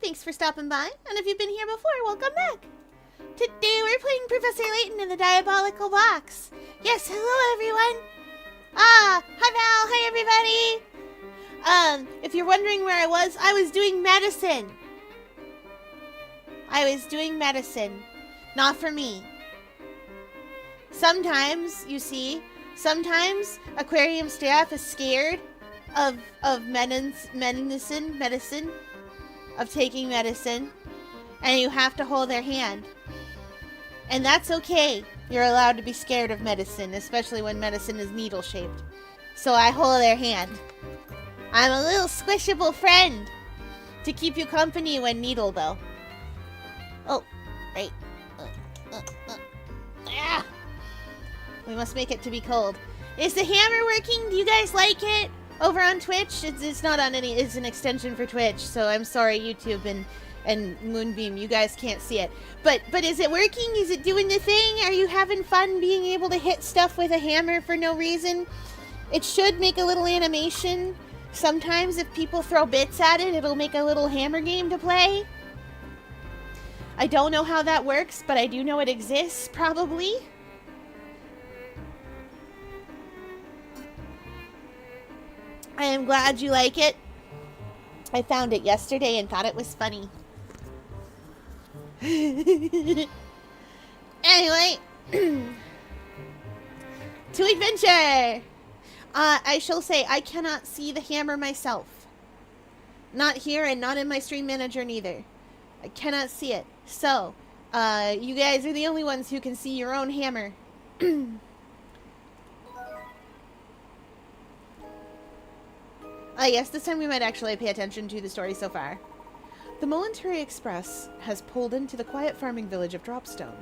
Thanks for stopping by, and if you've been here before, welcome back. Today we're playing Professor Layton in the Diabolical Box. Yes, hello everyone. Hi Val, hi everybody. If you're wondering where I was doing medicine. Not for me. Sometimes, you see, aquarium staff is scared of medicine, of taking medicine, and you have to hold their hand. And that's okay. You're allowed to be scared of medicine, especially when medicine is needle-shaped. So I hold their hand. I'm a little squishable friend to keep you company when needle, though. Oh, right. We must make it to be cold. Is the hammer working? Do you guys like it? Over on Twitch? It's not on any... It's an extension for Twitch, so I'm sorry, YouTube and Moonbeam, you guys can't see it. But is it working? Is it doing the thing? Are you having fun being able to hit stuff with a hammer for no reason? It should make a little animation. Sometimes if people throw bits at it, it'll make a little hammer game to play. I don't know how that works, but I do know it exists, probably. I am glad you like it. I found it yesterday and thought it was funny. Anyway, to adventure! I shall say, I cannot see the hammer myself. Not here and not in my stream manager neither. I cannot see it. So, you guys are the only ones who can see your own hammer. Yes, this time we might actually pay attention to the story so far. The Momentary Express has pulled into the quiet farming village of Dropstone.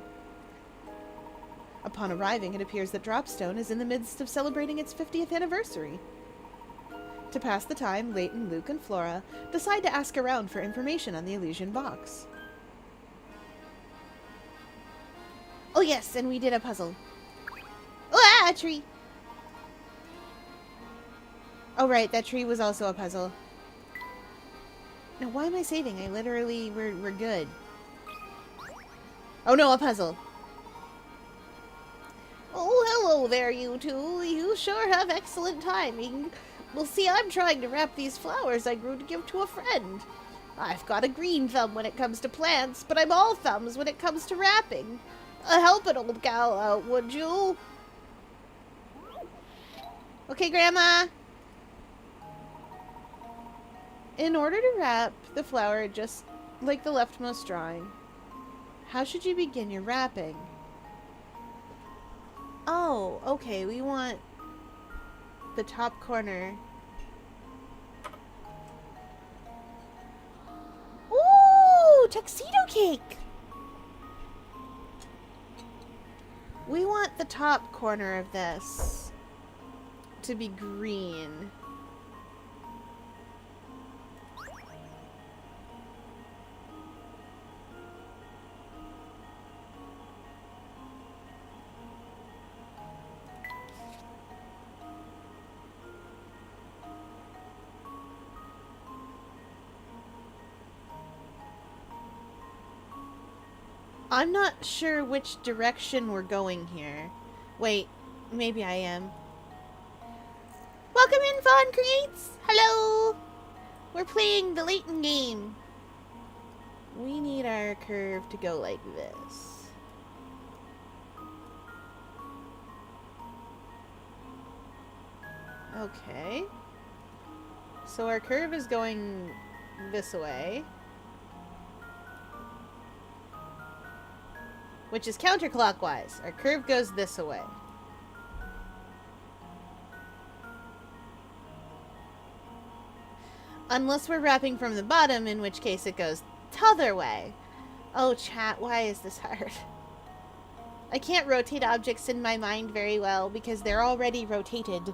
Upon arriving, it appears that Dropstone is in the midst of celebrating its 50th anniversary. To pass the time, Layton, Luke, and Flora decide to ask around for information on the Elysian Box. Oh yes, and we did a puzzle. Oh, a tree! Oh right, that tree was also a puzzle. Now why am I saving? I literally, we're good. Oh no, a puzzle. Oh, hello there, you two. You sure have excellent timing. Well, see, I'm trying to wrap these flowers I grew to give to a friend. I've got a green thumb when it comes to plants, but I'm all thumbs when it comes to wrapping. Help an old gal out, would you? Okay, Grandma. In order to wrap the flower just like the leftmost drawing, how should you begin your wrapping? Oh, okay, we want the top corner. Ooh, tuxedo cake! We want the top corner of this to be green. I'm not sure which direction we're going here. Wait, maybe I am. Welcome in, Fawn Creates! Hello! We're playing the Layton game. We need our curve to go like this. Okay. So our curve is going this way. Which is counterclockwise. Our curve goes this way. Unless we're wrapping from the bottom, in which case it goes t'other way. Oh, chat, why is this hard? I can't rotate objects in my mind very well because they're already rotated.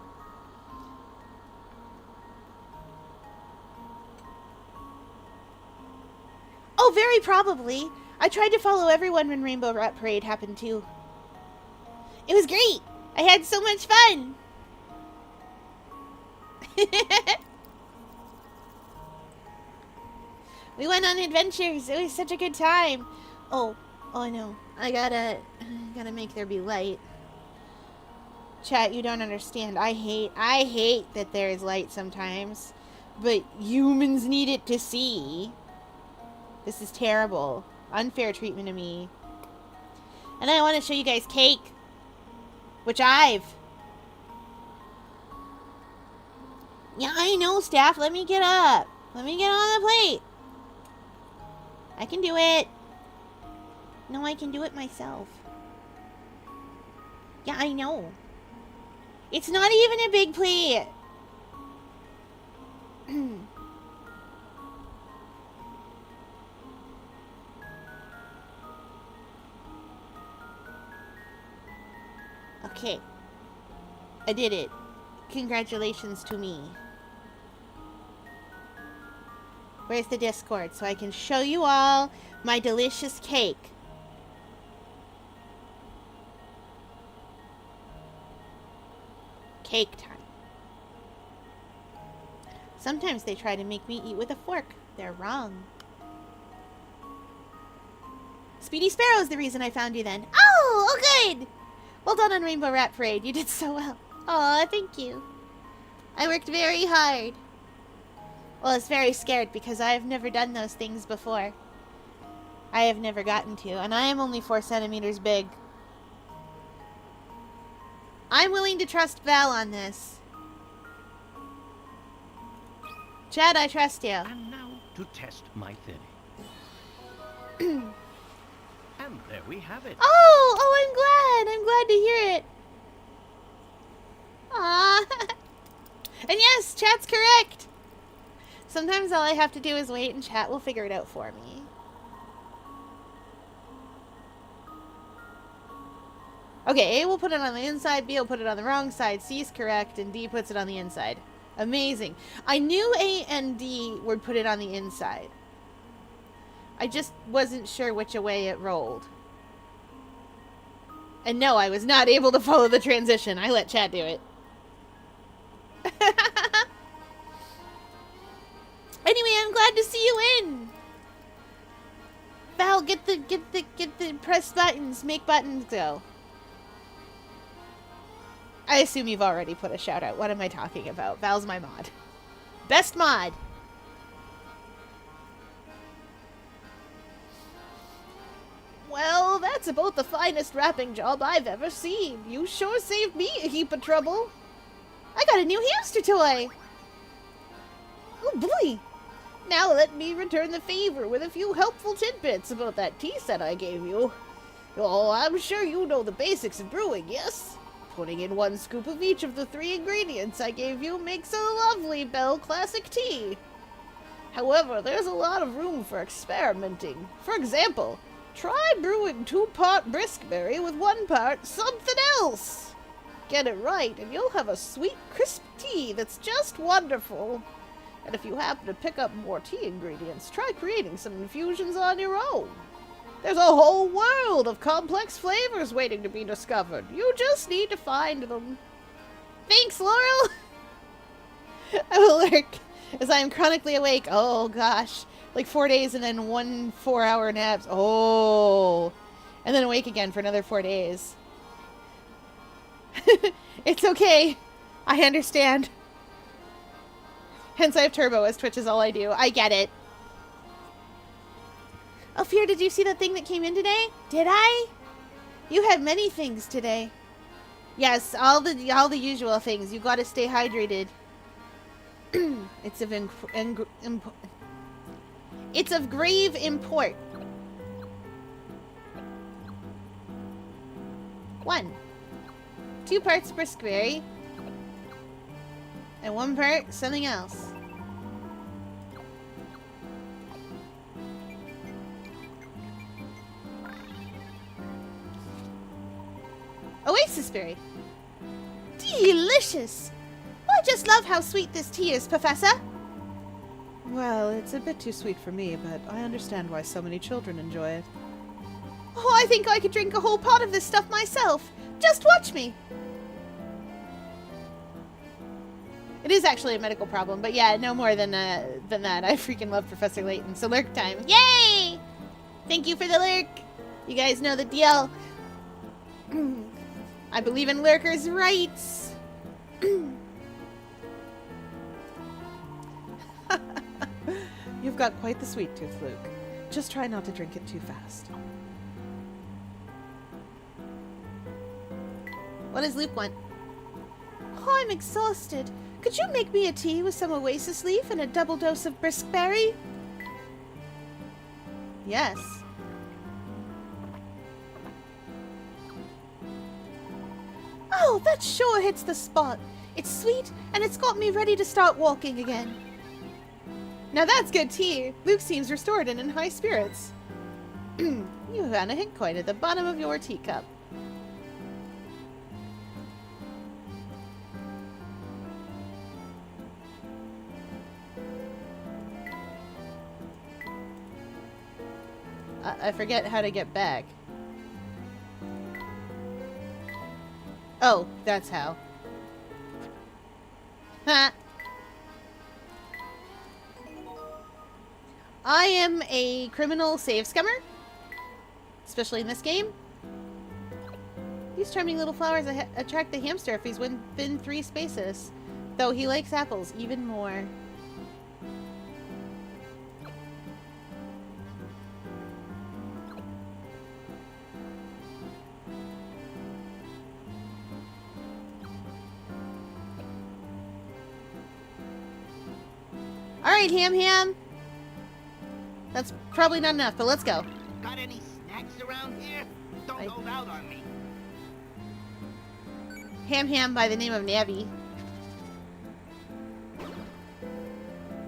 Oh, very probably. I tried to follow everyone when Rainbow Rat Parade happened too. It was great! I had so much fun! We went on adventures. It was such a good time. Oh no. I gotta make there be light. Chat, you don't understand. I hate that there is light sometimes. But humans need it to see. This is terrible. Unfair treatment of me. And I want to show you guys cake. Which I've... Yeah, I know, staff. Let me get up. Let me get on the plate. I can do it. No, I can do it myself. Yeah, I know. It's not even a big plate. Okay. I did it. Congratulations to me. Where's the Discord so I can show you all my delicious cake? Cake time. Sometimes they try to make me eat with a fork. They're wrong. Speedy Sparrow is the reason I found you then. Oh, good! Well done on Rainbow Rat Parade. You did so well. Aw, thank you. I worked very hard. Well, I was very scared because I've never done those things before. I have never gotten to, and I am only 4 centimeters big. I'm willing to trust Val on this. Chad, I trust you. And now to test my theory. And there we have it. Oh, I'm glad. I'm glad to hear it. Aww. And yes, chat's correct. Sometimes all I have to do is wait and chat will figure it out for me. Okay, A will put it on the inside, B will put it on the wrong side, C is correct, and D puts it on the inside. Amazing. I knew A and D would put it on the inside. I just wasn't sure which way it rolled. And no, I was not able to follow the transition. I let chat do it. Anyway, I'm glad to see you in. Val, get the press buttons, make buttons go. I assume you've already put a shout out. What am I talking about? Val's my mod. Best mod. Well, that's about the finest wrapping job I've ever seen. You sure saved me a heap of trouble. I got a new hamster toy. Oh boy. Now let me return the favor with a few helpful tidbits about that tea set I gave you. Oh, I'm sure you know the basics of brewing, yes? Putting in 1 scoop of each of the 3 ingredients I gave you makes a lovely Bell Classic tea. However, there's a lot of room for experimenting. For example, try brewing 2-part briskberry with 1 part something else. Get it right, and you'll have a sweet, crisp tea that's just wonderful. And if you happen to pick up more tea ingredients, try creating some infusions on your own. There's a whole world of complex flavors waiting to be discovered. You just need to find them. Thanks, Laurel! I will lurk as I am chronically awake. Oh, gosh. Like 4 days and then 1 4-hour nap. Oh. And then awake again for another 4 days. It's okay. I understand. Hence I have turbo as Twitch is all I do. I get it. Ophir, did you see that thing that came in today? Did I? You had many things today. Yes, all the usual things. You gotta stay hydrated. It's of grave import. 1. 2 parts briskberry. And 1 part something else. Oasis berry. Delicious! I just love how sweet this tea is, Professor. Well, it's a bit too sweet for me, but I understand why so many children enjoy it. Oh, I think I could drink a whole pot of this stuff myself. Just watch me. It is actually a medical problem, but yeah, no more than that. I freaking love Professor Layton. So lurk time. Yay! Thank you for the lurk. You guys know the deal. I believe in lurkers' rights. You've got quite the sweet tooth, Luke. Just try not to drink it too fast. What does Luke want? Oh, I'm exhausted. Could you make me a tea with some oasis leaf and a double dose of brisk berry? Yes. Oh, that sure hits the spot. It's sweet, and it's got me ready to start walking again. Now that's good tea. Luke seems restored and in high spirits. You found a hint coin at the bottom of your teacup. I forget how to get back. Oh, that's how. Ha! I am a criminal save scummer. Especially in this game. These charming little flowers attract the hamster if he's within 3 spaces. Though he likes apples even more. Alright, Ham. That's probably not enough, but let's go. Got any snacks around here? Don't hold out on me. Ham by the name of Navi.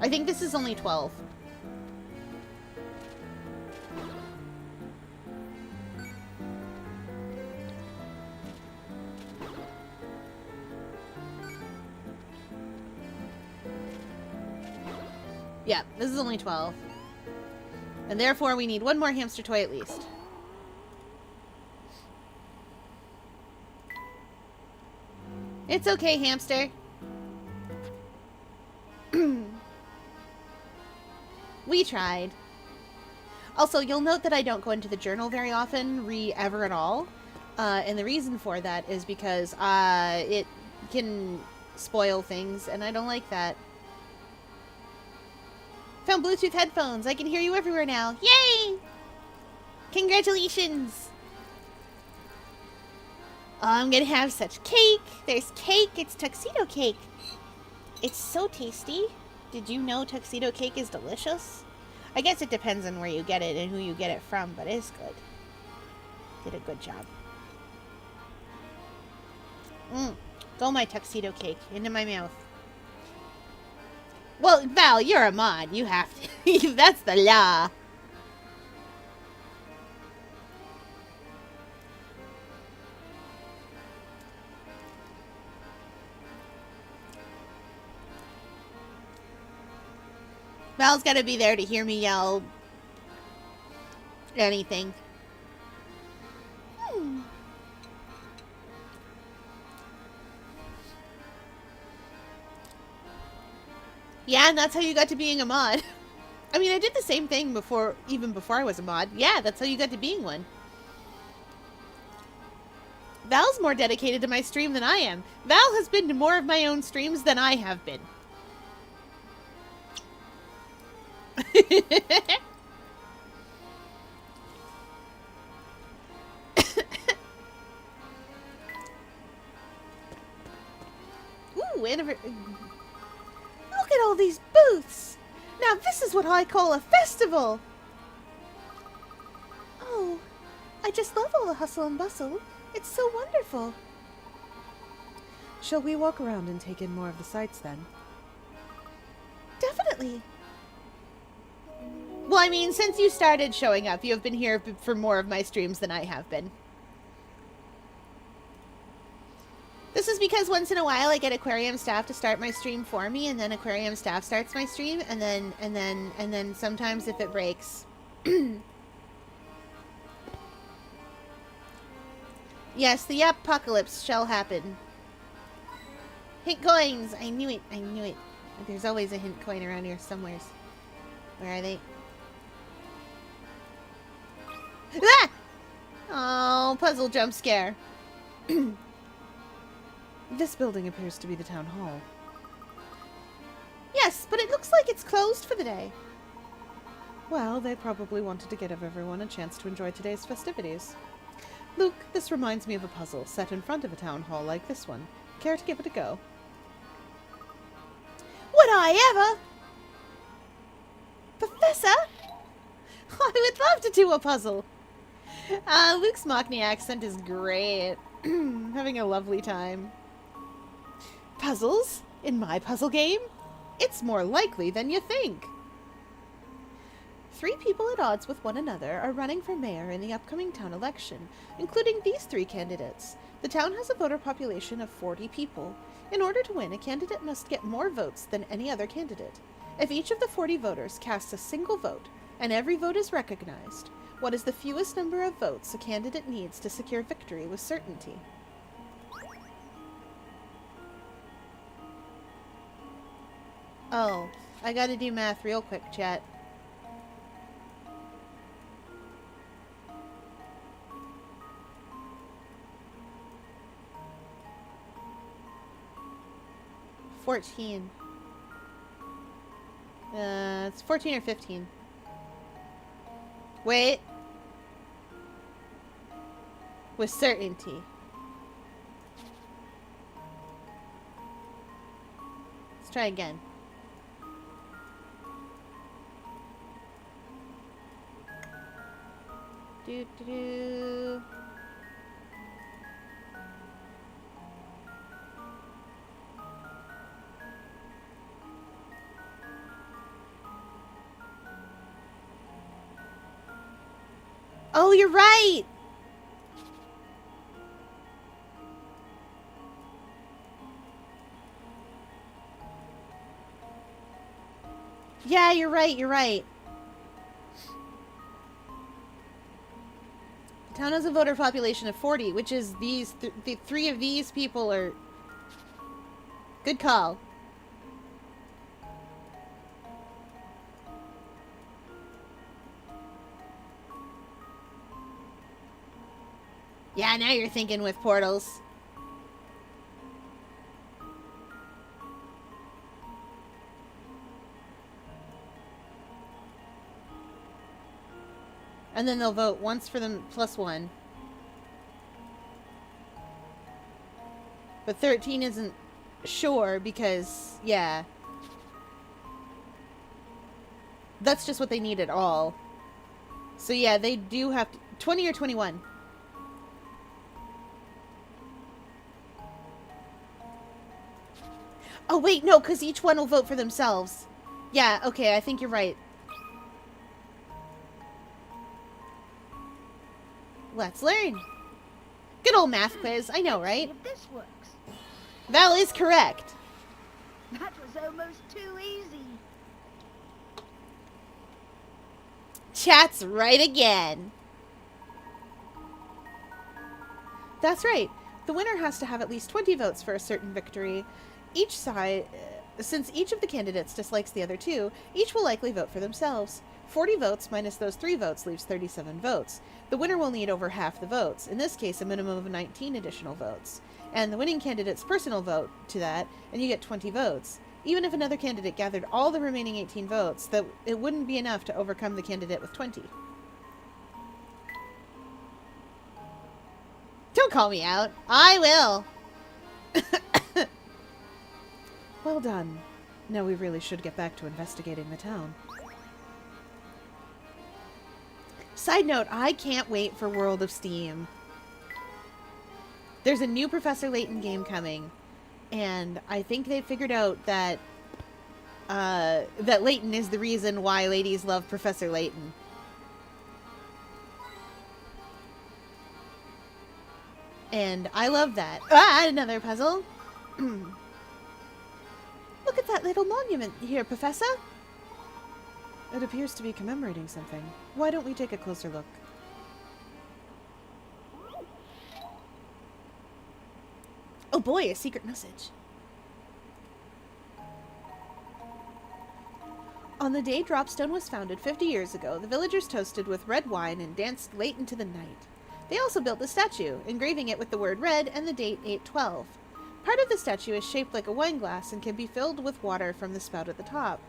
I think this is only 12. Yeah, this is only 12. And therefore we need one more hamster toy at least. It's okay, hamster. We tried. Also, you'll note that I don't go into the journal very often, ever at all. And the reason for that is because it can spoil things, and I don't like that. Found Bluetooth headphones. I can hear you everywhere now. Yay! Congratulations! Oh, I'm gonna have such cake. There's cake. It's tuxedo cake. It's so tasty. Did you know tuxedo cake is delicious? I guess it depends on where you get it and who you get it from, but it's good. Did a good job. Go my tuxedo cake. Into my mouth. Well, Val, you're a mod. You have to. That's the law. Val's got to be there to hear me yell anything. Yeah, and that's how you got to being a mod. I mean, I did the same thing before, even before I was a mod. Yeah, that's how you got to being one. Val's more dedicated to my stream than I am. Val has been to more of my own streams than I have been. Ooh, look at all these booths! Now this is what I call a festival! Oh, I just love all the hustle and bustle. It's so wonderful. Shall we walk around and take in more of the sights then? Definitely. Well, I mean, since you started showing up, you have been here for more of my streams than I have been. This is because once in a while I get aquarium staff to start my stream for me, and then aquarium staff starts my stream, and then sometimes if it breaks. Yes, the apocalypse shall happen. Hint coins! I knew it. I knew it. There's always a hint coin around here somewhere. Where are they? Ah! Oh, puzzle jump scare. This building appears to be the town hall. Yes, but it looks like it's closed for the day. Well, they probably wanted to give everyone a chance to enjoy today's festivities. Luke, this reminds me of a puzzle set in front of a town hall like this one. Care to give it a go? Would I ever? Professor? I would love to do a puzzle. Luke's Mockney accent is great. Having a lovely time. Puzzles? In my puzzle game? It's more likely than you think. 3 people at odds with one another are running for mayor in the upcoming town election, including these 3 candidates. The town has a voter population of 40 people. In order to win, a candidate must get more votes than any other candidate. If each of the 40 voters casts a single vote, and every vote is recognized, what is the fewest number of votes a candidate needs to secure victory with certainty? Oh, I gotta do math real quick, chat. It's 14 or 15. Wait. With certainty. Let's try again. Do do do. Oh, you're right! Yeah, you're right, you're right. The town has a voter population of 40, which is these... the 3 of these people are... Good call. Yeah, now you're thinking with portals. And then they'll vote once for them plus 1. But 13 isn't sure because, yeah. That's just what they need at all. So yeah, they do have to... 20 or 21. Oh, wait, no, because each one will vote for themselves. Yeah, okay, I think you're right. Let's learn. Good old math quiz. I know, right? If this works. Val is correct. That was almost too easy. Chat's right again. That's right. The winner has to have at least 20 votes for a certain victory. Each side, since each of the candidates dislikes the other 2, each will likely vote for themselves. 40 votes minus those 3 votes leaves 37 votes. The winner will need over half the votes, in this case a minimum of 19 additional votes. And the winning candidate's personal vote to that, and you get 20 votes. Even if another candidate gathered all the remaining 18 votes, that it wouldn't be enough to overcome the candidate with 20. Don't call me out. I will. Well done. Now we really should get back to investigating the town. Side note, I can't wait for World of Steam. There's a new Professor Layton game coming, and I think they figured out that that Layton is the reason why ladies love Professor Layton. And I love that. Ah, another puzzle. Look at that little monument here, Professor. It appears to be commemorating something. Why don't we take a closer look? Oh boy, a secret message. On the day Dropstone was founded 50 years ago, the villagers toasted with red wine and danced late into the night. They also built the statue, engraving it with the word red and the date 812. Part of the statue is shaped like a wine glass and can be filled with water from the spout at the top.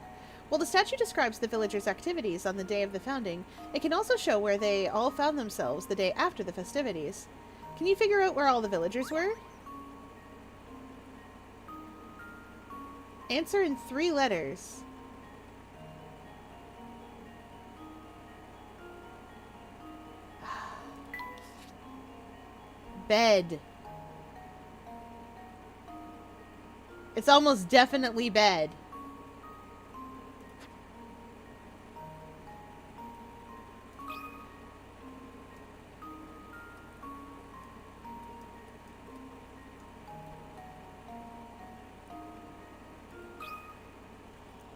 While the statue describes the villagers' activities on the day of the founding, it can also show where they all found themselves the day after the festivities. Can you figure out where all the villagers were? Answer in 3 letters. Bed. It's almost definitely bed.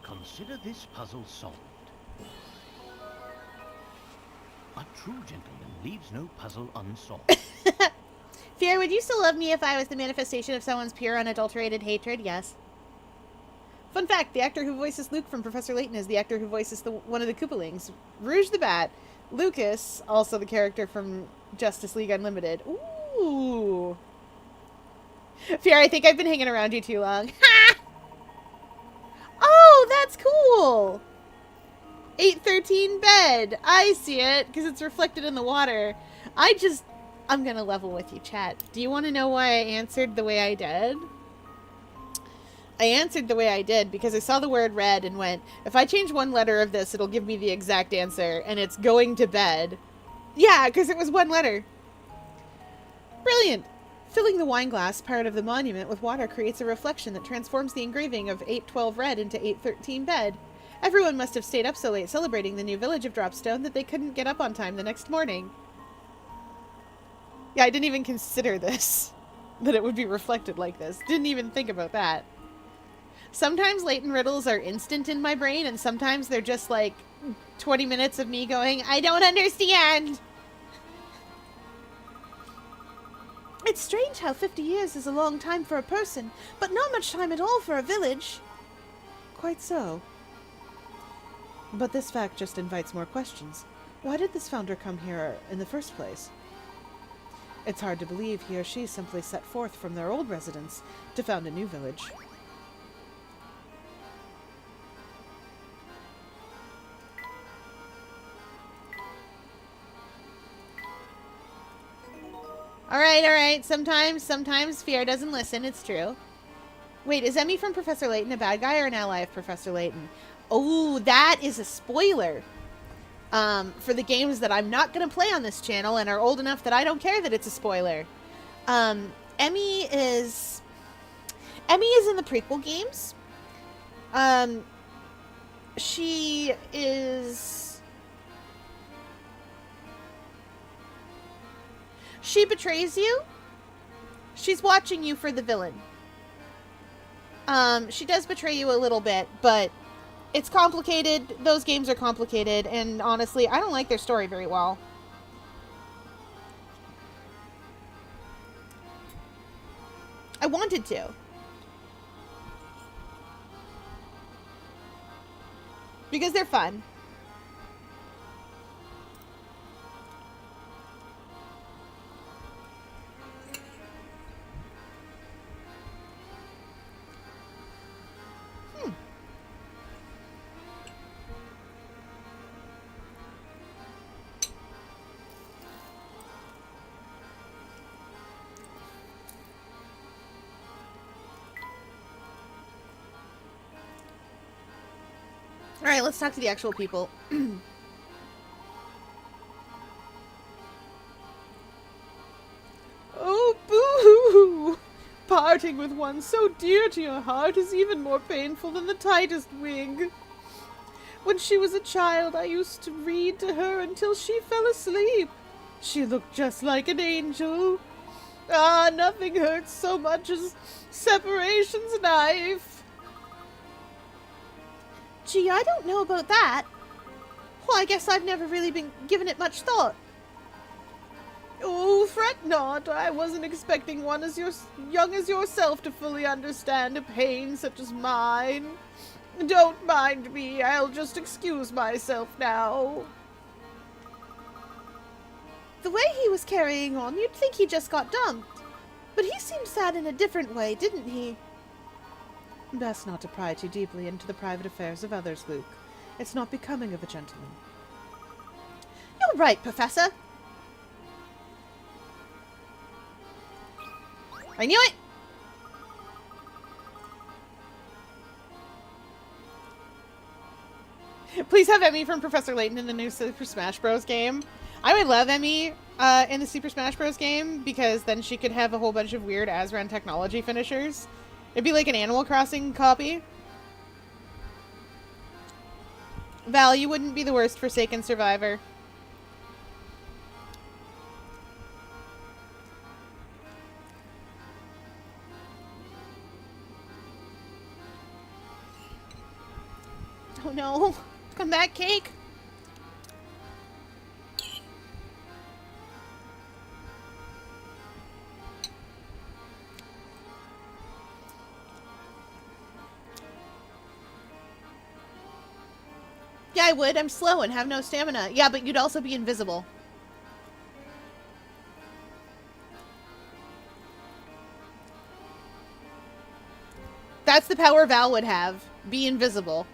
Consider this puzzle solved. A true gentleman leaves no puzzle unsolved. Fear, would you still love me if I was the manifestation of someone's pure, unadulterated hatred? Yes. Fun fact, the actor who voices Luke from Professor Layton is the actor who voices one of the Koopalings. Rouge the Bat. Lucas, also the character from Justice League Unlimited. Ooh. Fear, I think I've been hanging around you too long. Ha! Oh, that's cool! 813 bed. I see it, because it's reflected in the water. I'm going to level with you, chat. Do you want to know why I answered the way I did? I answered the way I did because I saw the word red and went, if I change one letter of this, it'll give me the exact answer, and it's going to bed. Yeah, because it was one letter. Brilliant. Filling the wine glass part of the monument with water creates a reflection that transforms the engraving of 812 red into 813 bed. Everyone must have stayed up so late celebrating the new village of Dropstone that they couldn't get up on time the next morning. Yeah, I didn't even consider this. That it would be reflected like this. Didn't even think about that. Sometimes Layton riddles are instant in my brain, and sometimes they're just like 20 minutes of me going, I don't understand! It's strange how 50 years is a long time for a person, but not much time at all for a village. Quite so. But this fact just invites more questions. Why did this founder come here in the first place? It's hard to believe he or she simply set forth from their old residence to found a new village. Alright. Sometimes Fear doesn't listen, it's true. Wait, is Emmy from Professor Layton a bad guy or an ally of Professor Layton? Oh, that is a spoiler. For the games that I'm not going to play on this channel and are old enough that I don't care that it's a spoiler. Emmy is in the prequel games. She betrays you. She's watching you for the villain. She does betray you a little bit, but it's complicated. Those games are complicated, and honestly, I don't like their story very well. I wanted to. Because they're fun. Alright, let's talk to the actual people. Oh, boo-hoo! Parting with one so dear to your heart is even more painful than the tightest wig. When she was a child, I used to read to her until she fell asleep. She looked just like an angel. Ah, nothing hurts so much as separation's knife. Gee, I don't know about that. Well, I guess I've never really been given it much thought. Oh, fret not. I wasn't expecting one as young as yourself to fully understand a pain such as mine. Don't mind me. I'll just excuse myself now. The way he was carrying on, you'd think he just got dumped. But he seemed sad in a different way, didn't he? Best not to pry too deeply into the private affairs of others, Luke. It's not becoming of a gentleman. You're right, Professor. I knew it! Please have Emmy from Professor Layton in the new Super Smash Bros. Game. I would love Emmy in the Super Smash Bros. Game, because then she could have a whole bunch of weird Azran technology finishers. It'd be like an Animal Crossing copy. Val, you wouldn't be the worst Forsaken survivor. Oh no. Come back, Cake. Yeah, I would. I'm slow and have no stamina. Yeah, but you'd also be invisible. That's the power Val would have. Be invisible.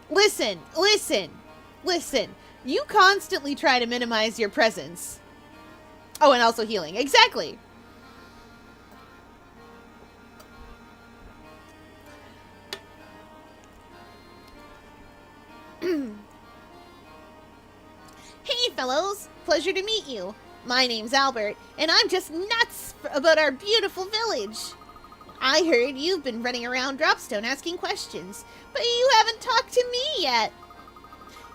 Listen, listen, listen. You constantly try to minimize your presence. Oh, and also healing. Exactly. Hey, fellows. Pleasure to meet you. My name's Albert, and I'm just nuts about our beautiful village. I heard you've been running around Dropstone asking questions, but you haven't talked to me yet.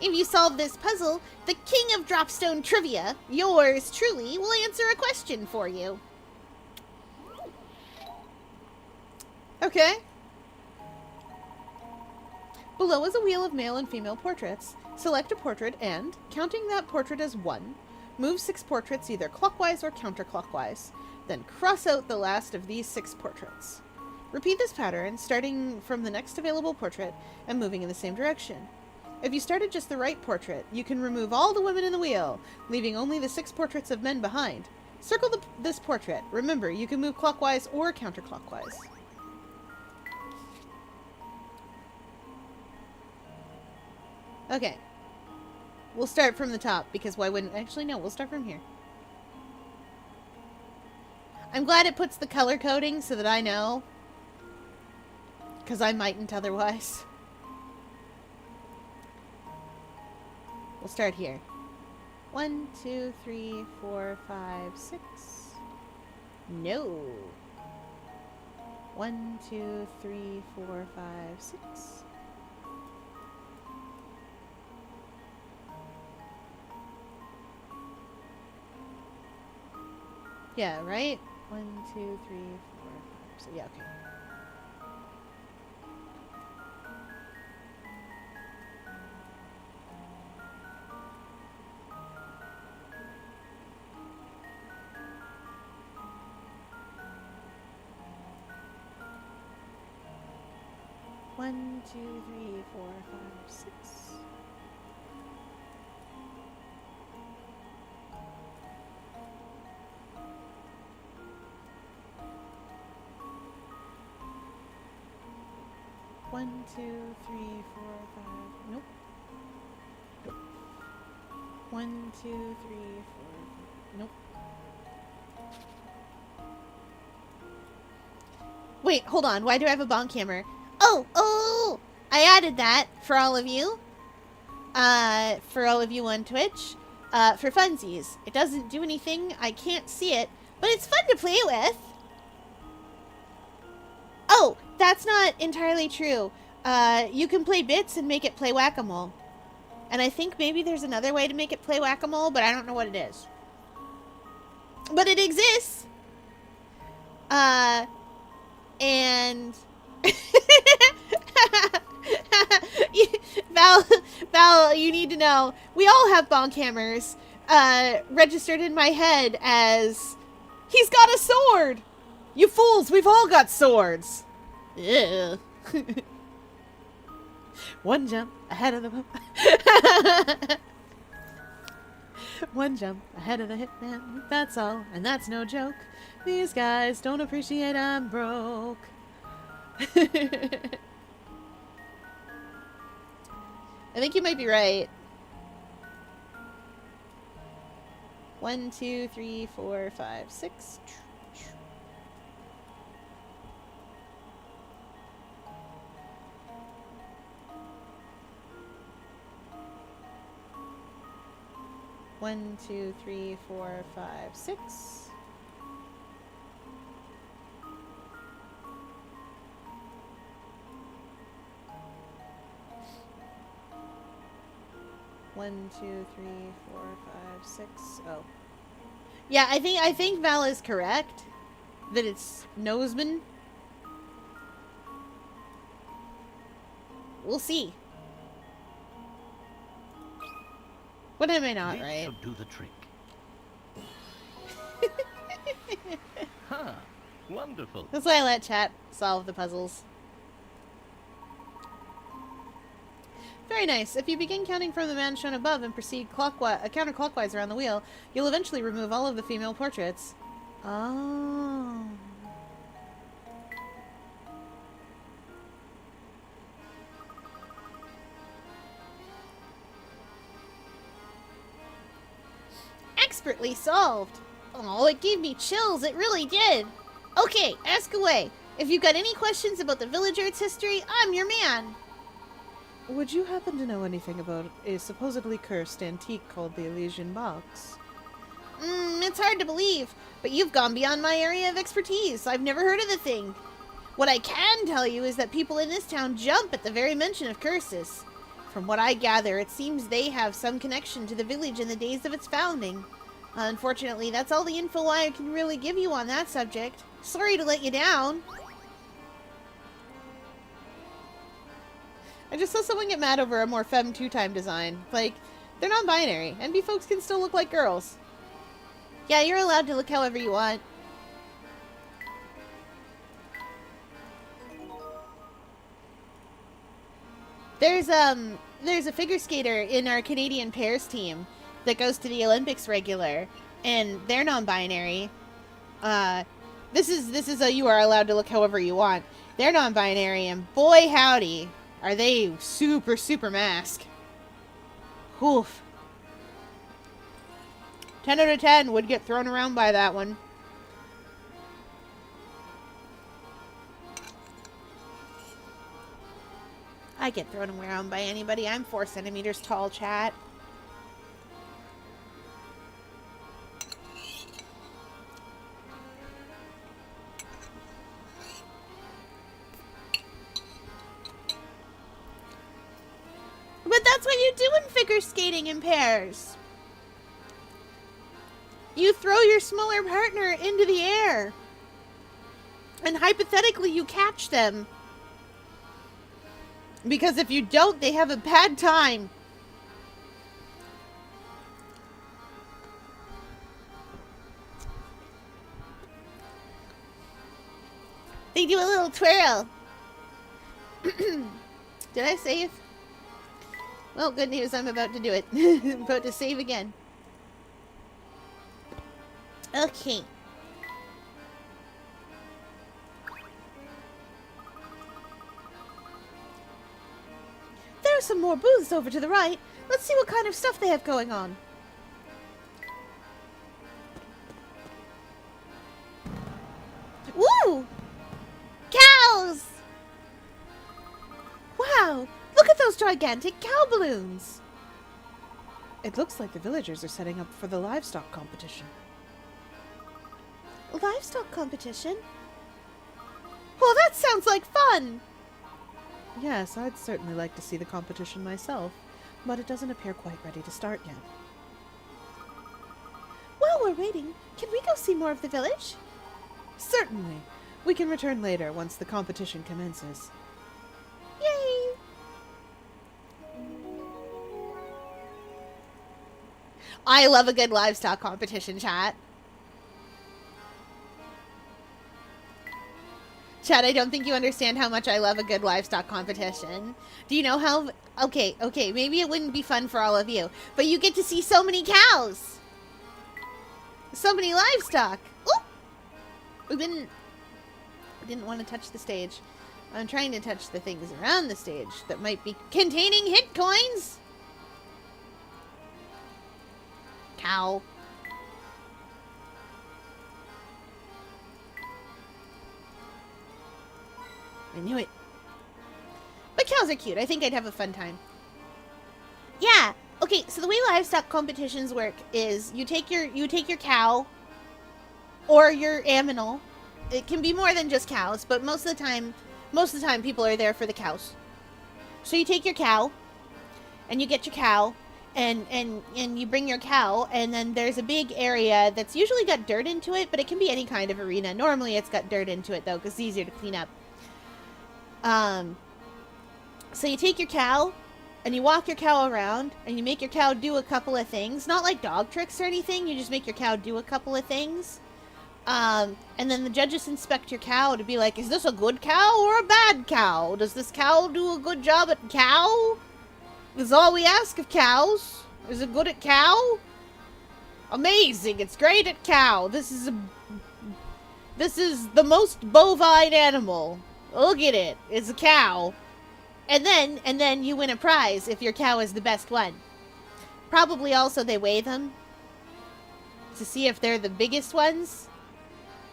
If you solve this puzzle, the king of Dropstone trivia, yours truly, will answer a question for you. Okay. Below is a wheel of male and female portraits. Select a portrait and, counting that portrait as 1, move 6 portraits either clockwise or counterclockwise. Then cross out the last of these 6 portraits. Repeat this pattern, starting from the next available portrait and moving in the same direction. If you started just the right portrait, you can remove all the women in the wheel, leaving only the 6 portraits of men behind. Circle this portrait. Remember, you can move clockwise or counterclockwise. Okay. We'll start from the top, because why wouldn't... Actually, no, we'll start from here. I'm glad it puts the color coding so that I know. Because I mightn't otherwise. We'll start here. 1, 2, 3, 4, 5, 6. No. 1, 2, 3, 4, 5, 6. Yeah, right? 1, 2, 3, 4, 5. So, yeah, okay. One, 2, 3, 4, 5, 6. One, 2, 3, 4, 5. Nope. 1, 2, 3, 4. Nope. Wait, hold on. Why do I have a bonk hammer? Oh! I added that for all of you. For all of you on Twitch. For funsies. It doesn't do anything. I can't see it. But it's fun to play with. Oh, that's not entirely true. You can play bits and make it play whack-a-mole. And I think maybe there's another way to make it play whack-a-mole, but I don't know what it is. But it exists. And... Val, you need to know, we all have bonk hammers, registered in my head as, he's got a sword! You fools, we've all got swords! Ew. One jump ahead of the... One jump ahead of the hitman, that's all, and that's no joke. These guys don't appreciate I'm broke. I think you might be right. 1, 2, 3, 4, 5, 6. One, two, three, 4, 5, 6. One, two, 3, 4, 5, 6. Oh. Yeah, I think Val is correct. That it's Noseman. We'll see. What am I not, This right? should do the trick. Huh. Wonderful. That's why I let chat solve the puzzles. Very nice. If you begin counting from the man shown above and proceed counterclockwise around the wheel, you'll eventually remove all of the female portraits. Oh. Expertly solved. Oh, it gave me chills. It really did. Okay, ask away. If you've got any questions about the village arts history, I'm your man. Would you happen to know anything about a supposedly cursed antique called the Elysian Box? It's hard to believe, but you've gone beyond my area of expertise. I've never heard of the thing. What I can tell you is that people in this town jump at the very mention of curses. From what I gather, it seems they have some connection to the village in the days of its founding. Unfortunately, that's all the info I can really give you on that subject. Sorry to let you down. I just saw someone get mad over a more femme two-time design. Like, they're non-binary. NB folks can still look like girls. Yeah, you're allowed to look however you want. There's a figure skater in our Canadian pairs team that goes to the Olympics regular, and they're non-binary. This is a you are allowed to look however you want. They're non-binary, and boy howdy, are they super mask. Oof. 10 out of 10 would get thrown around by that one. I get thrown around by anybody. I'm 4 centimeters tall, chat. But that's what you do in figure skating in pairs. You throw your smaller partner into the air. And hypothetically, you catch them. Because if you don't, they have a bad time. They do a little twirl. Did I save? Well, good news, I'm about to do it. I'm about to save again. Okay. There are some more booths over to the right. Let's see what kind of stuff they have going on. Woo! Cows! Wow! Look at those gigantic cow balloons! It looks like the villagers are setting up for the livestock competition. Livestock competition? Well, that sounds like fun! Yes, I'd certainly like to see the competition myself, but it doesn't appear quite ready to start yet. While we're waiting, can we go see more of the village? Certainly. We can return later once the competition commences. Yay! I love a good livestock competition, chat. Chad, I don't think you understand how much I love a good livestock competition. Do you know how... Okay, maybe it wouldn't be fun for all of you, but you get to see so many cows. So many livestock. Ooh! I didn't want to touch the stage. I'm trying to touch the things around the stage that might be containing hit coins. Cow. I knew it. But cows are cute. I think I'd have a fun time. Yeah. Okay, so the way livestock competitions work is you take your cow or your aminal. It can be more than just cows, but most of the time people are there for the cows. So you take your cow and you get your cow and you bring your cow, and then there's a big area that's usually got dirt into it, but it can be any kind of arena. Normally it's got dirt into it though, because it's easier to clean up. So you take your cow, and you walk your cow around, and you make your cow do a couple of things. Not like dog tricks or anything, you just make your cow do a couple of things. And then the judges inspect your cow to be like, is this a good cow or a bad cow? Does this cow do a good job at cow? That's all we ask of cows. Is it good at cow? Amazing, it's great at cow. This is the most bovine animal. Look at it. It's a cow. And then you win a prize if your cow is the best one. Probably also they weigh them to see if they're the biggest ones.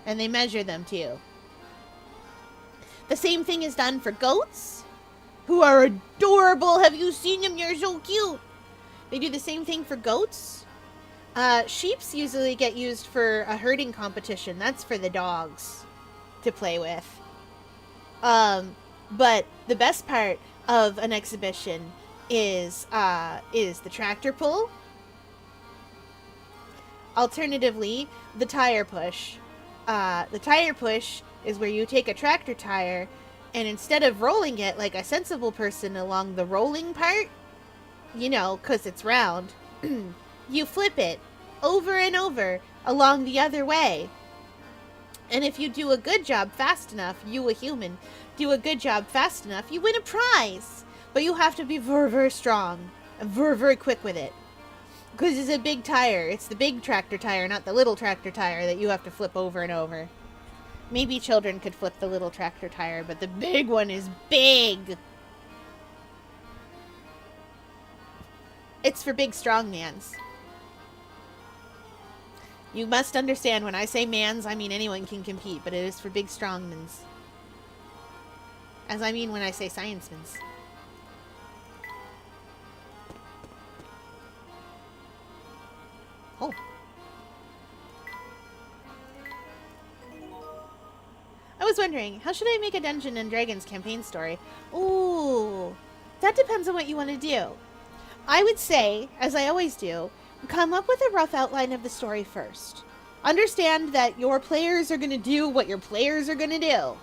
And they measure them too. The same thing is done for goats, who are adorable. Have you seen them? You're so cute. They do the same thing for goats. Sheeps usually get used for a herding competition. That's for the dogs to play with. But the best part of an exhibition is the tractor pull. Alternatively, the tire push. The tire push is where you take a tractor tire, and instead of rolling it like a sensible person along the rolling part, you know, 'cause it's round, you flip it over and over along the other way. And if you do a good job fast enough, you a human, do a good job fast enough, you win a prize. But you have to be very, very strong and very, very quick with it. Because it's a big tire. It's the big tractor tire, not the little tractor tire that you have to flip over and over. Maybe children could flip the little tractor tire, but the big one is big. It's for big, strong mans. You must understand, when I say mans, I mean anyone can compete, but it is for big, strong mans. As I mean when I say science-mans. Oh. I was wondering, how should I make a Dungeons and Dragons campaign story? Ooh, that depends on what you want to do. I would say, as I always do, come up with a rough outline of the story first. Understand that your players are going to do what your players are going to do.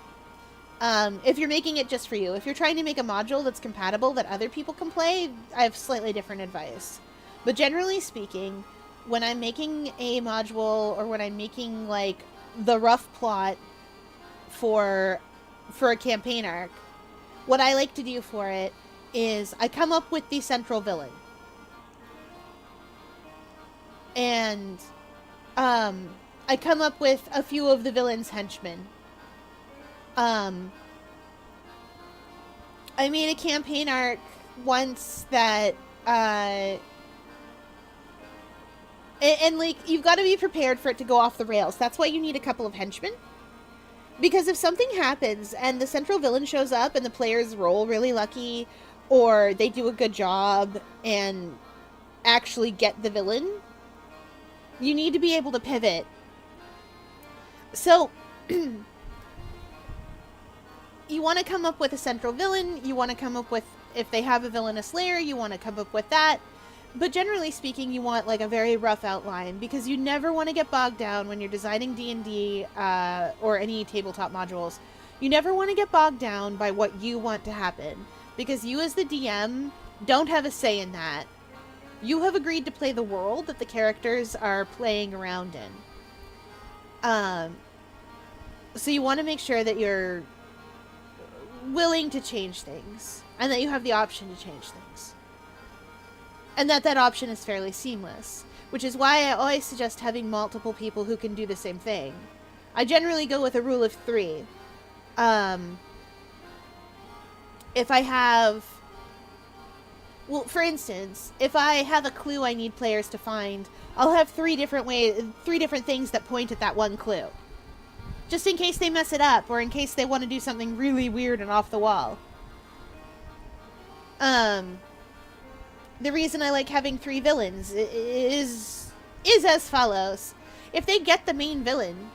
If you're making it just for you. If you're trying to make a module that's compatible that other people can play, I have slightly different advice. But generally speaking, when I'm making a module, or when I'm making, like, the rough plot for a campaign arc, what I like to do for it is I come up with the central villain. And I come up with a few of the villain's henchmen. I made a campaign arc once that and like, you've got to be prepared for it to go off the rails. That's why you need a couple of henchmen. Because if something happens and the central villain shows up and the players roll really lucky, or they do a good job and actually get the villain, you need to be able to pivot. So, you want to come up with a central villain, you want to come up with, if they have a villainous lair, you want to come up with that. But generally speaking, you want like a very rough outline, because you never want to get bogged down when you're designing D&D or any tabletop modules. You never want to get bogged down by what you want to happen, because you as the DM don't have a say in that. You have agreed to play the world that the characters are playing around in. So you want to make sure that you're willing to change things, and that you have the option to change things. And that option is fairly seamless, which is why I always suggest having multiple people who can do the same thing. I generally go with a rule of 3. If I have... Well, for instance, if I have a clue I need players to find, I'll have 3 different things that point at that one clue. Just in case they mess it up, or in case they want to do something really weird and off the wall. The reason I like having 3 villains is as follows. If they get the main villain,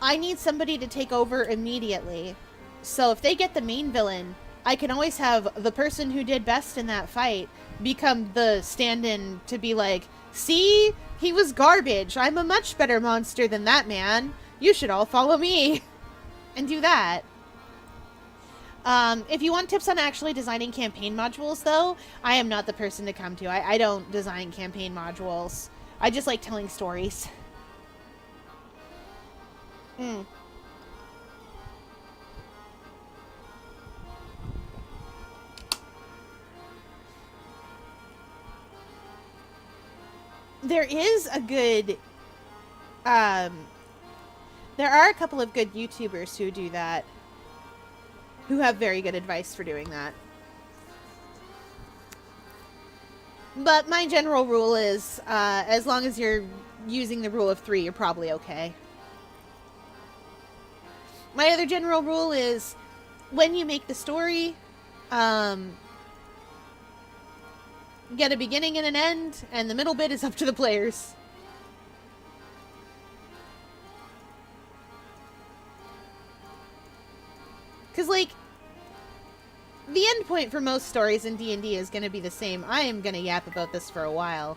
I need somebody to take over immediately. So if they get the main villain, I can always have the person who did best in that fight become the stand-in to be like, see? He was garbage. I'm a much better monster than that man. You should all follow me. And do that. If you want tips on actually designing campaign modules, though, I am not the person to come to. I don't design campaign modules. I just like telling stories. There is a good... there are a couple of good YouTubers who do that. Who have very good advice for doing that. But my general rule is, as long as you're using the rule of 3, you're probably okay. My other general rule is, when you make the story, get a beginning and an end, and the middle bit is up to the players. Because, like, the end point for most stories in D&D is going to be the same. I am going to yap about this for a while.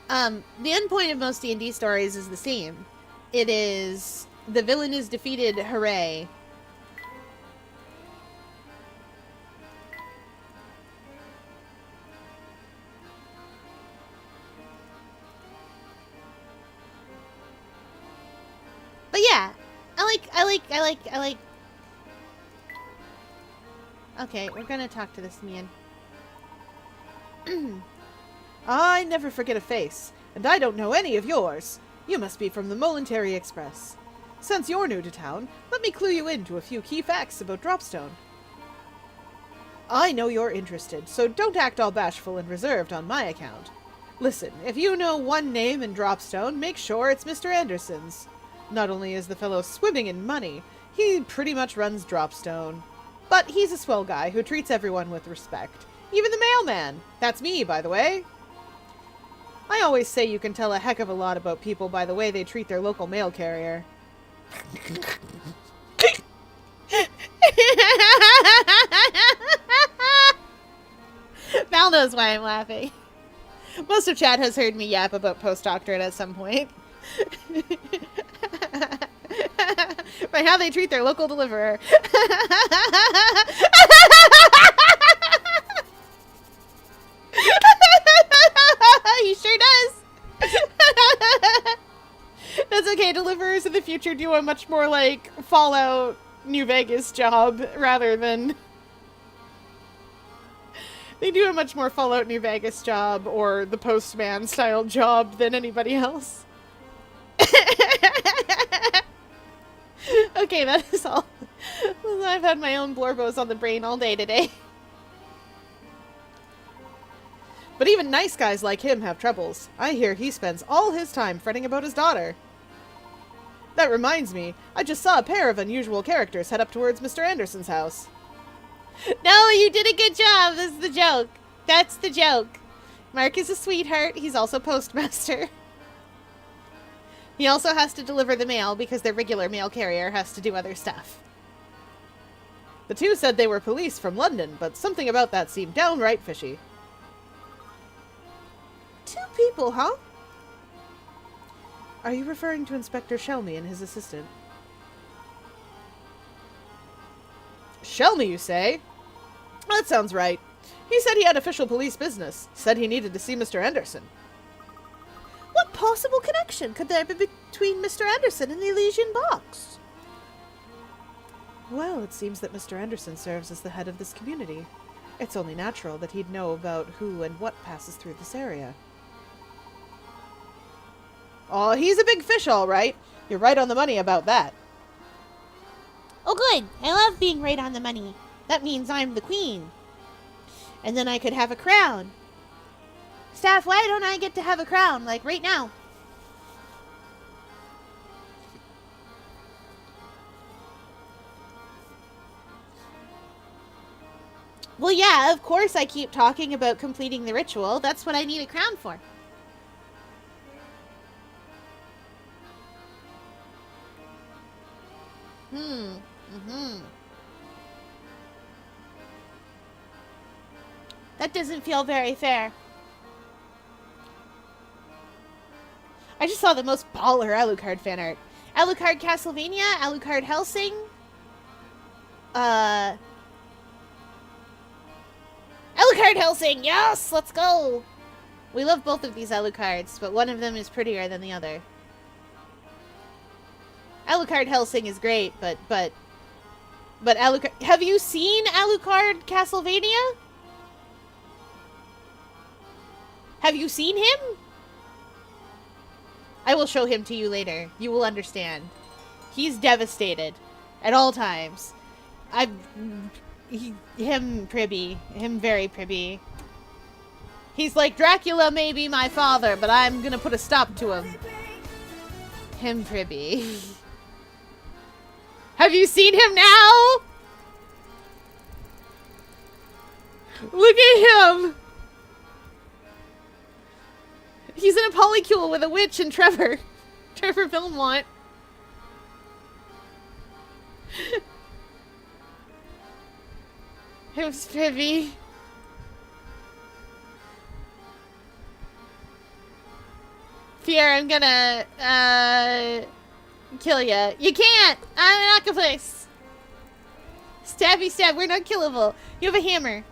The end point of most D&D stories is the same. It is, the villain is defeated, hooray. But yeah, I like... Okay, we're gonna talk to this man. I never forget a face, and I don't know any of yours. You must be from the Momentary Express. Since you're new to town, let me clue you into a few key facts about Dropstone. I know you're interested, so don't act all bashful and reserved on my account. Listen, if you know one name in Dropstone, make sure it's Mr. Anderson's. Not only is the fellow swimming in money, he pretty much runs Dropstone. But he's a swell guy who treats everyone with respect. Even the mailman. That's me, by the way. I always say you can tell a heck of a lot about people by the way they treat their local mail carrier. Val knows why I'm laughing. Most of chat has heard me yap about postdoctorate at some point. By how they treat their local deliverer. He sure does. That's okay. Deliverers in the future do a much more like Fallout New Vegas job rather than... They do a much more Fallout New Vegas job or the Postman style job than anybody else. Okay, that is all. I've had my own blorbos on the brain all day today. But even nice guys like him have troubles. I hear he spends all his time fretting about his daughter. That reminds me, I just saw a pair of unusual characters head up towards Mr. Anderson's house. No, you did a good job. This is the joke. That's the joke. Mark is a sweetheart. He's also postmaster. He also has to deliver the mail because their regular mail carrier has to do other stuff. The two said they were police from London, but something about that seemed downright fishy. 2 people, huh? Are you referring to Inspector Shelmy and his assistant? Shelmy, you say? That sounds right. He said he had official police business. Said he needed to see Mr. Anderson. What possible connection could there be between Mr. Anderson and the Elysian box? Well, it seems that Mr. Anderson serves as the head of this community. It's only natural that he'd know about who and what passes through this area. Oh, he's a big fish, all right. You're right on the money about that. Oh, good. I love being right on the money. That means I'm the queen. And then I could have a crown. Staff, why don't I get to have a crown, like right now? Well, yeah, of course I keep talking about completing the ritual. That's what I need a crown for. That doesn't feel very fair. I just saw the most baller Alucard fan art. Alucard Castlevania, Alucard Helsing. Alucard Helsing, yes! Let's go! We love both of these Alucards, but one of them is prettier than the other. Alucard Helsing is great, but Alucard... Have you seen Alucard Castlevania? Have you seen him? I will show him to you later. You will understand. He's devastated at all times. Him pribby. Him very pribby. He's like, Dracula may be my father, but I'm gonna put a stop to him. Him pribby. Have you seen him now? Look at him! He's in a polycule with a witch and Trevor. Trevor Belmont. It was Pibby. Pierre, I'm gonna, kill ya. You can't! I'm an octopus! Stabby stab, we're not killable. You have a hammer.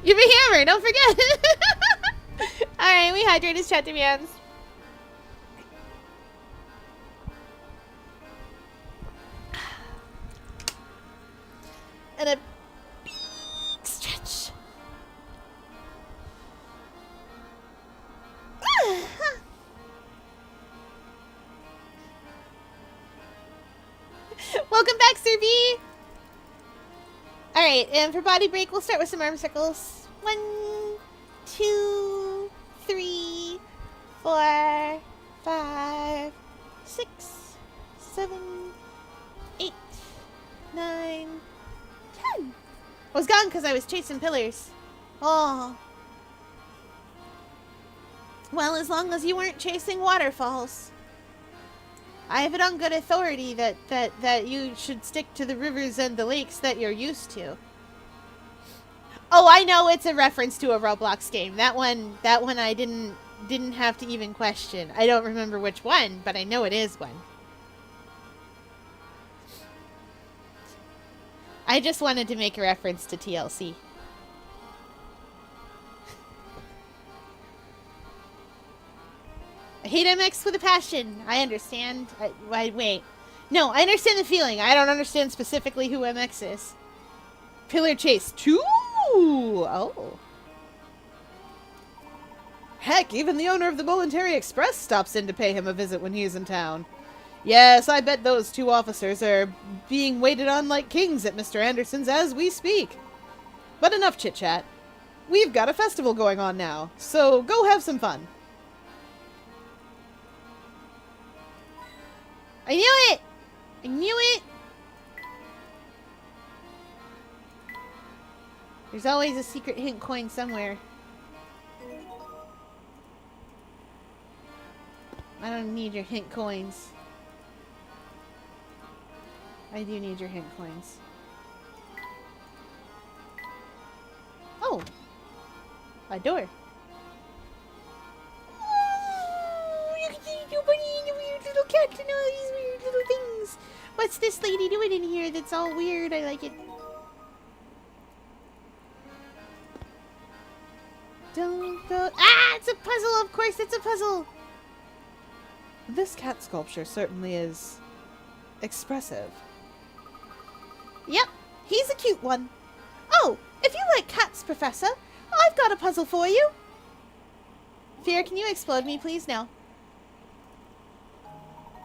You have a hammer, don't forget! Alright, we hydrate his chat demands. And a big stretch. Welcome back, Sir B! Alright, and for body break, we'll start with some arm circles. 1, 2, 3, 4, 5, 6, 7, 8, 9, 10. I was gone because I was chasing pillars. Oh. Well, as long as you weren't chasing waterfalls. I have it on good authority that you should stick to the rivers and the lakes that you're used to. Oh, I know it's a reference to a Roblox game. That one I didn't have to even question. I don't remember which one, but I know it is one. I just wanted to make a reference to TLC. I hate MX with a passion. I understand. Wait. No, I understand the feeling. I don't understand specifically who MX is. Pillar Chase 2? Oh. Heck, even the owner of the Voluntary Express stops in to pay him a visit when he's in town. Yes, I bet those two officers are being waited on like kings at Mr. Anderson's as we speak. But enough chit-chat. We've got a festival going on now, so go have some fun. I knew it! I knew it! There's always a secret hint coin somewhere. I don't need your hint coins. I do need your hint coins. Oh! A door. Oh, you can see nobody and a weird little cat and all these weird little things. What's this lady doing in here that's all weird? I like it. Don't go. Ah! It's a puzzle! Of course it's a puzzle! This cat sculpture certainly is expressive. Yep, he's a cute one. Oh, if you like cats, Professor, I've got a puzzle for you. Fear, can you explode me, please? No.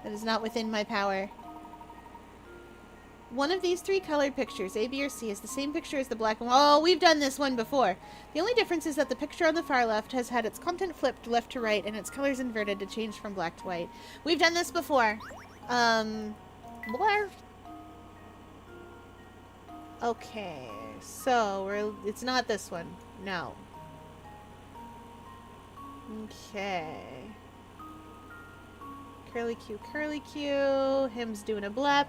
That is not within my power. One of these three colored pictures, A, B, or C, is the same picture as the black and white. Oh, we've done this one before. The only difference is that the picture on the far left has had its content flipped left to right and its colors inverted to change from black to white. We've done this before. Blur. Okay, so it's not this one. No. Okay. Curly Q. Him's doing a blep.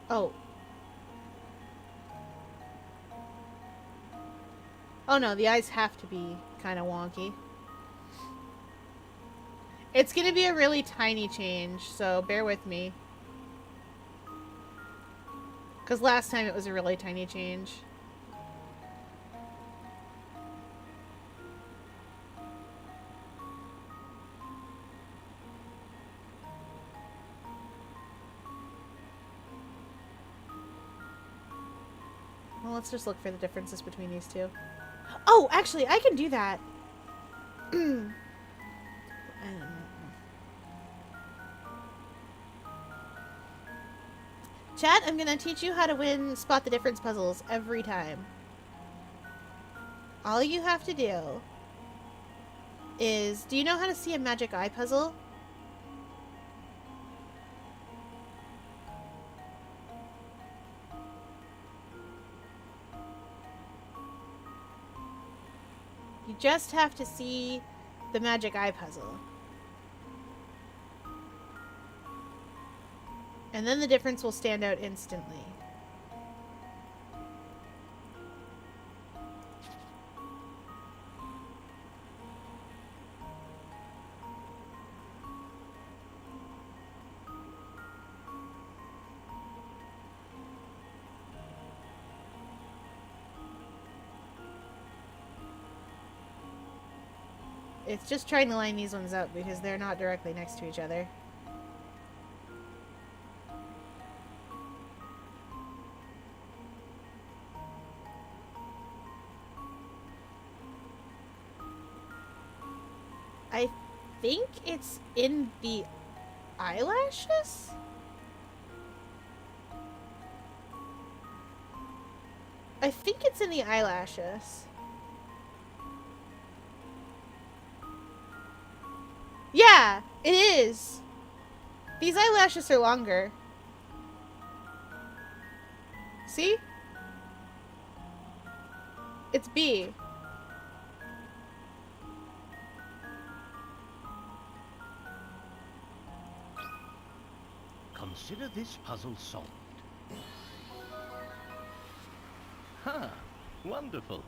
Oh. Oh no, the eyes have to be kind of wonky. It's gonna be a really tiny change, so bear with me. Because last time it was a really tiny change. Well, let's just look for the differences between these two. Oh, actually, I can do that. Chat, I'm gonna teach you how to win spot the difference puzzles every time. All you have to do is, do you know how to see a magic eye puzzle? You just have to see the magic eye puzzle. And then the difference will stand out instantly. It's just trying to line these ones up because they're not directly next to each other. I think it's in the eyelashes? I think it's in the eyelashes. Yeah, it is. These eyelashes are longer. See? It's B. Consider this puzzle solved. Huh. Wonderful.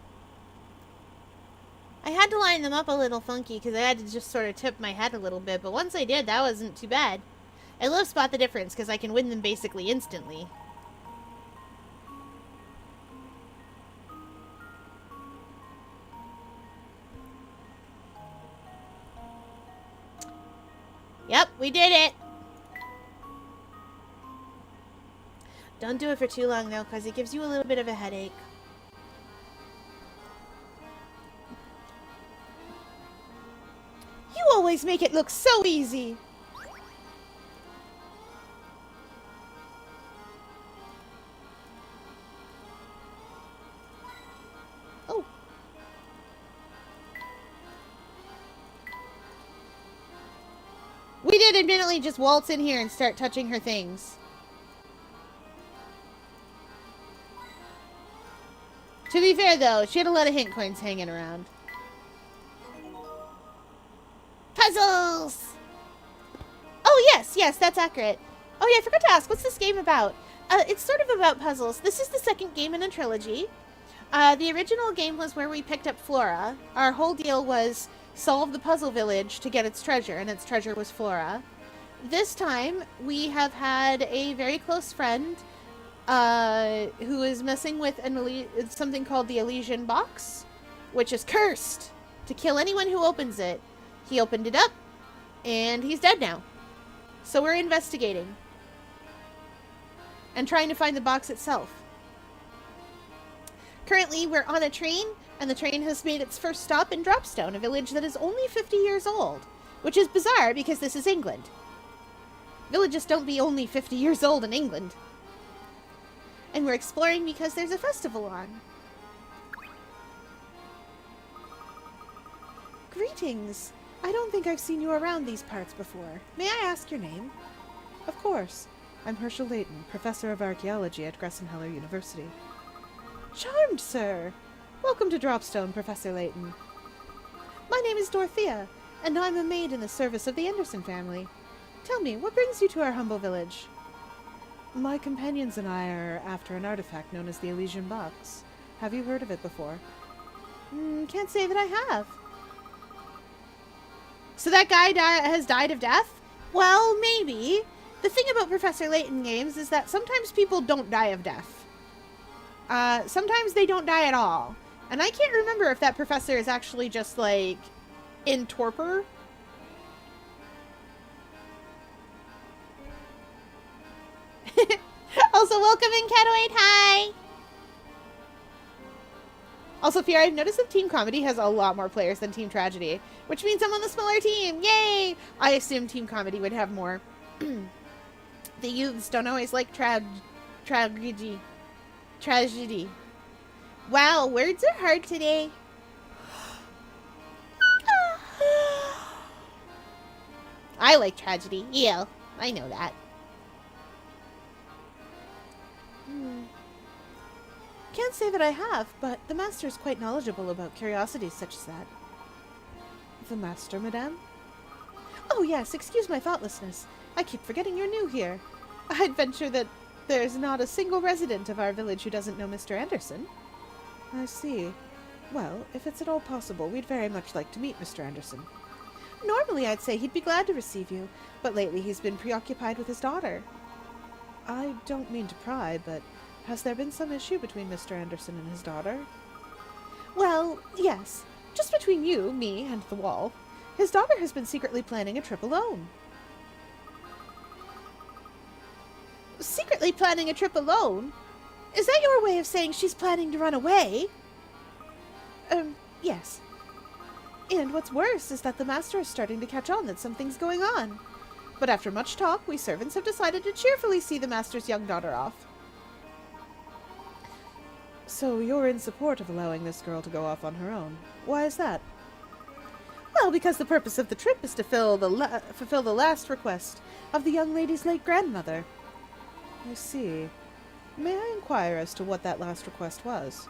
I had to line them up a little funky because I had to just sort of tip my head a little bit, but once I did, that wasn't too bad. I love Spot the Difference because I can win them basically instantly. Yep, we did it! Don't do it for too long though, because it gives you a little bit of a headache. You always make it look so easy. Oh. We did admittedly just waltz in here and start touching her things. To be fair though, she had a lot of hint coins hanging around. Puzzles! Oh, yes, that's accurate. Oh, yeah, I forgot to ask, what's this game about? It's sort of about puzzles. This is the second game in a trilogy. The original game was where we picked up Flora. Our whole deal was solve the puzzle village to get its treasure, and its treasure was Flora. This time, we have had a very close friend who is messing with something called the Elysian Box, which is cursed to kill anyone who opens it. He opened it up, and he's dead now. So we're investigating. And trying to find the box itself. Currently, we're on a train, and the train has made its first stop in Dropstone, a village that is only 50 years old. Which is bizarre, because this is England. Villages don't be only 50 years old in England. And we're exploring because there's a festival on. Greetings. I don't think I've seen you around these parts before. May I ask your name? Of course. I'm Herschel Layton, Professor of Archaeology at Gressenheller University. Charmed, sir. Welcome to Dropstone, Professor Layton. My name is Dorothea, and I'm a maid in the service of the Anderson family. Tell me, what brings you to our humble village? My companions and I are after an artifact known as the Elysian Box. Have you heard of it before? Can't say that I have. So that guy has died of death? Well, maybe. The thing about Professor Layton games is that sometimes people don't die of death. Sometimes they don't die at all. And I can't remember if that professor is actually just, like, in torpor. Also, welcome in, Catoid. Hi! Also, Fear, I've noticed that Team Comedy has a lot more players than Team Tragedy, which means I'm on the smaller team. Yay! I assumed Team Comedy would have more. The youths don't always like tragedy. Wow, words are hard today. I like tragedy. Yeah, I know that. Can't say that I have, but the Master is quite knowledgeable about curiosities such as that. The Master, Madame? Oh yes, excuse my thoughtlessness. I keep forgetting you're new here. I'd venture that there's not a single resident of our village who doesn't know Mr. Anderson. I see. Well, if it's at all possible, we'd very much like to meet Mr. Anderson. Normally I'd say he'd be glad to receive you, but lately he's been preoccupied with his daughter. I don't mean to pry, but has there been some issue between Mr. Anderson and his daughter? Well, yes. Just between you, me, and the wall. His daughter has been secretly planning a trip alone. Secretly planning a trip alone? Is that your way of saying she's planning to run away? Yes. And what's worse is that the Master is starting to catch on that something's going on. But after much talk, we servants have decided to cheerfully see the Master's young daughter off. So you're in support of allowing this girl to go off on her own. Why is that? Well, because the purpose of the trip is to fulfill the last request of the young lady's late grandmother. I see. May I inquire as to what that last request was?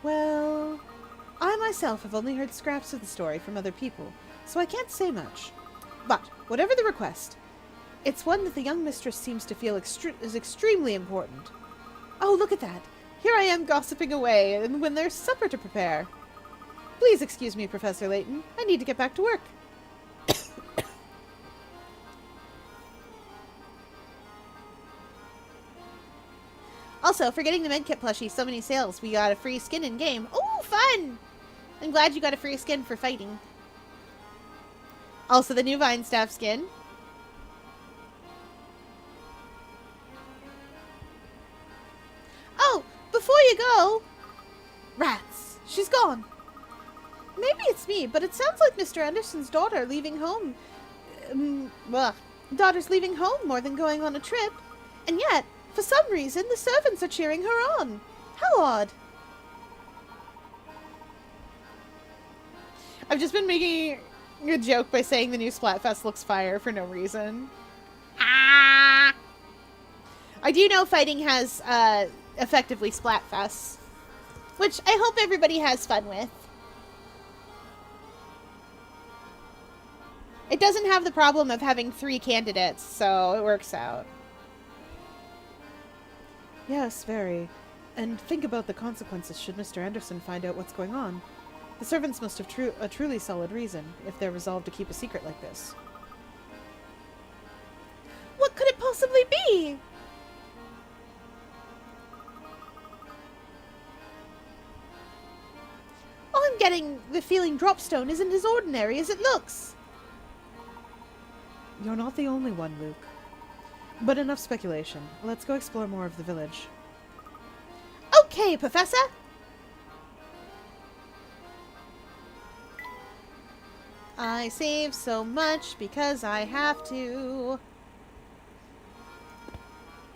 Well, I myself have only heard scraps of the story from other people, so I can't say much. But, whatever the request, it's one that the young mistress seems to feel is extremely important. Oh, look at that! Here I am gossiping away, and when there's supper to prepare. Please excuse me, Professor Layton. I need to get back to work. Also, for getting the Medkit plushie, so many sales, we got a free skin in-game. Oh, fun! I'm glad you got a free skin for fighting. Also, the new Vine Staff skin. Oh, before you go... Rats! She's gone. Maybe it's me, but it sounds like Mr. Anderson's daughter leaving home... daughter's leaving home more than going on a trip. And yet, for some reason, the servants are cheering her on. How odd. I've just been making a joke by saying the new Splatfest looks fire for no reason. Ah! I do know fighting has effectively Splatfests, which I hope everybody has fun with. It doesn't have the problem of having 3 candidates, so it works out. Yes, very. And think about the consequences should Mr. Anderson find out what's going on. The servants must have a truly solid reason, if they're resolved to keep a secret like this. What could it possibly be? All I'm getting the feeling Dropstone isn't as ordinary as it looks. You're not the only one, Luke. But enough speculation. Let's go explore more of the village. Okay, Professor. I save so much because I have to.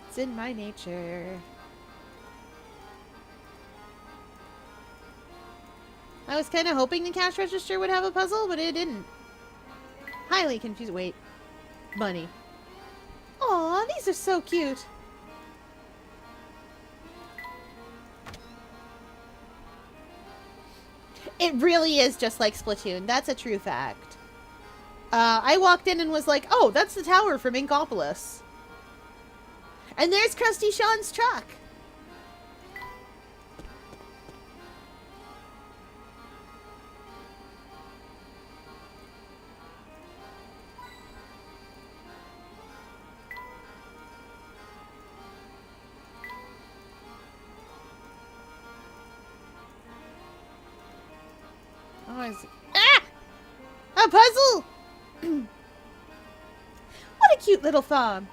It's in my nature. I was kind of hoping the cash register would have a puzzle, but it didn't. Highly confused. Wait. Bunny. Aw, these are so cute. It really is just like Splatoon. That's a true fact. I walked in and was like, oh, that's the tower from Inkopolis. And there's Krusty Sean's truck. Ah! A puzzle! What a cute little farm.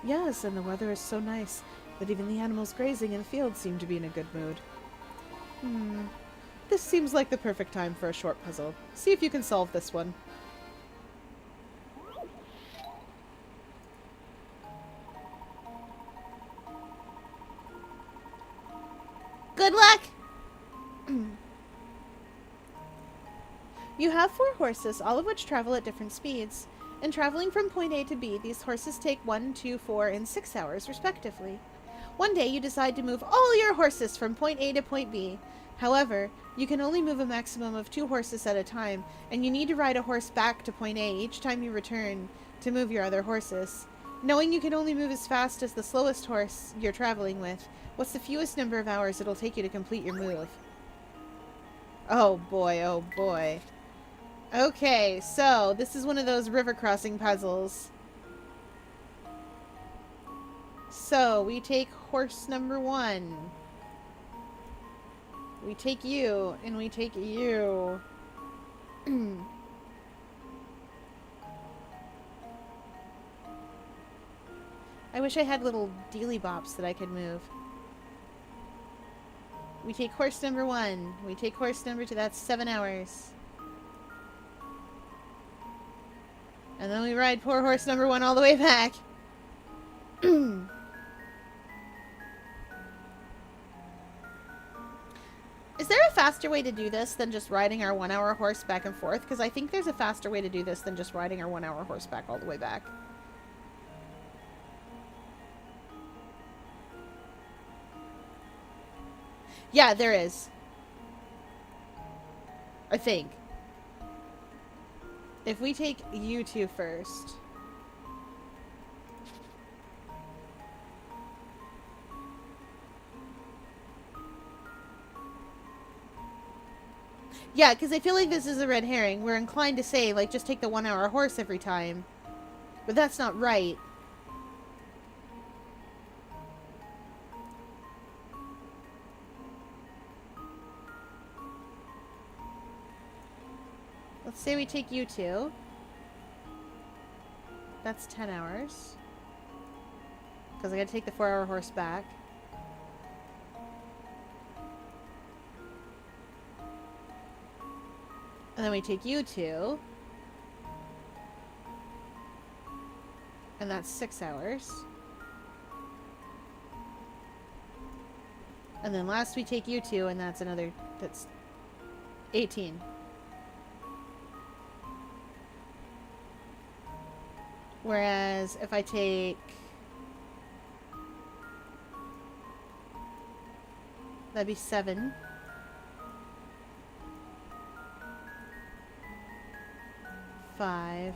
Yes, and the weather is so nice that even the animals grazing in the fields seem to be in a good mood. This seems like the perfect time for a short puzzle. See if you can solve this one. Good luck! You have 4 horses, all of which travel at different speeds. In traveling from point A to B, these horses take 1, 2, 4, and 6 hours, respectively. One day, you decide to move all your horses from point A to point B. However, you can only move a maximum of 2 horses at a time, and you need to ride a horse back to point A each time you return to move your other horses. Knowing you can only move as fast as the slowest horse you're traveling with, what's the fewest number of hours it'll take you to complete your move? Oh boy, oh boy. Okay, so this is one of those river crossing puzzles. So we take horse number 1. We take you, and we take you. I wish I had little dealy bops that I could move. We take horse number 1. We take horse number 2. That's 7 hours. And then we ride poor horse number 1 all the way back. Is there a faster way to do this than just riding our 1-hour horse back and forth? Because I think there's a faster way to do this than just riding our 1-hour horse back all the way back. Yeah, there is. I think. If we take you 2 first. Yeah, because I feel like this is a red herring. We're inclined to say, like, just take the 1-hour horse every time. But that's not right. Let's say we take you 2. That's 10 hours. Because I gotta take the 4-hour horse back. And then we take you 2. And that's 6 hours. And then last we take you 2, and that's another, that's 18. Whereas if I take... That'd be 7. Five.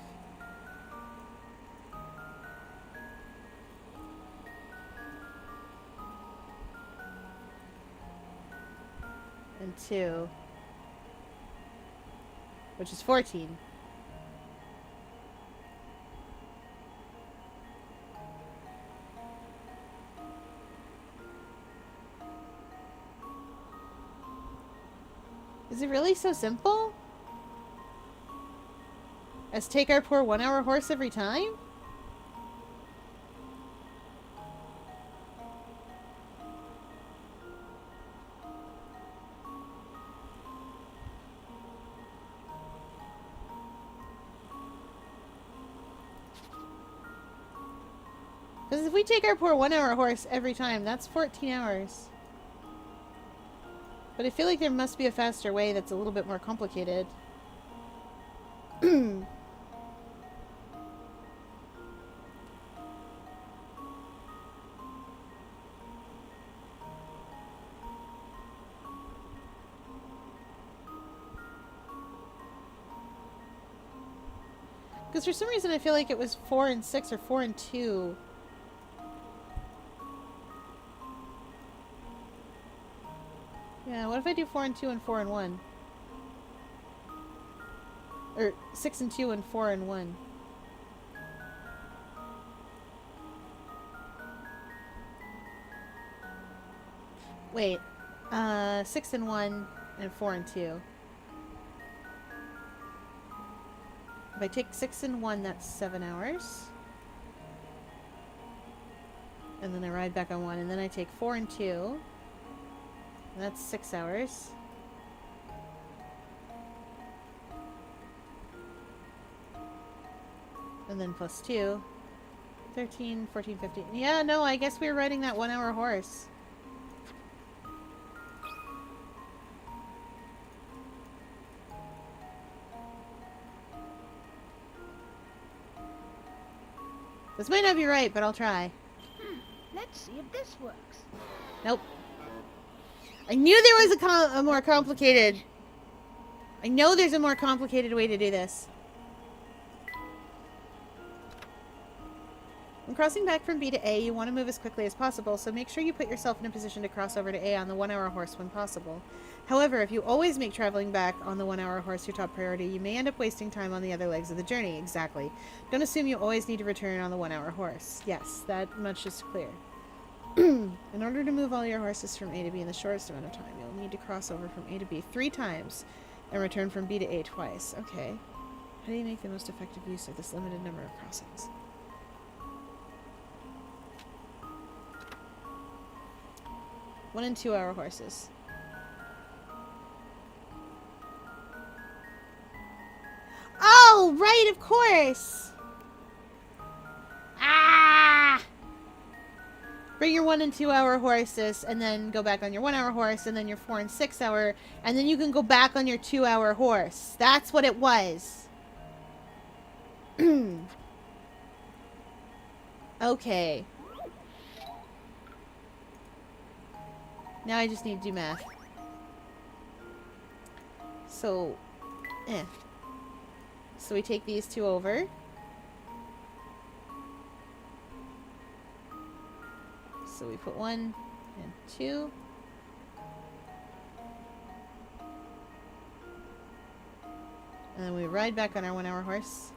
And 2. Which is 14. Is it really so simple? As take our poor 1 hour horse every time? Because if we take our poor 1 hour horse every time, that's 14 hours. But I feel like there must be a faster way that's a little bit more complicated. Because for some reason I feel like it was 4 and 6 or 4 and 2. Yeah, what if I do 4 and 2 and 4 and 1? Or 6 and 2 and 4 and 1. Wait. 6 and 1 and 4 and 2. If I take 6 and 1, that's 7 hours. And then I ride back on 1. And then I take 4 and 2. And that's 6 hours. And then plus 2. 13, 14, 15. Yeah, no, I guess we were riding that 1 hour horse. This might not be right, but I'll try. Let's see if this works. Nope. I knew there was a more complicated... I know there's a more complicated way to do this. When crossing back from B to A, you want to move as quickly as possible, so make sure you put yourself in a position to cross over to A on the 1 hour horse when possible. However, if you always make traveling back on the 1 hour horse your top priority, you may end up wasting time on the other legs of the journey. Exactly. Don't assume you always need to return on the 1 hour horse. Yes, that much is clear. In order to move all your horses from A to B in the shortest amount of time, you'll need to cross over from A to B 3 times and return from B to A twice. Okay. How do you make the most effective use of this limited number of crossings? One and 2 hour horses. Oh, right, of course! Ah! Bring your 1 and 2 hour horses, and then go back on your 1 hour horse, and then your 4 and 6 hour, and then you can go back on your 2 hour horse. That's what it was. Okay. Now I just need to do math. So, So we take these 2 over. So we put 1 and 2. And then we ride back on our 1 hour horse.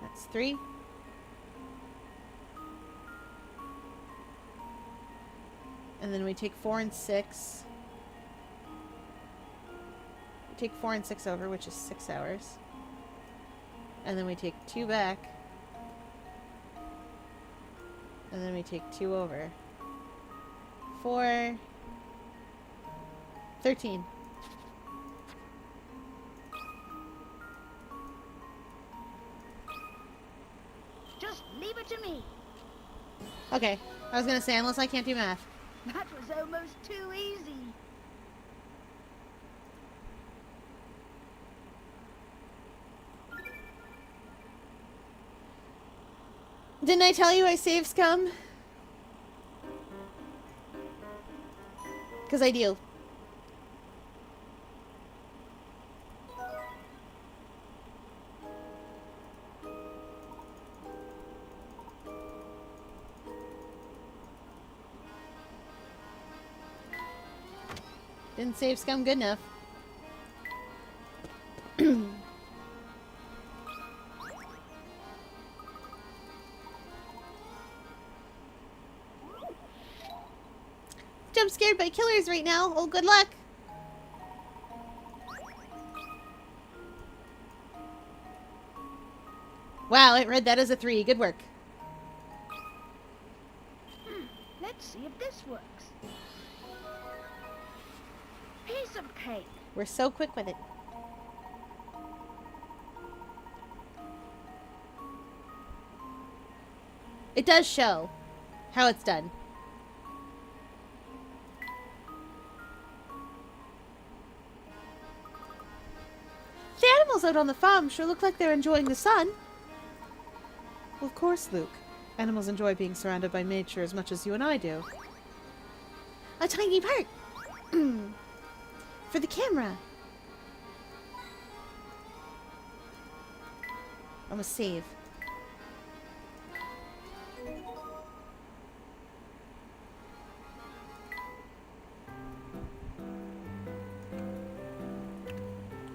That's 3. And then we take 4 and 6. We take 4 and 6 over, which is 6 hours. And then we take 2 back. And then we take 2 over. 4. 13. Just leave it to me. Okay. I was gonna say, unless I can't do math. That was almost too easy. Didn't I tell you I save scum? Because I do. Didn't save scum good enough. jump scared by killers right now. Oh, good luck. Wow, it read that as a 3. Good work. Let's see if this works. Piece of cake. We're so quick with it. It does show how it's done. The animals out on the farm sure look like they're enjoying the sun. Well, of course, Luke. Animals enjoy being surrounded by nature as much as you and I do. A tiny part. For the camera. I must save.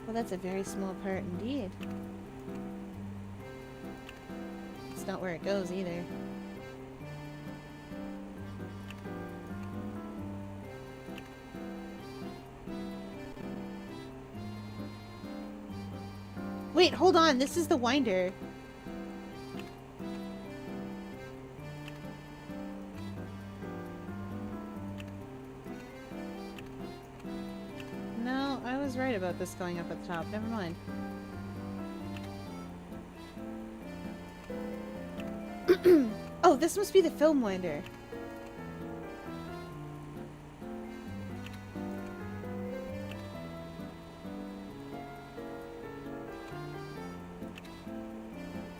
Well, that's a very small part indeed. It's not where it goes either. Wait, hold on. This is the winder. No, I was right about this going up at the top. Never mind. Oh, this must be the film winder.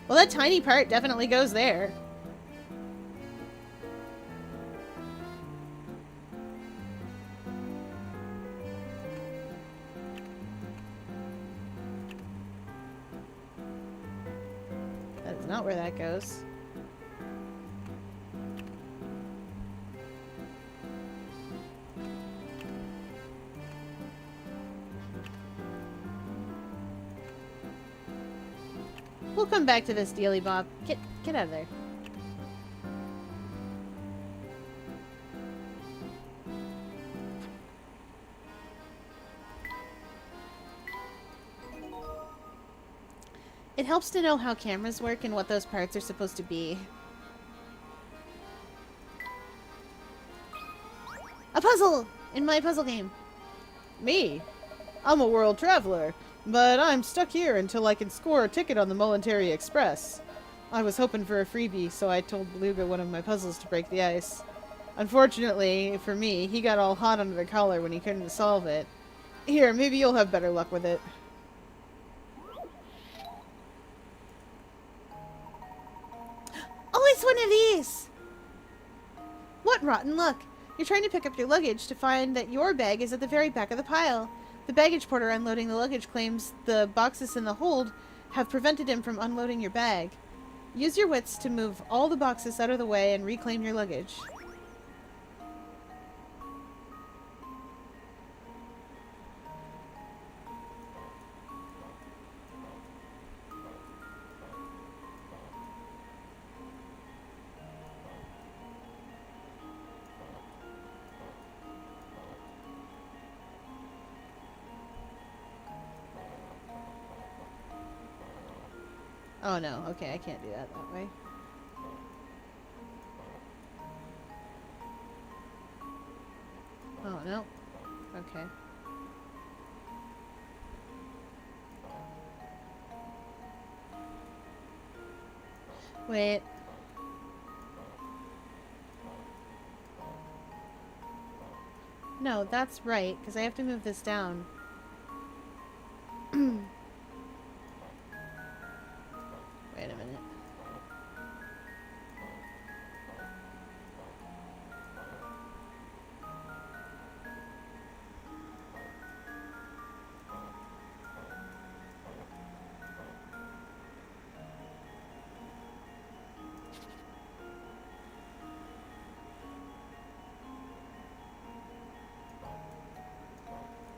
Well, that tiny part definitely goes there. That is not where that goes. We'll come back to this, Dealy Bob. Get out of there. It helps to know how cameras work and what those parts are supposed to be. A puzzle! In my puzzle game. Me? I'm a world traveler, but I'm stuck here until I can score a ticket on the Molentary Express. I was hoping for a freebie, so I told Beluga one of my puzzles to break the ice. Unfortunately, for me, he got all hot under the collar when he couldn't solve it. Here, maybe you'll have better luck with it. Oh, it's one of these! What rotten luck! You're trying to pick up your luggage to find that your bag is at the very back of the pile. The baggage porter unloading the luggage claims the boxes in the hold have prevented him from unloading your bag. Use your wits to move all the boxes out of the way and reclaim your luggage. Oh no, okay, I can't do that way. Oh no. Okay. Wait. No, that's right, because I have to move this down. Wait a minute.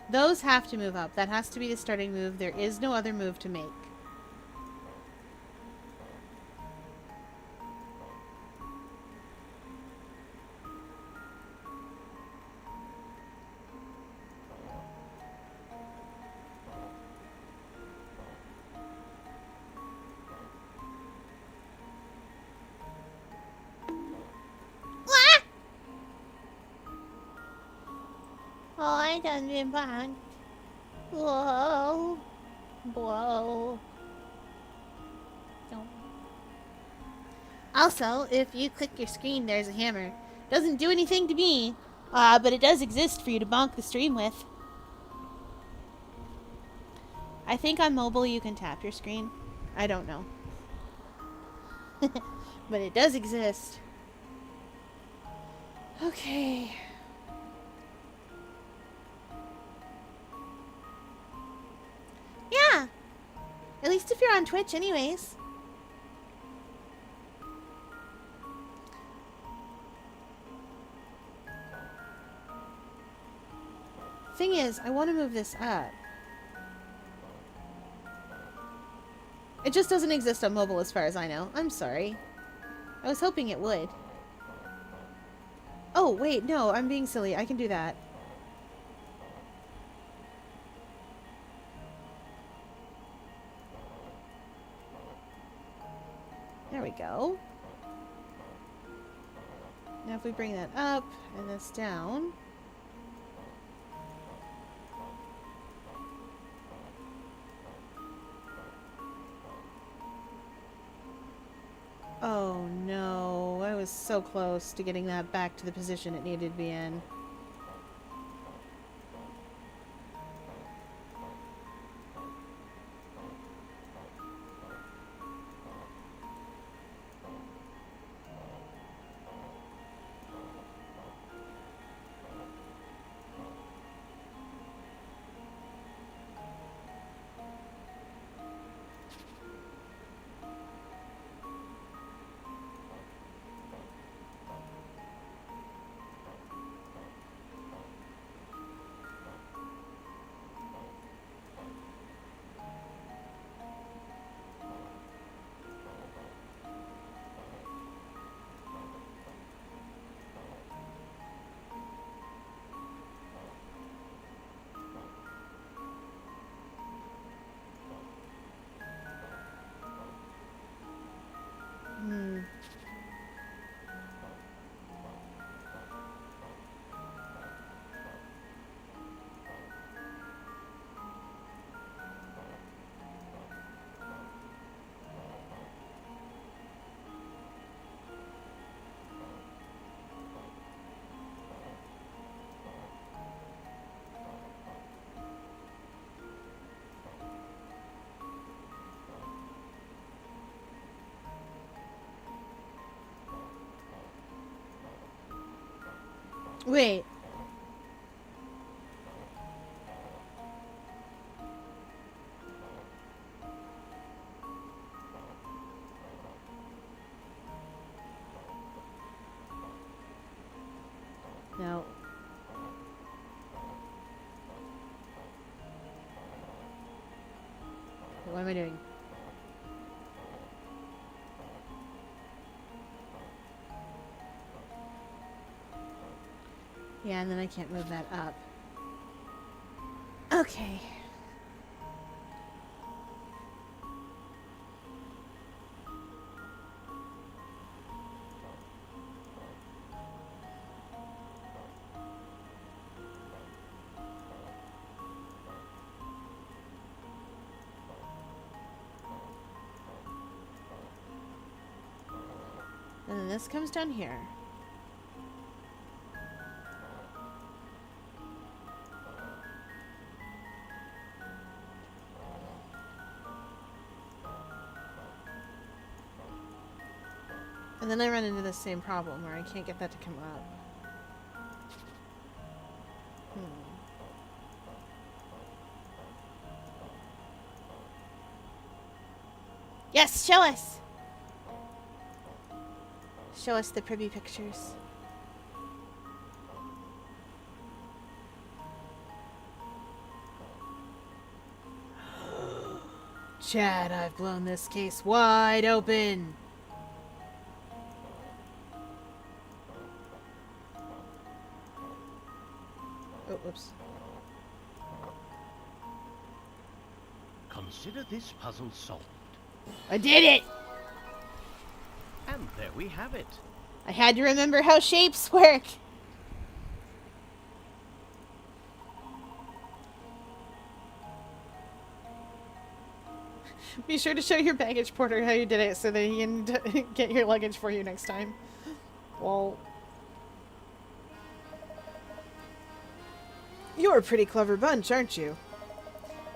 Those have to move up. That has to be the starting move. There is no other move to make. My tongue's been punked. Whoa. Whoa. Don't. Also, if you click your screen, there's a hammer. Doesn't do anything to me, but it does exist for you to bonk the stream with. I think on mobile you can tap your screen. I don't know. But it does exist. Okay. Yeah. At least if you're on Twitch anyways. Thing is, I want to move this up. It just doesn't exist on mobile as far as I know. I'm sorry. I was hoping it would. Oh, wait, no, I'm being silly. I can do that. There we go. Now if we bring that up and this down. Oh no, I was so close to getting that back to the position it needed to be in. Wait. No. What am I doing? Yeah, and then I can't move that up. Okay. And then this comes down here. And then I run into the same problem where I can't get that to come up. Yes, show us! Show us the privy pictures. Chad, I've blown this case wide open! Oh, whoops. Consider this puzzle solved. I did it! And there we have it. I had to remember how shapes work. Be sure to show your baggage porter how you did it so that he can get your luggage for you next time. Well, you're a pretty clever bunch, aren't you?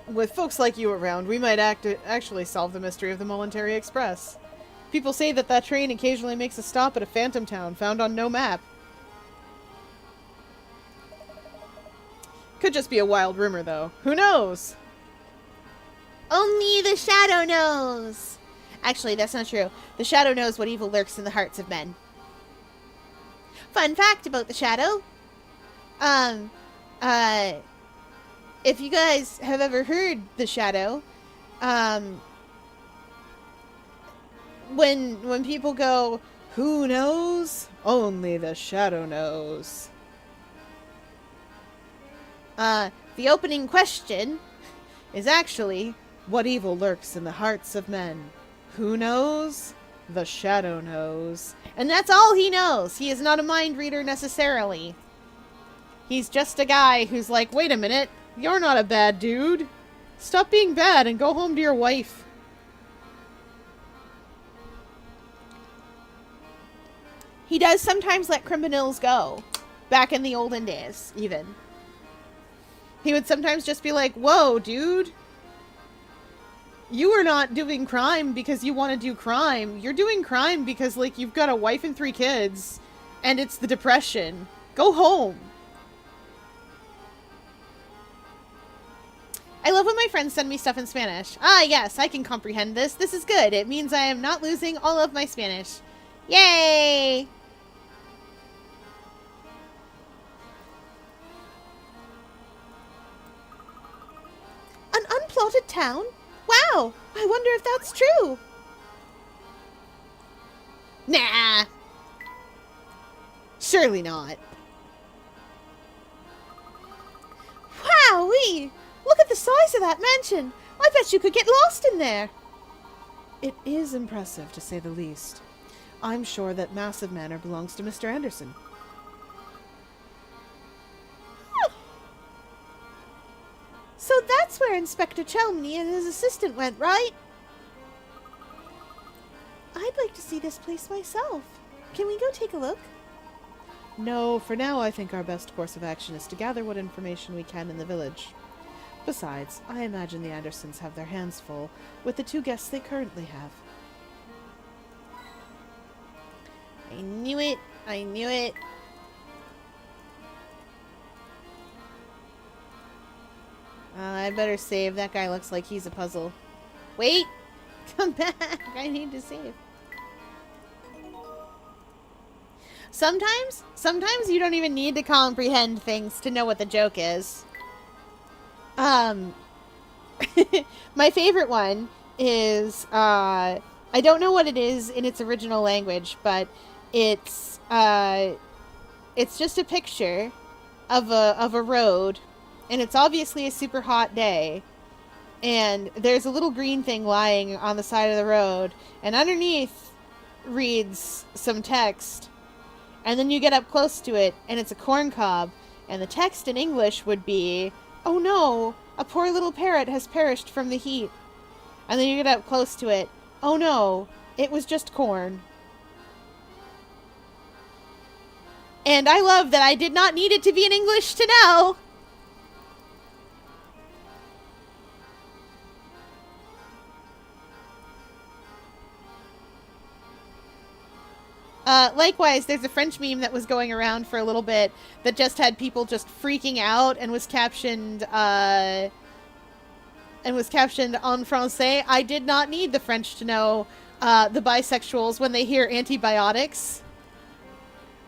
With folks like you around, we might actually solve the mystery of the Molentary Express. People say that that train occasionally makes a stop at a phantom town found on no map. Could just be a wild rumor, though. Who knows? Only the shadow knows. Actually, that's not true. The shadow knows what evil lurks in the hearts of men. Fun fact about the shadow. If you guys have ever heard the shadow, when people go, who knows? Only the shadow knows. The opening question is actually, what evil lurks in the hearts of men? Who knows? The shadow knows. And that's all he knows. He is not a mind reader necessarily. He's just a guy who's like, wait a minute, you're not a bad dude. Stop being bad and go home to your wife. He does sometimes let criminals go. Back in the olden days, even. He would sometimes just be like, whoa, dude. You are not doing crime because you want to do crime. You're doing crime because, like, you've got a wife and 3 kids. And it's the Depression. Go home. I love when my friends send me stuff in Spanish. Ah, yes, I can comprehend this. This is good. It means I am not losing all of my Spanish. Yay! An unplotted town? Wow! I wonder if that's true. Nah. Surely not. Wowee! Look at the size of that mansion. I bet you could get lost in there. It is impressive, to say the least. I'm sure that Massive Manor belongs to Mr. Anderson. So that's where Inspector Chelmney and his assistant went, right? I'd like to see this place myself. Can we go take a look? No, for now I think our best course of action is to gather what information we can in the village. Besides, I imagine the Andersons have their hands full with the 2 guests they currently have. I knew it. I knew it. I better save. That guy looks like he's a puzzle. Wait! Come back! I need to save. Sometimes you don't even need to comprehend things to know what the joke is. My favorite one is, I don't know what it is in its original language, but it's just a picture of a road, and it's obviously a super hot day, and there's a little green thing lying on the side of the road, and underneath reads some text, and then you get up close to it, and it's a corn cob, and the text in English would be, oh no, a poor little parrot has perished from the heat. And then you get up close to it, oh no, it was just corn. And I love that I did not need it to be in English to know. Likewise, there's a French meme that was going around for a little bit that just had people just freaking out and was captioned en français. I did not need the French to know the bisexuals when they hear antibiotics.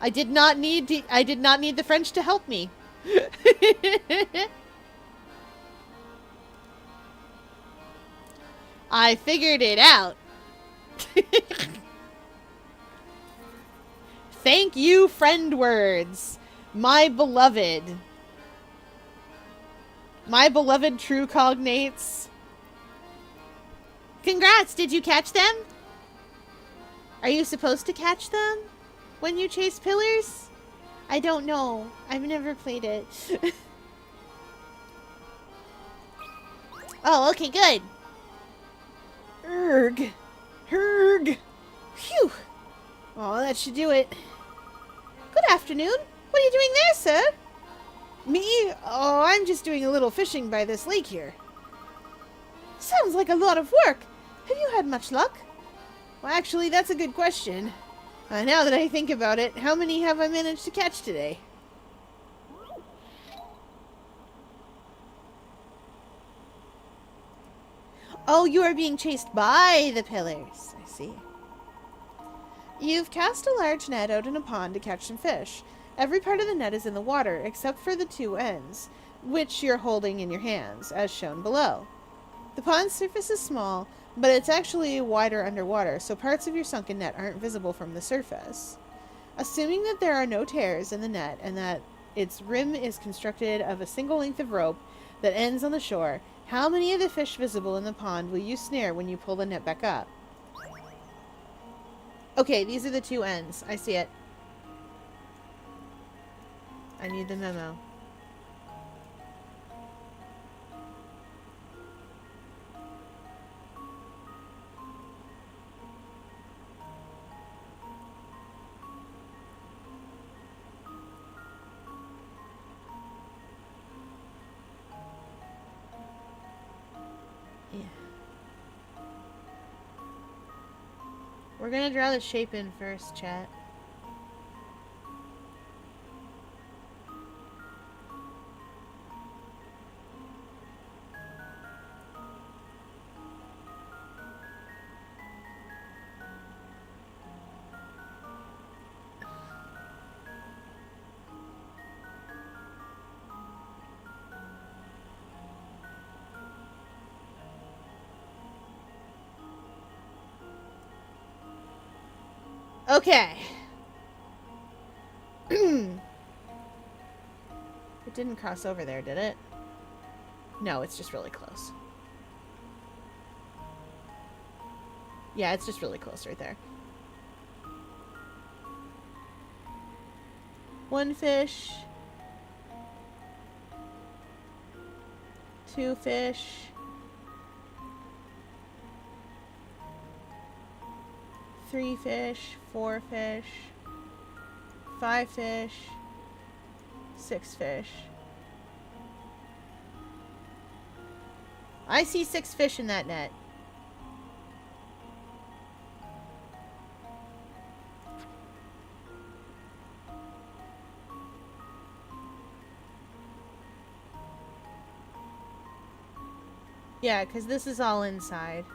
I did not need the French to help me. I figured it out. Thank you, friend words. My beloved. My beloved true cognates. Congrats, did you catch them? Are you supposed to catch them when you chase pillars? I don't know. I've never played it. Oh, okay, good. Erg. Herg. Phew! Oh, that should do it. Good afternoon. What are you doing there, sir? Me? Oh, I'm just doing a little fishing by this lake here. Sounds like a lot of work. Have you had much luck? Well, actually, that's a good question. Now that I think about it, how many have I managed to catch today? Oh, you are being chased by the pillars. I see. You've cast a large net out in a pond to catch some fish. Every part of the net is in the water, except for the two ends, which you're holding in your hands, as shown below. The pond's surface is small, but it's actually wider underwater, so parts of your sunken net aren't visible from the surface. Assuming that there are no tears in the net and that its rim is constructed of a single length of rope that ends on the shore, how many of the fish visible in the pond will you snare when you pull the net back up? Okay, these are the two ends. I see it. I need the memo. We're gonna draw the shape in first, chat. Okay. It didn't cross over there, did it? No, it's just really close. Yeah, it's just really close right there. One fish. Two fish. Three fish, 4 fish, 5 fish, 6 fish. I see 6 fish in that net. Yeah, because this is all inside.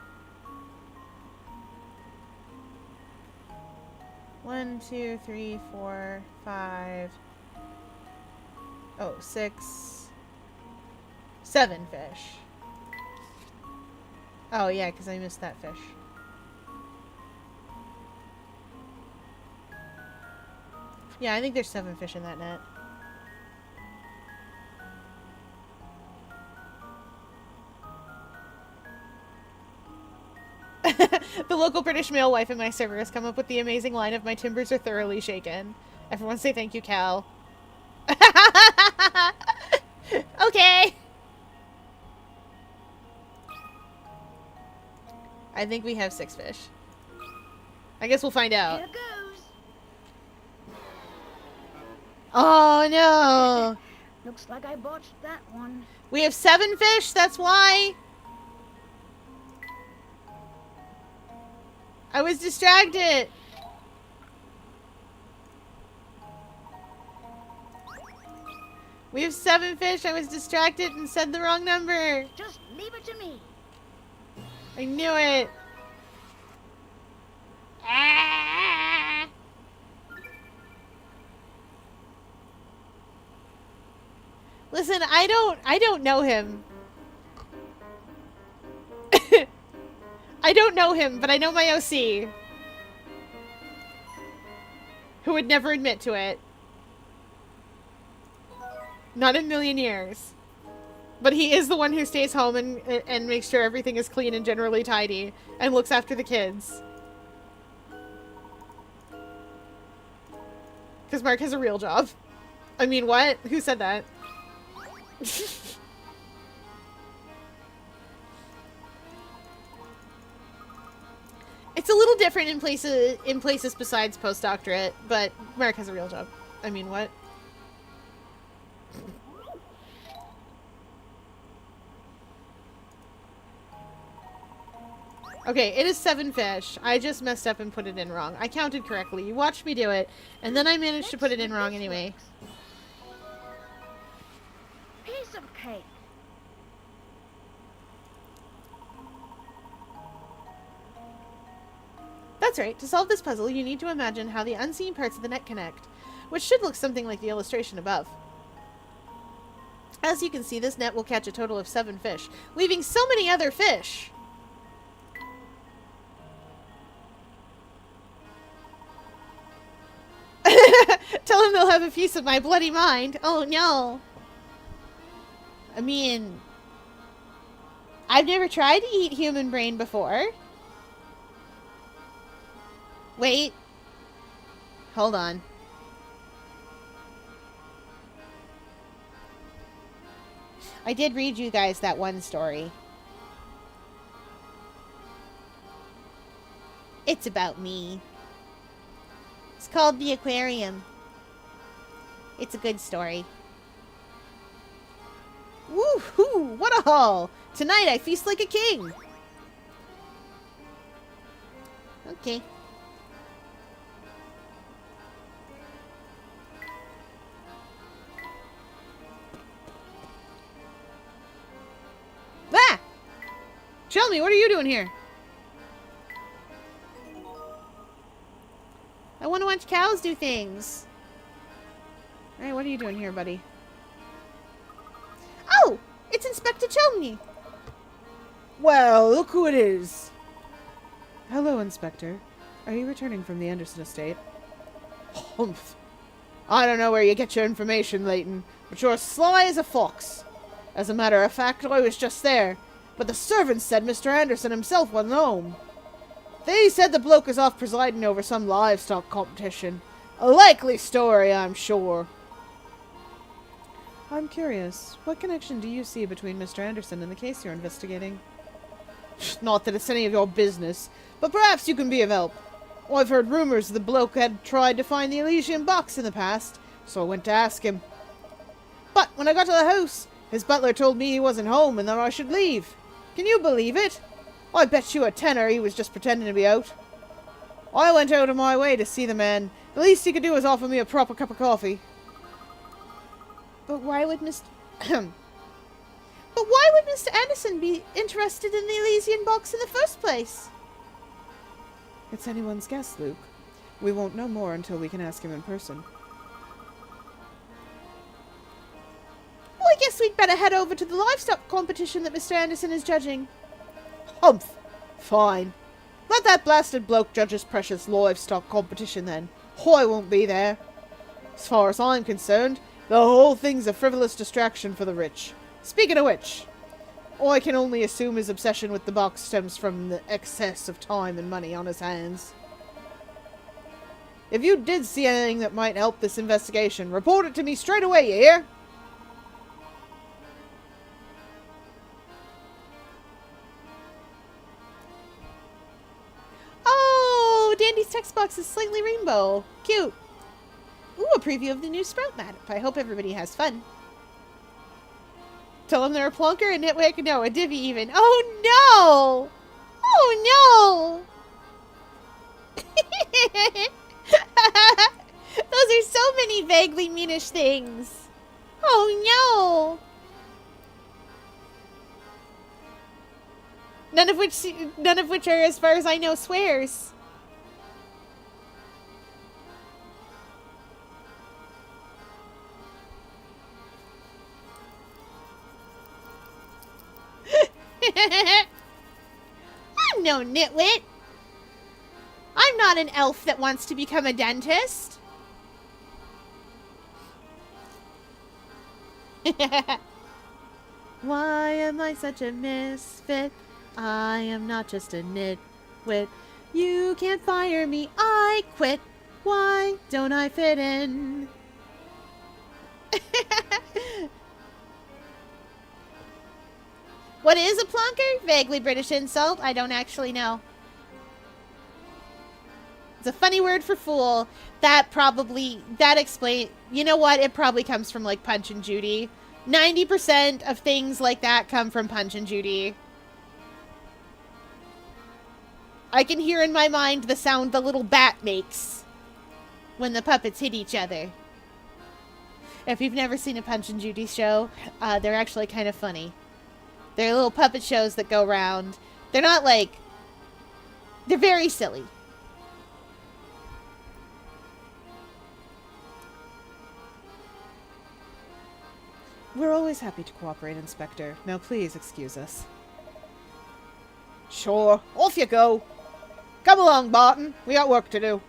1, 2, 3, 4, 5. Oh, 6. 7 fish. Oh, yeah, because I missed that fish. Yeah, I think there's 7 fish in that net. The local British male wife in my server has come up with the amazing line of "My timbers are thoroughly shaken." Everyone say thank you, Cal. Okay. I think we have 6 fish. I guess we'll find out. Here goes. Oh, no. Looks like I botched that one. We have 7 fish, that's why. I was distracted. We have 7 fish. I was distracted and said the wrong number. Just leave it to me. I knew it. Ah! Listen, I don't know him. I don't know him, but I know my OC. Who would never admit to it. Not in a million years. But he is the one who stays home and makes sure everything is clean and generally tidy. And looks after the kids. Because Mark has a real job. I mean, what? Who said that? It's a little different in places besides postdoctorate, but Marek has a real job. I mean, what? Okay, it is 7 fish. I just messed up and put it in wrong. I counted correctly. You watched me do it, and then I managed to put it in wrong anyway. Piece of cake. That's right. To solve this puzzle, you need to imagine how the unseen parts of the net connect, which should look something like the illustration above. As you can see, this net will catch a total of 7 fish, leaving so many other fish. Tell him they'll have a piece of my bloody mind. Oh no. I mean, I've never tried to eat human brain before. Wait. Hold on. I did read you guys that one story. It's about me. It's called The Aquarium. It's a good story. Woo-hoo! What a haul! Tonight I feast like a king! Okay. Ah! Tell me, what are you doing here? I want to watch cows do things. Hey, what are you doing here, buddy? Oh! It's Inspector Chumney! Well, look who it is. Hello, Inspector. Are you returning from the Anderson estate? Humph. I don't know where you get your information, Leighton, but you're as sly as a fox. As a matter of fact, I was just there, but the servants said Mr. Anderson himself wasn't home. They said the bloke is off presiding over some livestock competition. A likely story, I'm sure. I'm curious. What connection do you see between Mr. Anderson and the case you're investigating? Not that it's any of your business, but perhaps you can be of help. I've heard rumors the bloke had tried to find the Elysian box in the past, so I went to ask him. But when I got to the house, his butler told me he wasn't home and that I should leave. Can you believe it? I bet you a tenner he was just pretending to be out. I went out of my way to see the man. The least he could do was offer me a proper cup of coffee. But why would Mr. But why would Mr. Anderson be interested in the Elysian box in the first place? It's anyone's guess, Luke. We won't know more until we can ask him in person. Well, I guess we'd better head over to the livestock competition that Mr. Anderson is judging. Humph. Fine. Let that blasted bloke judge his precious livestock competition then. I won't be there. As far as I'm concerned, the whole thing's a frivolous distraction for the rich. Speaking of which, I can only assume his obsession with the box stems from the excess of time and money on his hands. If you did see anything that might help this investigation, report it to me straight away, you hear? Oh, Dandy's text box is slightly rainbow. Cute. Ooh, a preview of the new Sprout map. I hope everybody has fun. Tell them they're a plonker, a nitwick, no, a divvy even. Oh no! Oh no! Those are so many vaguely meanish things. Oh no! None of which are, as far as I know, swears. I'm no nitwit. I'm not an elf that wants to become a dentist. Why am I such a misfit? I am not just a nitwit. You can't fire me, I quit. Why don't I fit in? What is a plonker? Vaguely British insult. I don't actually know. It's a funny word for fool. That explain. You know what? It probably comes from like Punch and Judy. 90% of things like that come from Punch and Judy. I can hear in my mind the sound the little bat makes when the puppets hit each other. If you've never seen a Punch and Judy show, they're actually kind of funny. They're little puppet shows that go around. They're not like... They're very silly. We're always happy to cooperate, Inspector. Now please excuse us. Sure. Off you go. Come along, Barton. We got work to do.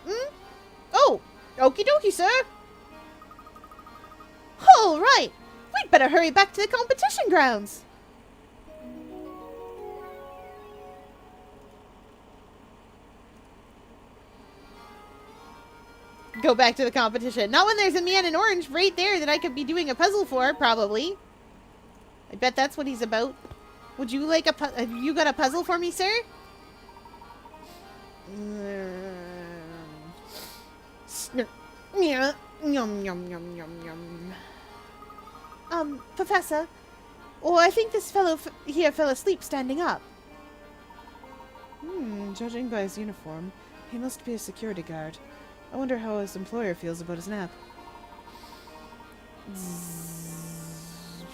Hmm? Oh, okie dokie, sir. All right. We'd better hurry back to the competition grounds. Go back to the competition. Not when there's a man in orange right there that I could be doing a puzzle for, probably. I bet that's what he's about. Would you like have you got a puzzle for me, sir? Yum, yum, yum, yum, yum. Professor. Oh, I think this fellow here fell asleep standing up. Judging by his uniform, he must be a security guard. I wonder how his employer feels about his nap.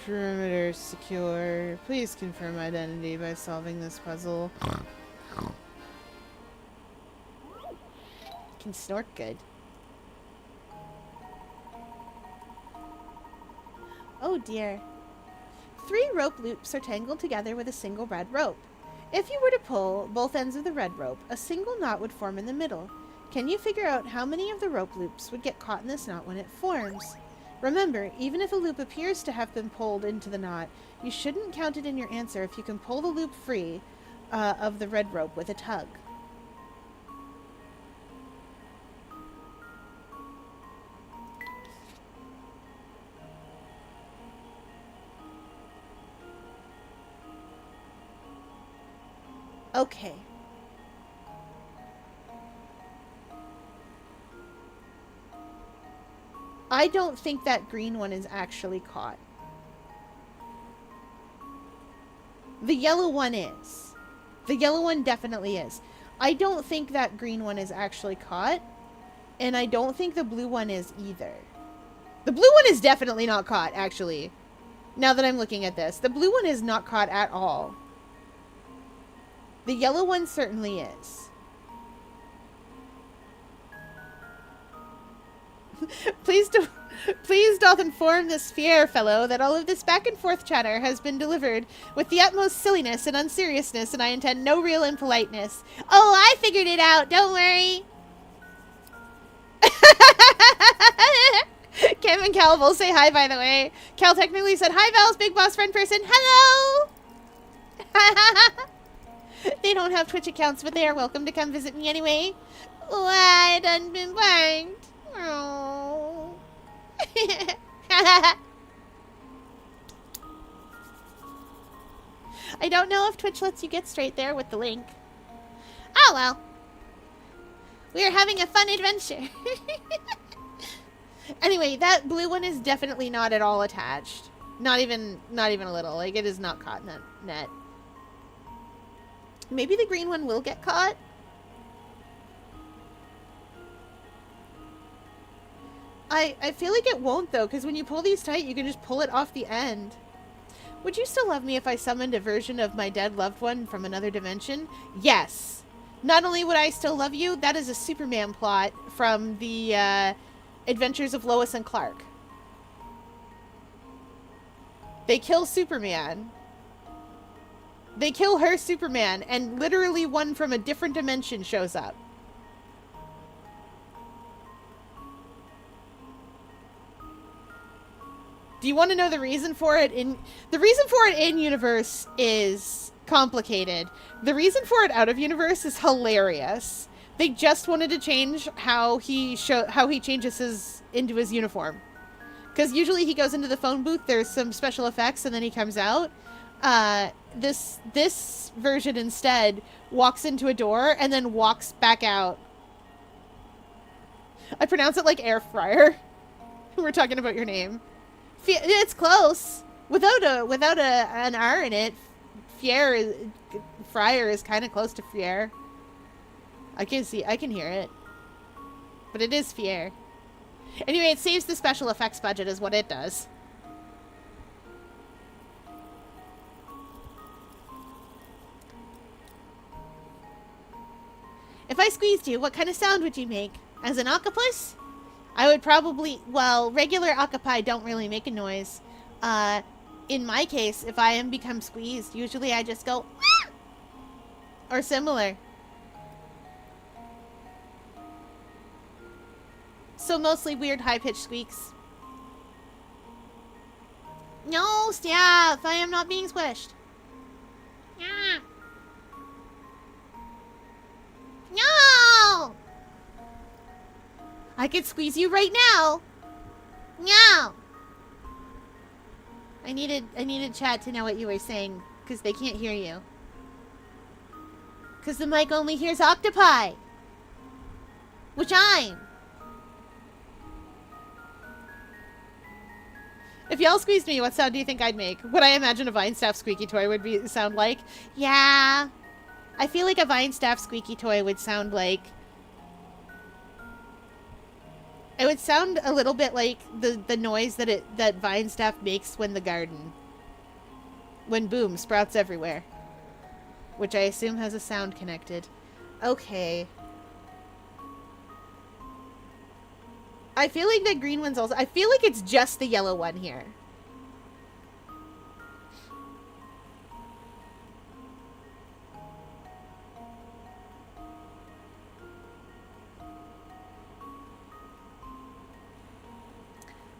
Perimeter secure. Please confirm identity by solving this puzzle. Can snort good. Oh dear. 3 rope loops are tangled together with a single red rope. If you were to pull both ends of the red rope, a single knot would form in the middle. Can you figure out how many of the rope loops would get caught in this knot when it forms? Remember, even if a loop appears to have been pulled into the knot, you shouldn't count it in your answer if you can pull the loop free of the red rope with a tug. Okay. I don't think that green one is actually caught. The yellow one is. The yellow one definitely is. I don't think that green one is actually caught. And I don't think the blue one is either. The blue one is definitely not caught, actually. Now that I'm looking at this. The blue one is not caught at all. The yellow one certainly is. Please doth inform this fair fellow that all of this back and forth chatter has been delivered with the utmost silliness and unseriousness, and I intend no real impoliteness. Oh, I figured it out. Don't worry. Cam and Cal will say hi, by the way. Cal technically said, hi, Val's big boss friend person. Hello! They don't have Twitch accounts, but they are welcome to come visit me anyway. Oh, I done been banged. Oh. I don't know if Twitch lets you get straight there with the link. Oh, well. We are having a fun adventure. Anyway, that blue one is definitely not at all attached. Not even a little. Like, it is not caught in that net. Maybe the green one will get caught. I feel like it won't, though, because when you pull these tight, you can just pull it off the end. Would you still love me if I summoned a version of my dead loved one from another dimension? Yes. Not only would I still love you, that is a Superman plot from the Adventures of Lois and Clark. They kill Superman. They kill her Superman, and literally one from a different dimension shows up. Do you want to know the reason for it? The reason for it in universe is complicated. The reason for it out of universe is hilarious. They just wanted to change how he changes into his uniform. Because usually he goes into the phone booth, there's some special effects, and then he comes out. this version instead walks into a door and then walks back out. I pronounce it like air fryer. We're talking about your name. It's close. Without an R in it, fryer is kind of close to Fier. I can hear it. But it is Fier. Anyway, it saves the special effects budget is what it does. If I squeezed you, what kind of sound would you make? As an octopus? I would probably... Well, regular octopi don't really make a noise. In my case, if I am become squeezed, usually I just go... "Ah!" Or similar. So mostly weird high-pitched squeaks. No, stop! I am not being squished. Ah. No! I could squeeze you right now. No! I needed chat to know what you were saying, because they can't hear you. Because the mic only hears octopi. Which I'm. If y'all squeezed me, what sound do you think I'd make? Would I imagine a Vine Staff squeaky toy would sound like? Yeah. I feel like a Vine Staff squeaky toy would sound like... It would sound a little bit like the noise that Vine Staff makes when the garden... When boom, sprouts everywhere. Which I assume has a sound connected. Okay. I feel like the green one's also... I feel like it's just the yellow one here.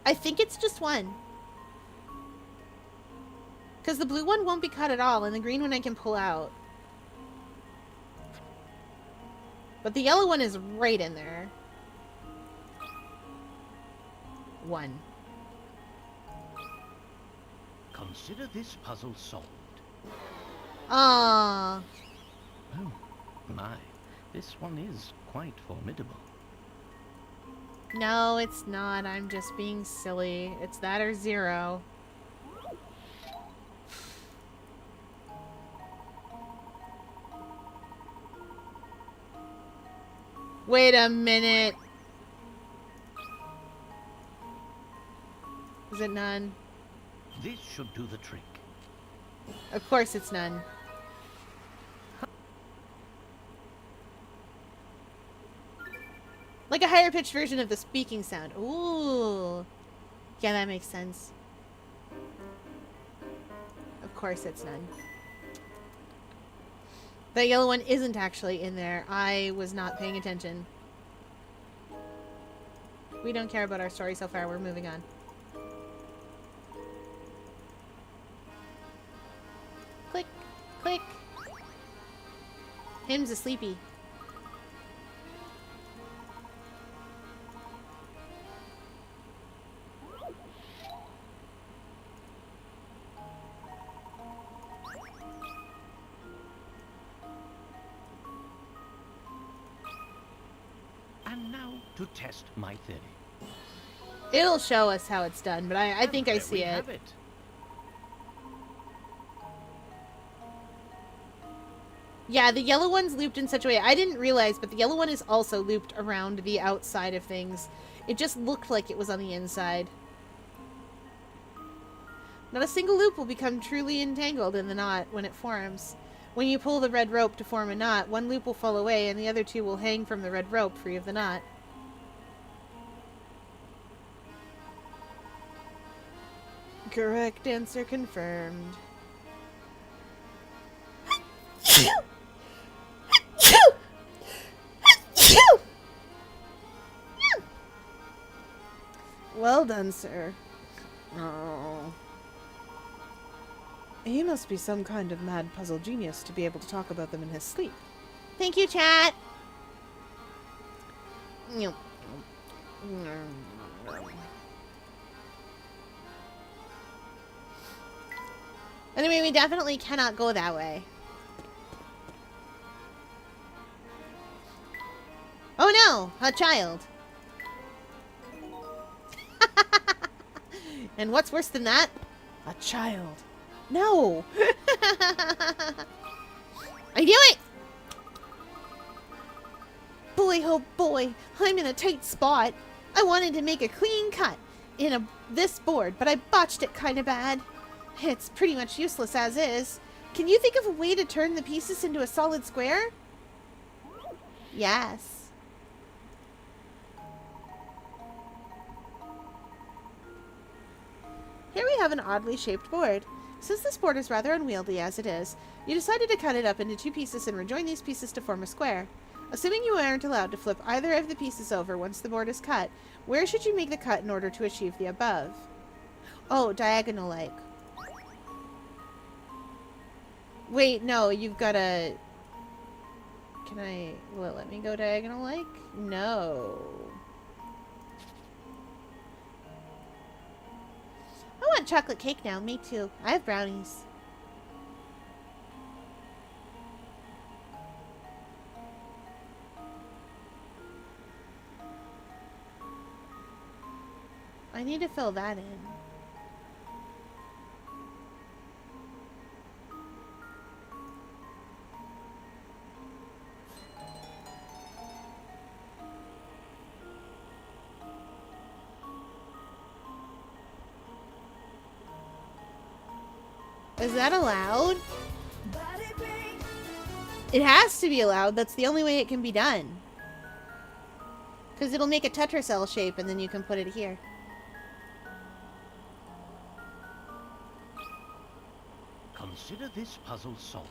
I think it's just one. Because the blue one won't be cut at all, and the green one I can pull out. But the yellow one is right in there. One. Consider this puzzle solved. Ah. Oh, my. This one is quite formidable. No, it's not. I'm just being silly. It's that or zero. Wait a minute. Is it none? This should do the trick. Of course it's none. Like a higher pitched version of the speaking sound. Ooh. Yeah, that makes sense. Of course it's none. The yellow one isn't actually in there. I was not paying attention. We don't care about our story so far. We're moving on. Click. Click. Him's a sleepy. And now to test my theory. It'll show us how it's done, but I think I There see we it. have it. Yeah, the yellow one's looped in such a way. I didn't realize, but the yellow one is also looped around the outside of things. It just looked like it was on the inside. Not a single loop will become truly entangled in the knot when it forms. When you pull the red rope to form a knot, one loop will fall away and the other two will hang from the red rope free of the knot. Correct answer confirmed. Well done, sir. Oh. He must be some kind of mad puzzle genius to be able to talk about them in his sleep. Thank you, chat. Anyway, we definitely cannot go that way. Oh no! A child! And what's worse than that? A child. No! I knew it! Boy, oh boy, I'm in a tight spot. I wanted to make a clean cut in this board, but I botched it kinda bad. It's pretty much useless as is. Can you think of a way to turn the pieces into a solid square? Yes. Here we have an oddly shaped board. Since this board is rather unwieldy as it is, you decided to cut it up into 2 pieces and rejoin these pieces to form a square. Assuming you aren't allowed to flip either of the pieces over once the board is cut, where should you make the cut in order to achieve the above? Oh, diagonal-like. Wait, no, you've got to... Will it let me go diagonal-like? No. I want chocolate cake now. Me too. I have brownies. I need to fill that in. Is that allowed? It has to be allowed. That's the only way it can be done. Because it'll make a tetracell shape and then you can put it here. Consider this puzzle solved.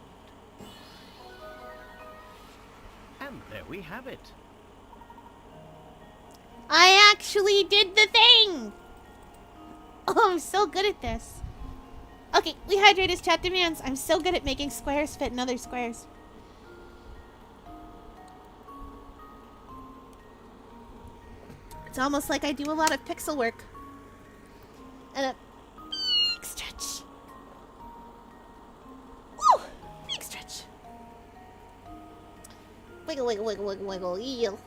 And there we have it. I actually did the thing! Oh, I'm so good at this. Okay, we hydrate as chat demands. I'm so good at making squares fit in other squares. It's almost like I do a lot of pixel work. And a big stretch. Woo! Big stretch. Wiggle, wiggle, wiggle, wiggle, wiggle, eel.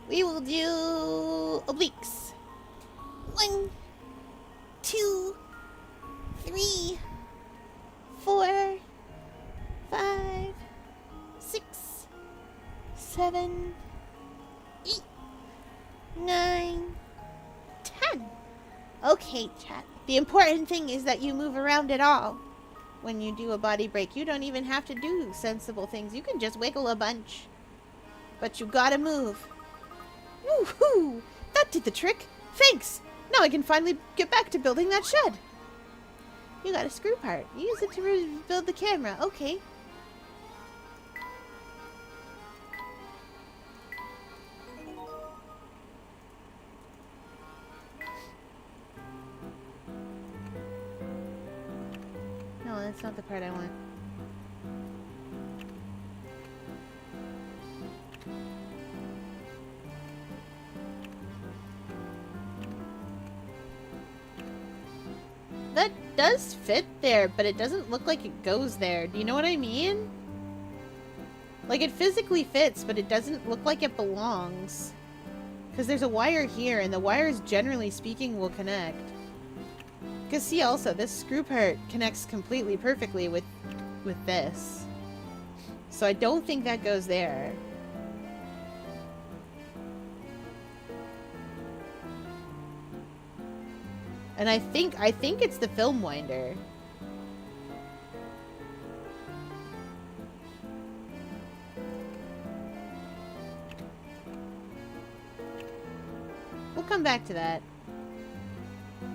We will do obliques. 1, 2, 3, 4, 5, 6, 7, 8, 9, 10. Okay, chat. The important thing is that you move around at all. When you do a body break, you don't even have to do sensible things. You can just wiggle a bunch. But you gotta move. Woohoo! That did the trick. Thanks. Now I can finally get back to building that shed. You got a screw part. Use it to rebuild the camera. Okay. No, that's not the part I want. That does fit there, but it doesn't look like it goes there. Do you know what I mean? Like, it physically fits, but it doesn't look like it belongs. Because there's a wire here, and the wires, generally speaking, will connect. Because see, also, this screw part connects completely perfectly with this. So I don't think that goes there. And I think it's the film winder. We'll come back to that.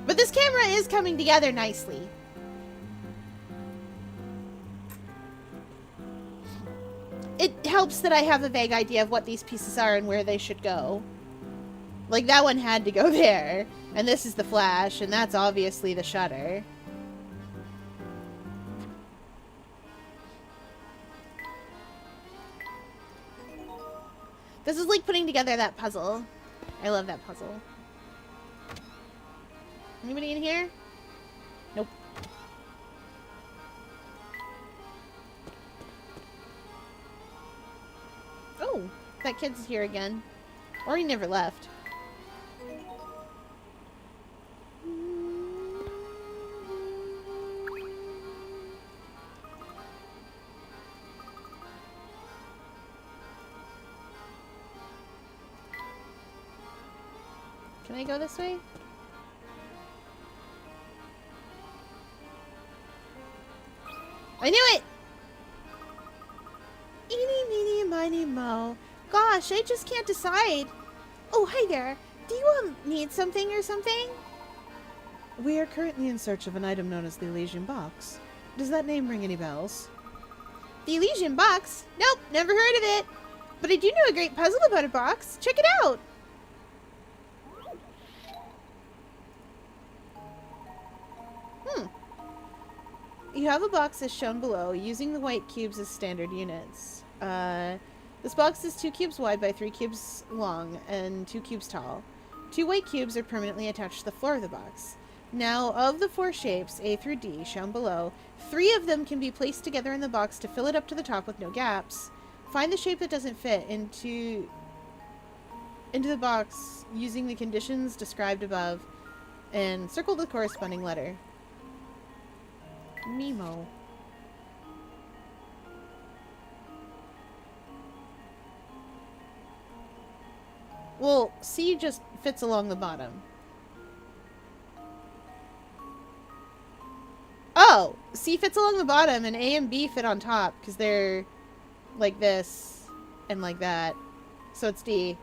But this camera is coming together nicely. It helps that I have a vague idea of what these pieces are and where they should go. Like, that one had to go there. And this is the flash, and that's obviously the shutter. This is like putting together that puzzle. I love that puzzle. Anybody in here? Nope. that kid's here again. Or he never left. Can I go this way? I knew it! Eeny, meeny, miny, mo. Gosh, I just can't decide. Oh, hi there. Do you, need something or something? We are currently in search of an item known as the Elysian Box. Does that name ring any bells? The Elysian Box? Nope, never heard of it. But I do know a great puzzle about a box. Check it out. You have a box as shown below, using the white cubes as standard units. This box is 2 cubes wide by 3 cubes long and 2 cubes tall. 2 white cubes are permanently attached to the floor of the box. Now, of the 4 shapes, A through D, shown below, 3 of them can be placed together in the box to fill it up to the top with no gaps. Find the shape that doesn't fit into the box using the conditions described above and circle the corresponding letter. Nemo. Well, C just fits along the bottom. Oh! C fits along the bottom and A and B fit on top because they're like this and like that. So it's D.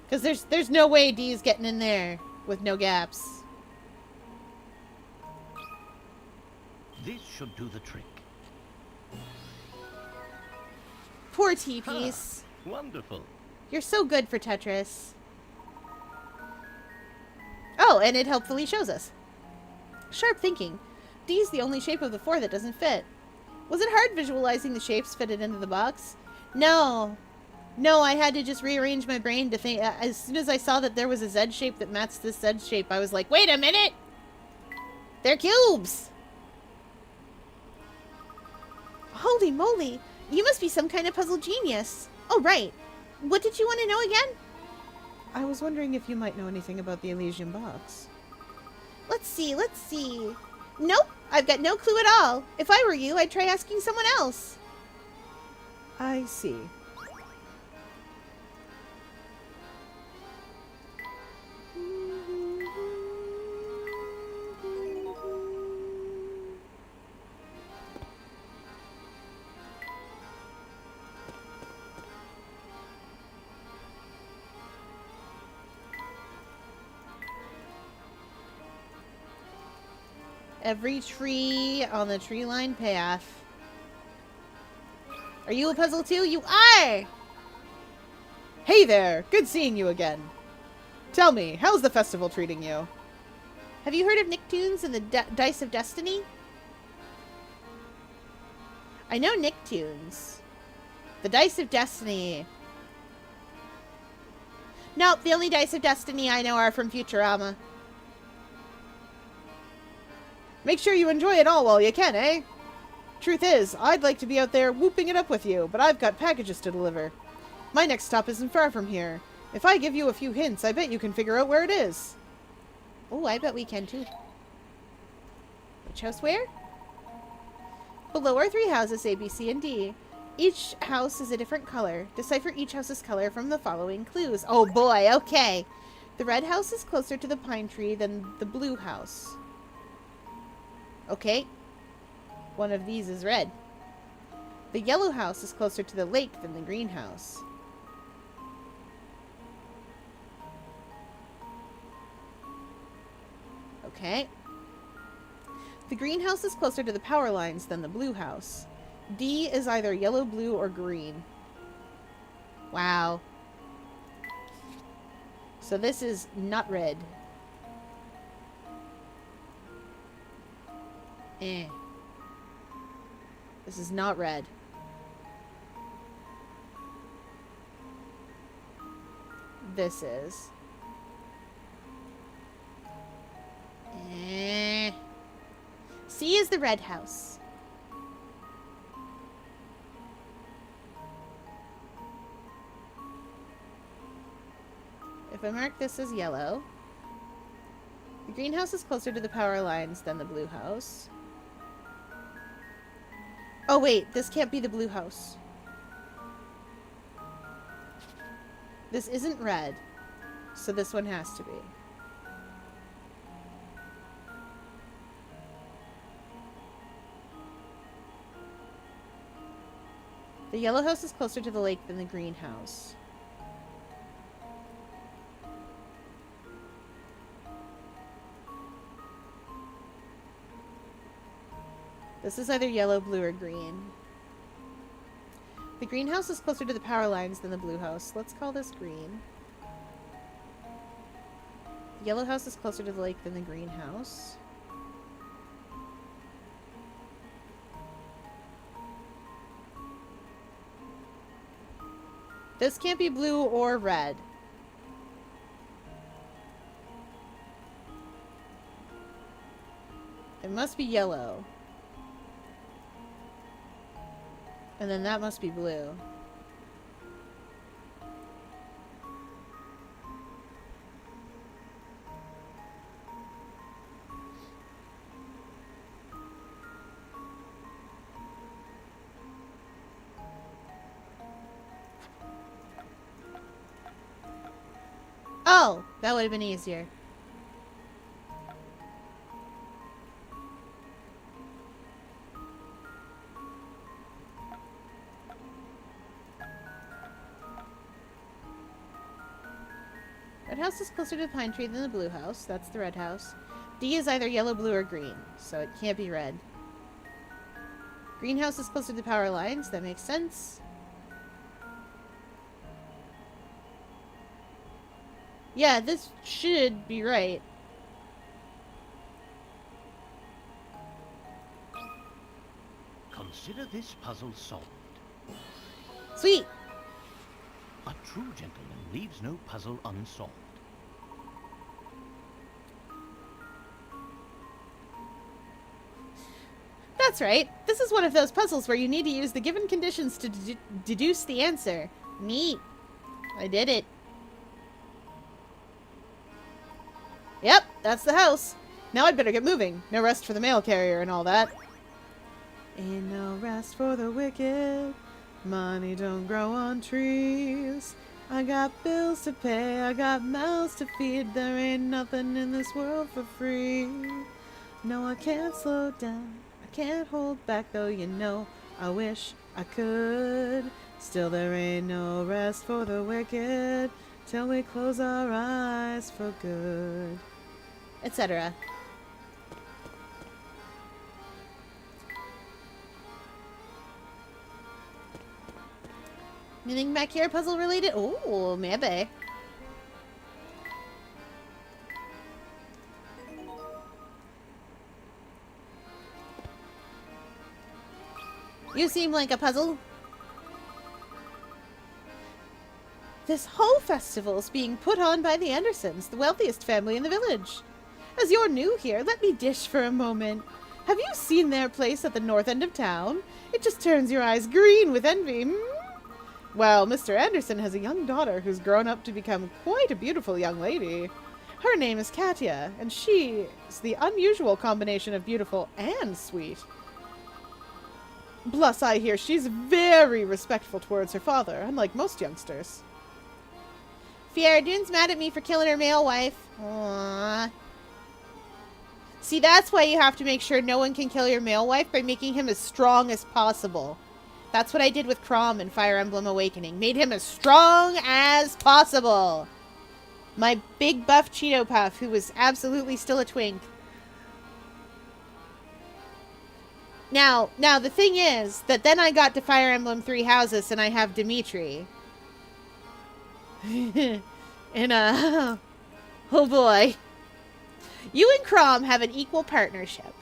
Because there's no way D is getting in there with no gaps. This should do the trick. Poor T-Piece. Wonderful. You're so good for Tetris. Oh, and it helpfully shows us. Sharp thinking. D's the only shape of the 4 that doesn't fit. Was it hard visualizing the shapes fitted into the box? No. No, I had to just rearrange my brain to think. As soon as I saw that there was a Z shape that matched this Z shape, I was like, wait a minute! They're cubes! Holy moly! You must be some kind of puzzle genius. Oh, right. What did you want to know again? I was wondering if you might know anything about the Elysian Box. Let's see. Nope, I've got no clue at all. If I were you, I'd try asking someone else. I see. Every tree on the tree line path. Are you a puzzle too? You are! Hey there! Good seeing you again. Tell me, how's the festival treating you? Have you heard of Nicktoons and the Dice of Destiny? I know Nicktoons. The Dice of Destiny. Nope, the only Dice of Destiny I know are from Futurama. Make sure you enjoy it all while you can, eh? Truth is, I'd like to be out there whooping it up with you, but I've got packages to deliver. My next stop isn't far from here. If I give you a few hints, I bet you can figure out where it is. Oh, I bet we can too. Which house where? Below are 3 houses, A, B, C, and D. Each house is a different color. Decipher each house's color from the following clues. Oh boy, okay. The red house is closer to the pine tree than the blue house. Okay. One of these is red. The yellow house is closer to the lake than the green house. Okay. The green house is closer to the power lines than the blue house. D is either yellow, blue, or green. Wow. So this is not red. This is not red. This is. C is the red house. if I mark this as yellow, the greenhouse is closer to the power lines than the blue house. Oh wait, this can't be the blue house. This isn't red, so this one has to be. The yellow house is closer to the lake than the greenhouse. This is either yellow, blue, or green. The greenhouse is closer to the power lines than the blue house. Let's call this green. The yellow house is closer to the lake than the greenhouse. This can't be blue or red. It must be yellow. And then that must be blue. Oh, that would have been easier. Red house is closer to the pine tree than the blue house. That's the red house. D is either yellow, blue, or green, so it can't be red. Greenhouse is closer to the power lines. That makes sense. Yeah, this should be right. Consider this puzzle solved. Sweet! A true gentleman leaves no puzzle unsolved. That's right. This is one of those puzzles where you need to use the given conditions to deduce the answer. Neat. I did it. Yep, that's the house. Now I'd better get moving. No rest for the mail carrier and all that. Ain't no rest for the wicked. Money don't grow on trees. I got bills to pay. I got mouths to feed. There ain't nothing in this world for free. No, I can't slow down. I can't hold back, though, you know. I wish I could. Still, there ain't no rest for the wicked till we close our eyes for good. Etc. Anything back here puzzle related? Oh, maybe. You seem like a puzzle. This whole festival is being put on by the Andersons, the wealthiest family in the village. As you're new here, let me dish for a moment. Have you seen their place at the north end of town? It just turns your eyes green with envy. Well, Mr. Anderson has a young daughter who's grown up to become quite a beautiful young lady. Her name is Katya, and she is the unusual combination of beautiful and sweet. Plus, I hear she's very respectful towards her father, unlike most youngsters. Fierdune's mad at me for killing her male wife. Aww. See, that's why you have to make sure no one can kill your male wife by making him as strong as possible. That's what I did with Chrom in Fire Emblem Awakening. Made him as strong as possible. My big buff Cheeto Puff, who was absolutely still a twink. Now the thing is that then I got to Fire Emblem Three Houses and I have Dimitri. And oh boy. You and Chrom have an equal partnership.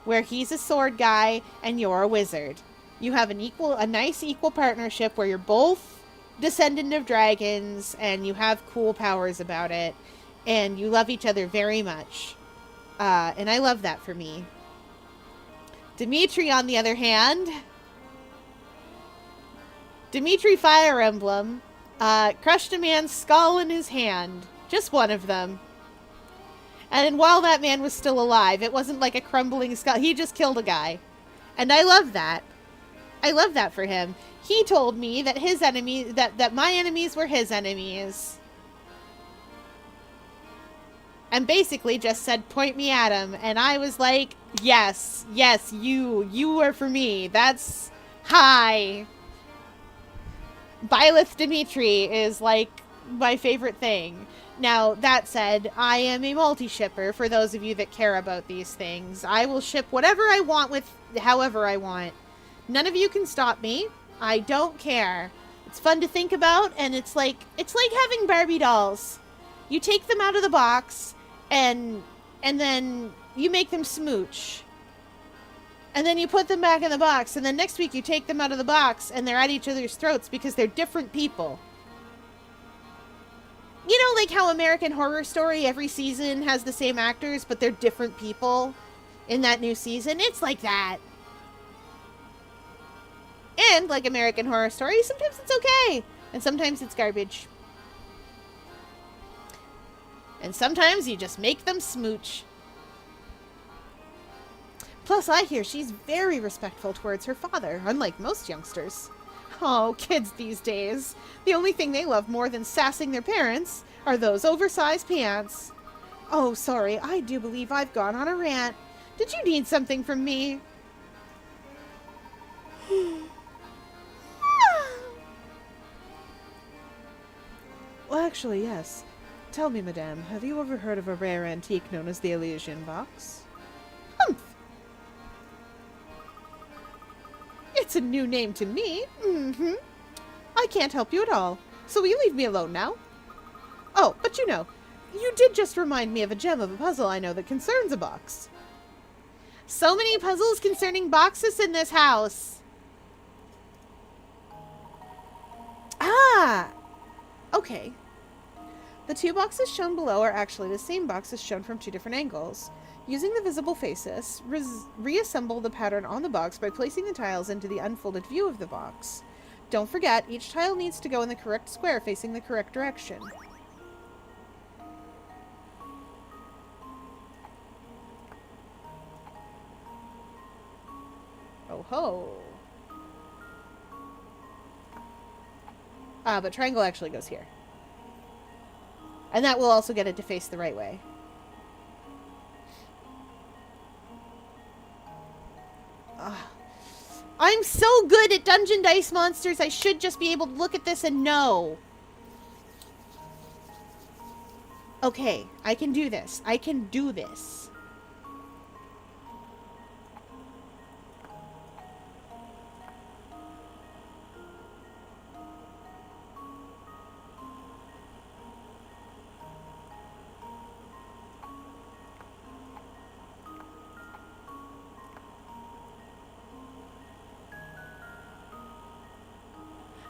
Where he's a sword guy and you're a wizard. You have a nice equal partnership where you're both descendant of dragons and you have cool powers about it. And you love each other very much. And I love that for me. Dimitri, on the other hand, Dimitri Fire Emblem crushed a man's skull in his hand. Just one of them. And while that man was still alive, it wasn't like a crumbling skull. He just killed a guy. And I love that. I love that for him. He told me that his enemy, that my enemies were his enemies. And basically just said, point me at him. And I was like, yes, you are for me. That's, hi. Byleth Dimitri is like my favorite thing. Now, that said, I am a multi-shipper for those of you that care about these things. I will ship whatever I want with however I want. None of you can stop me. I don't care. It's fun to think about, and it's like having Barbie dolls. You take them out of the box, and then you make them smooch. And then you put them back in the box, and then next week you take them out of the box, and they're at each other's throats because they're different people. You know, like how American Horror Story, every season has the same actors, but they're different people in that new season? It's like that. And, like American Horror Story, sometimes it's okay. And sometimes it's garbage. And sometimes you just make them smooch. Plus, I hear she's very respectful towards her father, unlike most youngsters. Oh, kids these days. The only thing they love more than sassing their parents are those oversized pants. Oh, sorry, I do believe I've gone on a rant. Did you need something from me? Well, actually, yes. Tell me, madame, have you ever heard of a rare antique known as the Elysian box? Humph. It's a new name to me. Mm-hmm. I can't help you at all. So will you leave me alone now? Oh, but you know, you did just remind me of a gem of a puzzle I know that concerns a box. So many puzzles concerning boxes in this house. Ah! Okay. The two boxes shown below are actually the same boxes shown from two different angles. Using the visible faces, reassemble the pattern on the box by placing the tiles into the unfolded view of the box. Don't forget, each tile needs to go in the correct square facing the correct direction. Oh ho! But triangle actually goes here. And that will also get it to face the right way. I'm so good at Dungeon Dice Monsters, I should just be able to look at this and know. Okay, I can do this. I can do this.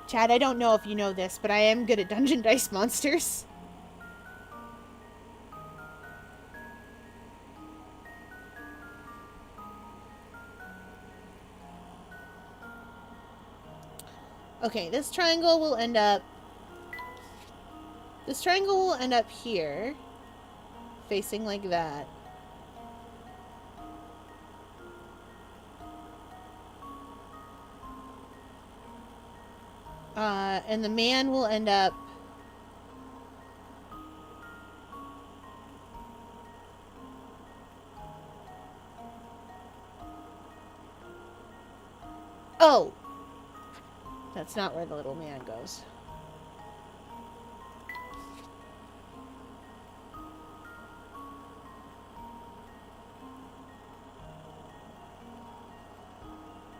Chad, I don't know if you know this, but I am good at Dungeon Dice Monsters. Okay, this triangle will end up... This triangle will end up here, facing like that. And the man will end up... Oh! That's not where the little man goes.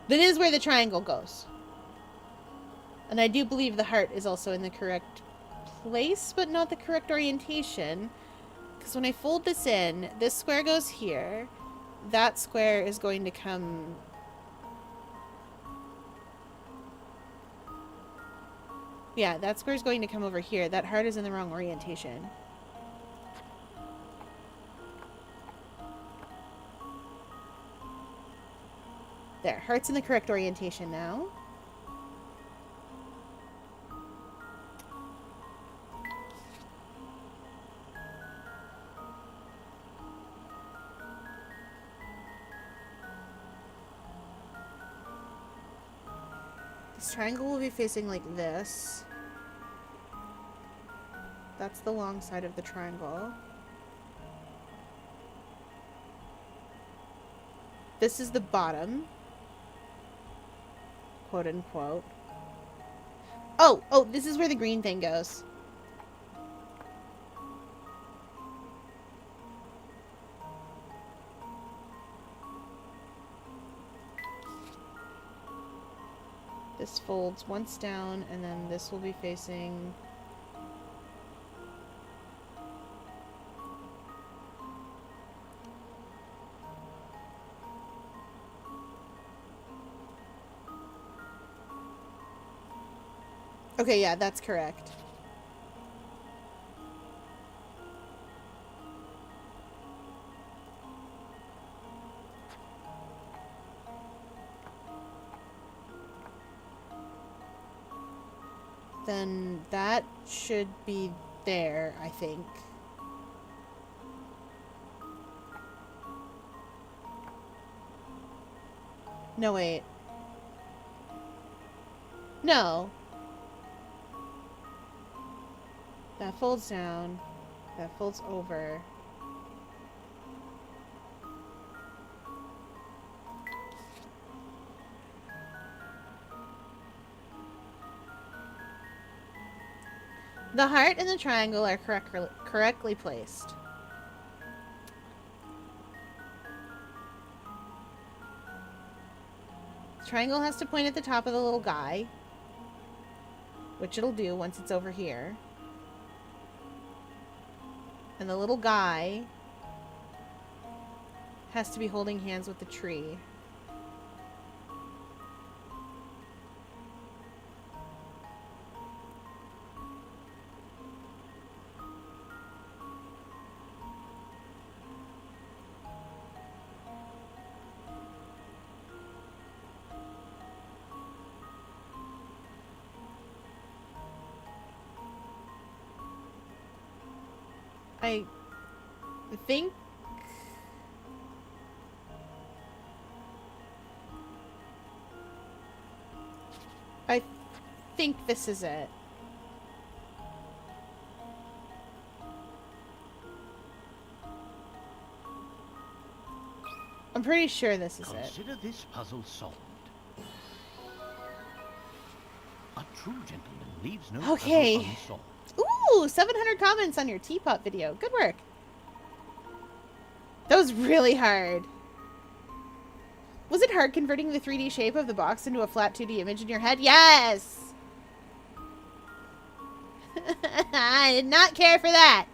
That is where the triangle goes. And I do believe the heart is also in the correct place, but not the correct orientation. Because when I fold this in, this square goes here. That square is going to come... Yeah, that square is going to come over here. That heart is in the wrong orientation. There, heart's in the correct orientation now. This triangle will be facing like this. That's the long side of the triangle. This is the bottom. Quote unquote. Oh, this is where the green thing goes. This folds once down, and then this will be facing... Okay, yeah, that's correct. Then that should be there, I think. No, wait. No. That folds down. That folds over. The heart and the triangle are correctly placed. The triangle has to point at the top of the little guy, which it'll do once it's over here. And the little guy has to be holding hands with the tree. I think this is it. I'm pretty sure this is it. Consider this puzzle solved. A true gentleman leaves no Okay. puzzle unsolved. Ooh, 700 comments on your teapot video. Good work. That was really hard. Was it hard converting the 3D shape of the box into a flat 2D image in your head? Yes! I did not care for that.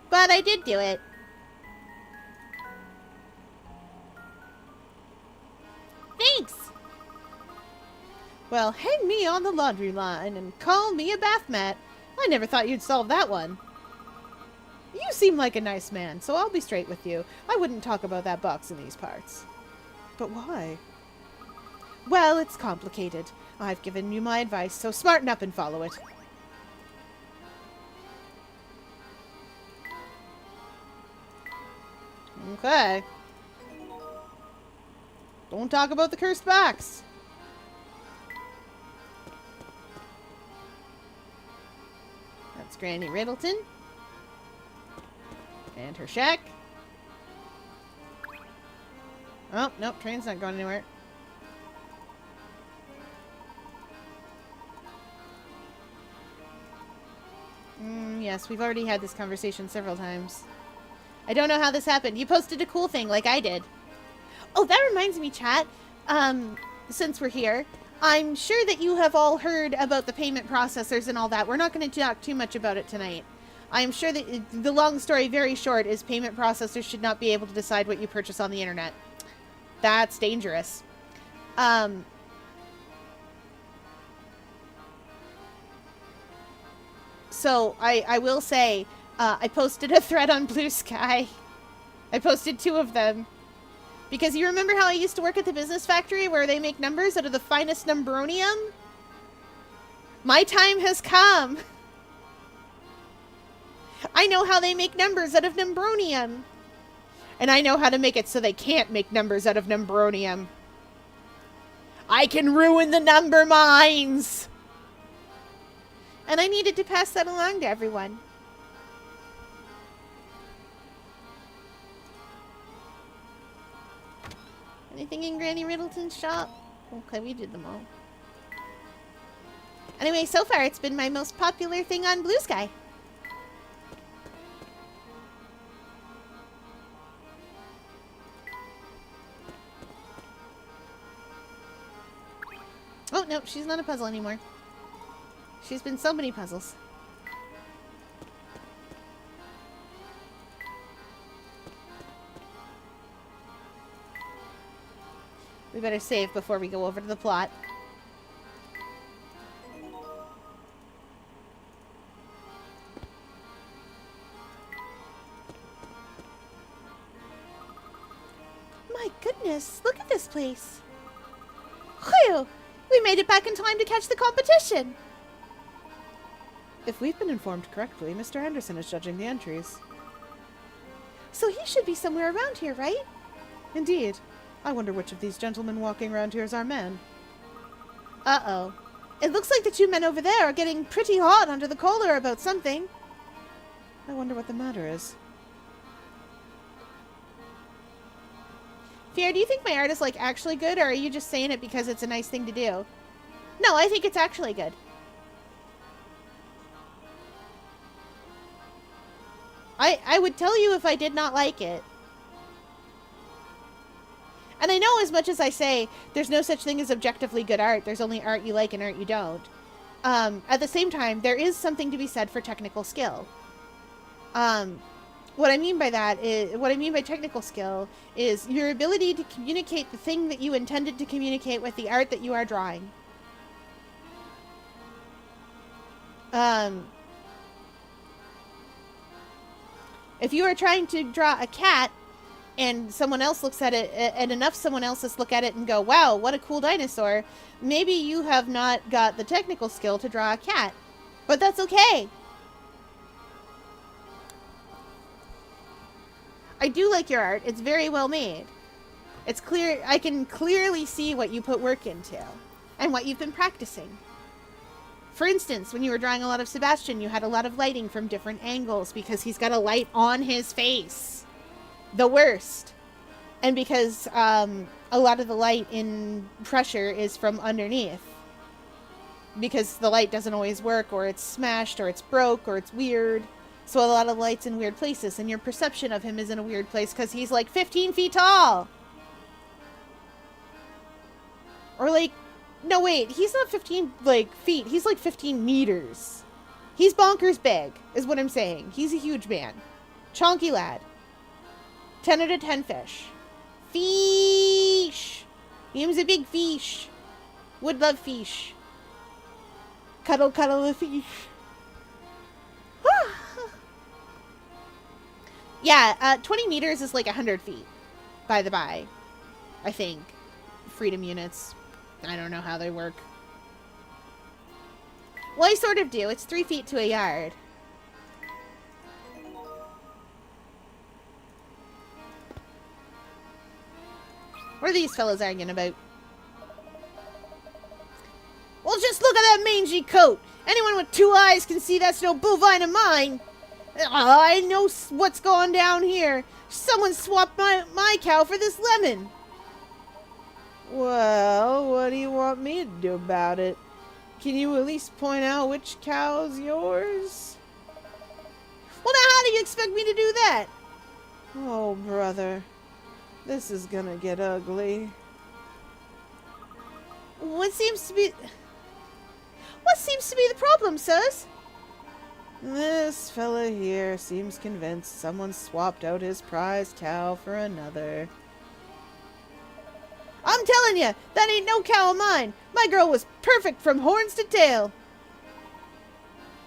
But I did do it. Thanks! Well, hang me on the laundry line and call me a bath mat. I never thought you'd solve that one. You seem like a nice man, so I'll be straight with you. I wouldn't talk about that box in these parts. But why? Well, it's complicated. I've given you my advice, so smarten up and follow it. Okay. Don't talk about the cursed box. That's Granny Riddleton. And her shack. Oh, nope, train's not going anywhere. Yes, we've already had this conversation several times. I don't know how this happened. You posted a cool thing like I did. Oh, that reminds me, chat. Since we're here, I'm sure that you have all heard about the payment processors and all that. We're not going to talk too much about it tonight. I'm sure that the long story very short is payment processors should not be able to decide what you purchase on the internet. That's dangerous. So I will say, I posted a thread on Blue Sky. I posted 2 of them. Because you remember how I used to work at the business factory where they make numbers out of the finest numbronium? My time has come. I know how they make numbers out of numbronium. And I know how to make it so they can't make numbers out of numbronium. I can ruin the number mines! And I needed to pass that along to everyone. Anything in Granny Riddleton's shop? Okay, we did them all. Anyway, so far it's been my most popular thing on Blue Sky. Oh, no, she's not a puzzle anymore. She's been so many puzzles. We better save before we go over to the plot. My goodness, look at this place. Phew! We made it back in time to catch the competition. If we've been informed correctly, Mr. Henderson is judging the entries. So he should be somewhere around here, right? Indeed. I wonder which of these gentlemen walking around here is our man. Uh-oh. It looks like the two men over there are getting pretty hot under the collar about something. I wonder what the matter is. Fier, do you think my art is, like, actually good, or are you just saying it because it's a nice thing to do? No, I think it's actually good. I would tell you if I did not like it. And I know as much as I say there's no such thing as objectively good art, there's only art you like and art you don't. At the same time, there is something to be said for technical skill. What I mean by technical skill is your ability to communicate the thing that you intended to communicate with the art that you are drawing. If you are trying to draw a cat and someone else looks at it, and enough someone else's look at it and go, wow, what a cool dinosaur, maybe you have not got the technical skill to draw a cat. But that's okay. I do like your art. It's very well made. It's clear. I can clearly see what you put work into and what you've been practicing. For instance, when you were drawing a lot of Sebastian, you had a lot of lighting from different angles because he's got a light on his face. The worst. And because a lot of the light in Pressure is from underneath. Because the light doesn't always work, or it's smashed, or it's broke, or it's weird. So a lot of light's in weird places, and your perception of him is in a weird place because he's like 15 feet tall. Or like, no wait, he's not 15 like feet, he's like 15 meters. He's bonkers big, is what I'm saying. He's a huge man. Chonky lad. 10 out of 10 fish. Fish! Him's a big fish. Would love fish. Cuddle, cuddle a fish. Yeah, 20 meters is like 100 feet, by the by. I think. Freedom units. I don't know how they work. Well, I sort of do. It's 3 feet to a yard. What are these fellas arguing about? Well, just look at that mangy coat. Anyone with 2 eyes can see that's no bovine of mine. I know what's going down here. Someone swapped my cow for this lemon. Well, what do you want me to do about it? Can you at least point out which cow's yours? Well, now how do you expect me to do that? Oh, brother. This is gonna get ugly. What seems to be the problem, sirs? This fella here seems convinced someone swapped out his prized cow for another. I'm telling you, that ain't no cow of mine. My girl was perfect from horns to tail.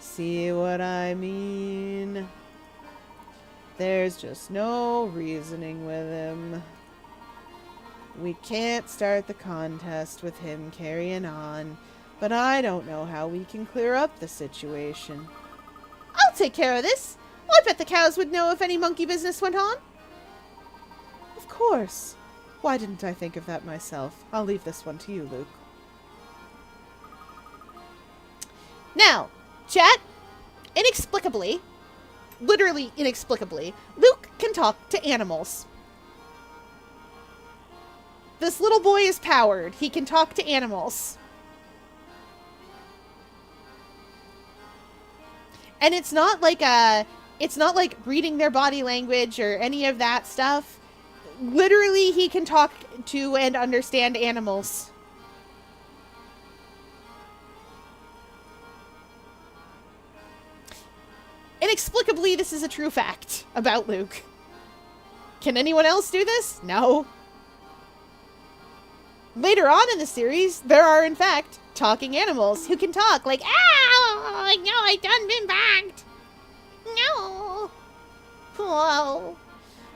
See what I mean? There's just no reasoning with him. We can't start the contest with him carrying on, but I don't know how we can clear up the situation. I'll take care of this. I bet the cows would know if any monkey business went on. Of course. Why didn't I think of that myself? I'll leave this one to you, Luke. Now, chat, inexplicably, literally inexplicably, Luke can talk to animals. This little boy is powered. He can talk to animals. And it's not like reading their body language or any of that stuff. Literally, he can talk to and understand animals. Inexplicably, this is a true fact about Luke. Can anyone else do this? No. Later on in the series, there are, in fact, talking animals who can talk, like, "Ow! No, I done been bagged. No." Whoa.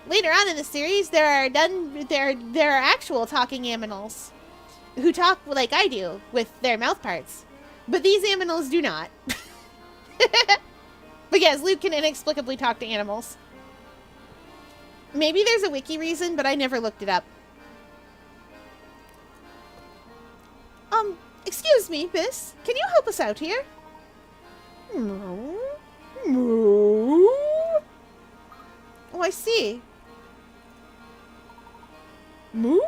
Later on in the series, there are actual talking animals who talk like I do with their mouth parts. But these animals do not. But yes, Luke can inexplicably talk to animals. Maybe there's a wiki reason, but I never looked it up. Excuse me, miss. Can you help us out here? Moo. Moo. Oh, I see. Moo.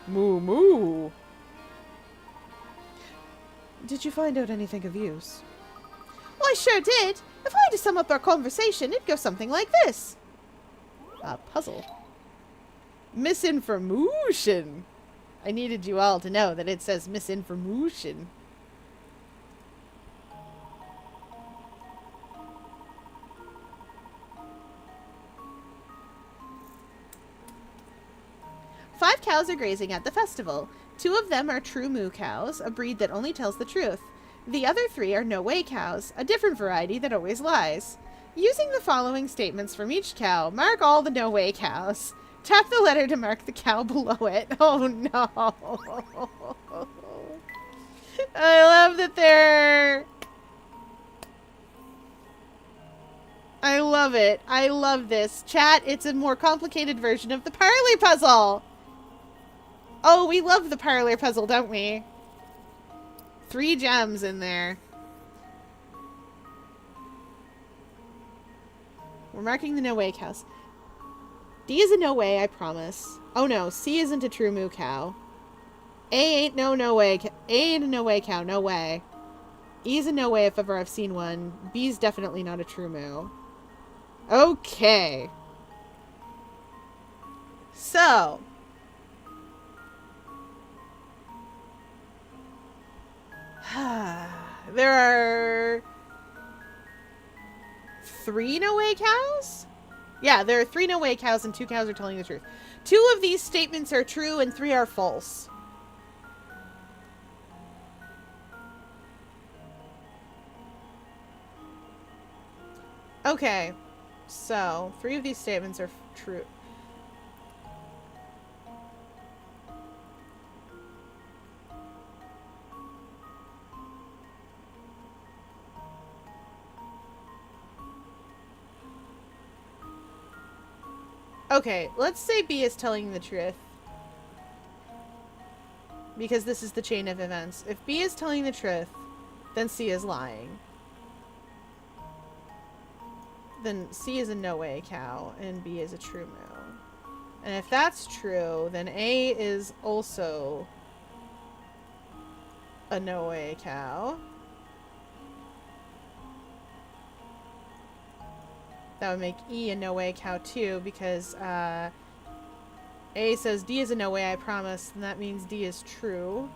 Moo moo. Did you find out anything of use? Well, I sure did. If I had to sum up our conversation, it'd go something like this. A puzzle. Misinformation. I needed you all to know that it says misinformation. Five cows are grazing at the festival. 2 of them are true moo cows, a breed that only tells the truth. The other 3 are no-way cows, a different variety that always lies. Using the following statements from each cow, mark all the no-way cows. Tap the letter to mark the cow below it. Oh no. I love that they're... I love it. I love this. Chat, it's a more complicated version of the parlor puzzle. Oh, we love the parlor puzzle, don't we? 3 gems in there. We're marking the no-way cows. D is a no-way, I promise. Oh no, C isn't a true moo cow. A ain't no-way. A ain't a no-way cow, no way. E is a no-way if ever I've seen one. B is definitely not a true moo. Okay. So. There are 3 no-way cows? Yeah, there are 3 no-way cows and 2 cows are telling the truth. 2 of these statements are true and 3 are false. Okay, so 3 of these statements are true. Okay, let's say B is telling the truth. Because this is the chain of events. If B is telling the truth, then C is lying. Then C is a no-way cow, and B is a true moo. And if that's true, then A is also a no-way cow. That would make E a no-way cow too, because A says D is a no-way, I promise, and that means D is true.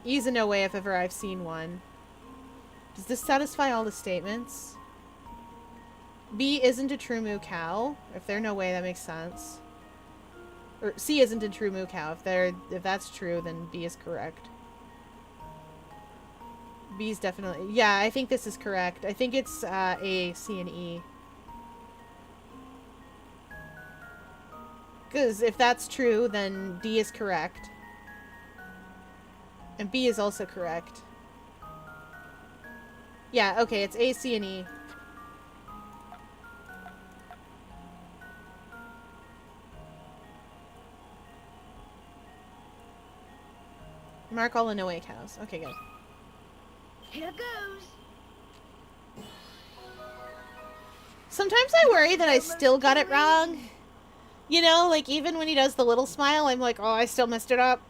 E is a no-way if ever I've seen one. Does this satisfy all the statements? B isn't a true moo cow. If they're no way, that makes sense. Or C isn't a true moo cow. If that's true, then B is correct. B's definitely... Yeah, I think this is correct. I think it's A, C, and E. Because if that's true, then D is correct. And B is also correct. Yeah, okay, it's A, C, and E. Mark all the no-way cows. Okay, good. Here goes. Sometimes I worry that I still got it wrong. You know, like even when he does the little smile, I'm like, oh, I still messed it up.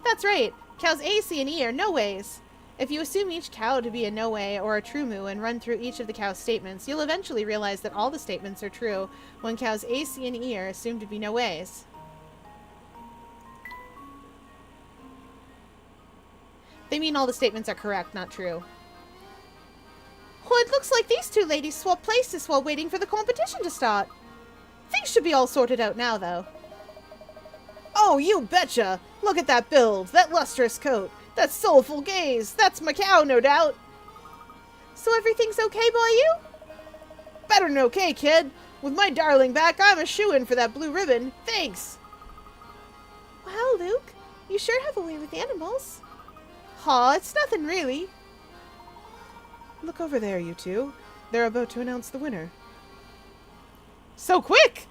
That's right. Cows A, C, and E are no-ways. If you assume each cow to be a no-way or a true moo and run through each of the cow's statements, you'll eventually realize that all the statements are true when cows A, C, and E are assumed to be no-ways. They mean all the statements are correct, not true. Well, it looks like these two ladies swapped places while waiting for the competition to start. Things should be all sorted out now, though. Oh, you betcha! Look at that build, that lustrous coat, that soulful gaze. That's my cow, no doubt. So everything's okay by you? Better than okay, kid. With my darling back, I'm a shoo-in for that blue ribbon. Thanks. Wow, Luke. You sure have a way with animals. Aw, it's nothing really. Look over there, you two. They're about to announce the winner. So quick!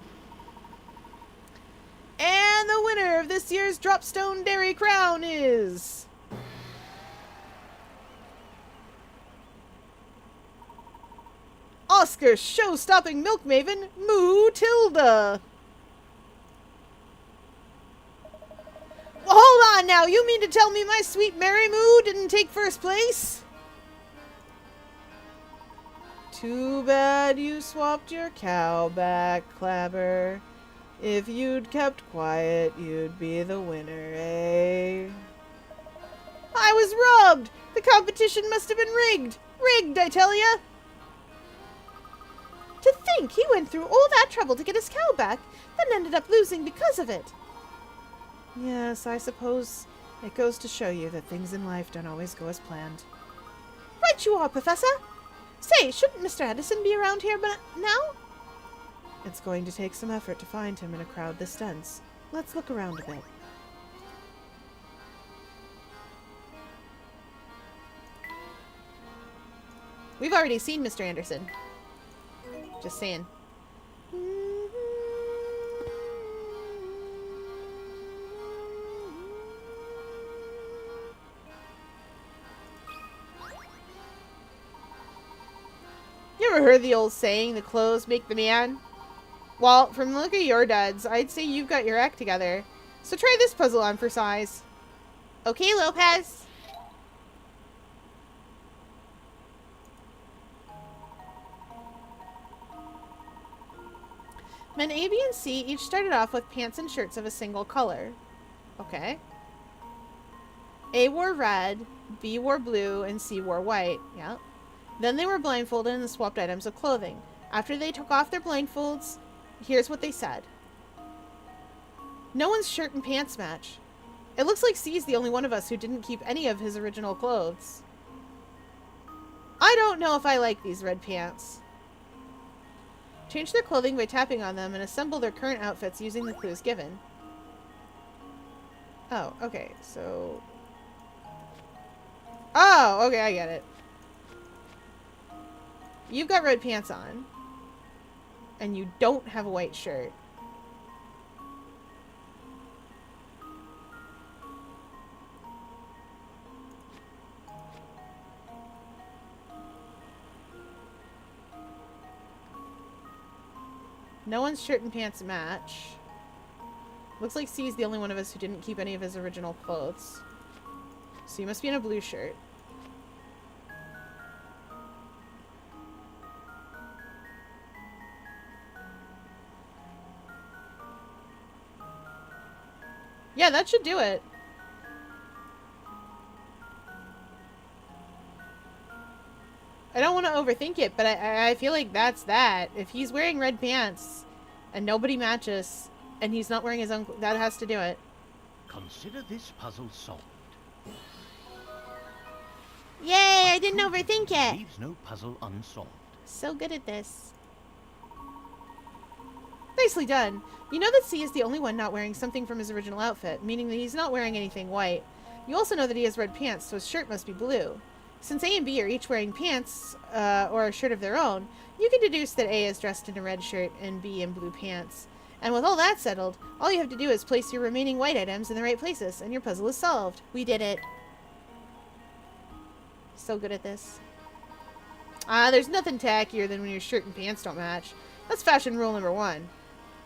And the winner of this year's Dropstone Dairy Crown is... Oscar show-stopping milk maven, Moo Tilda. Well, hold on now. You mean to tell me my sweet Mary Moo didn't take first place? Too bad you swapped your cow back, Clabber. If you'd kept quiet, you'd be the winner, eh? I was robbed! The competition must have been rigged! Rigged, I tell ya! To think he went through all that trouble to get his cow back, then ended up losing because of it. Yes, I suppose it goes to show you that things in life don't always go as planned. Right you are, Professor! Say, shouldn't Mr. Edison be around here now? It's going to take some effort to find him in a crowd this dense. Let's look around a bit. We've already seen Mr. Anderson. Just saying. You ever heard the old saying, the clothes make the man? Well, from the look of your duds, I'd say you've got your act together. So try this puzzle on for size. Okay, Lopez. Men A, B, and C each started off with pants and shirts of a single color. Okay. A wore red, B wore blue, and C wore white. Yep. Then they were blindfolded and swapped items of clothing. After they took off their blindfolds, here's what they said. No one's shirt and pants match. It looks like C's the only one of us who didn't keep any of his original clothes. I don't know if I like these red pants. Change their clothing by tapping on them and assemble their current outfits using the clues given. Oh, okay, so... Oh, okay, I get it. You've got red pants on. And you don't have a white shirt. No one's shirt and pants match. Looks like C's the only one of us who didn't keep any of his original clothes. So you must be in a blue shirt. Yeah, that should do it. I don't want to overthink it, but I feel like that's that. If he's wearing red pants and nobody matches and he's not wearing his own, that has to do it. Consider this puzzle solved. Yay, I didn't overthink it. Leaves no puzzle unsolved. So good at this. Nicely done. You know that C is the only one not wearing something from his original outfit, meaning that he's not wearing anything white. You also know that he has red pants, so his shirt must be blue. Since A and B are each wearing pants, or a shirt of their own, you can deduce that A is dressed in a red shirt and B in blue pants. And with all that settled, all you have to do is place your remaining white items in the right places, and your puzzle is solved. We did it. So good at this. There's nothing tackier than when your shirt and pants don't match. That's fashion rule number 1.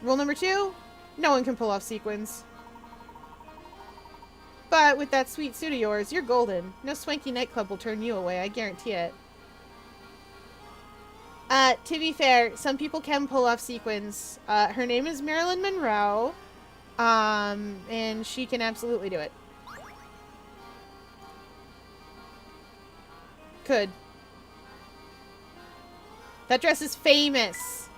Rule number 2? No one can pull off sequins. But with that sweet suit of yours, you're golden. No swanky nightclub will turn you away, I guarantee it. To be fair, some people can pull off sequins. Her name is Marilyn Monroe. And she can absolutely do it. Could. That dress is famous.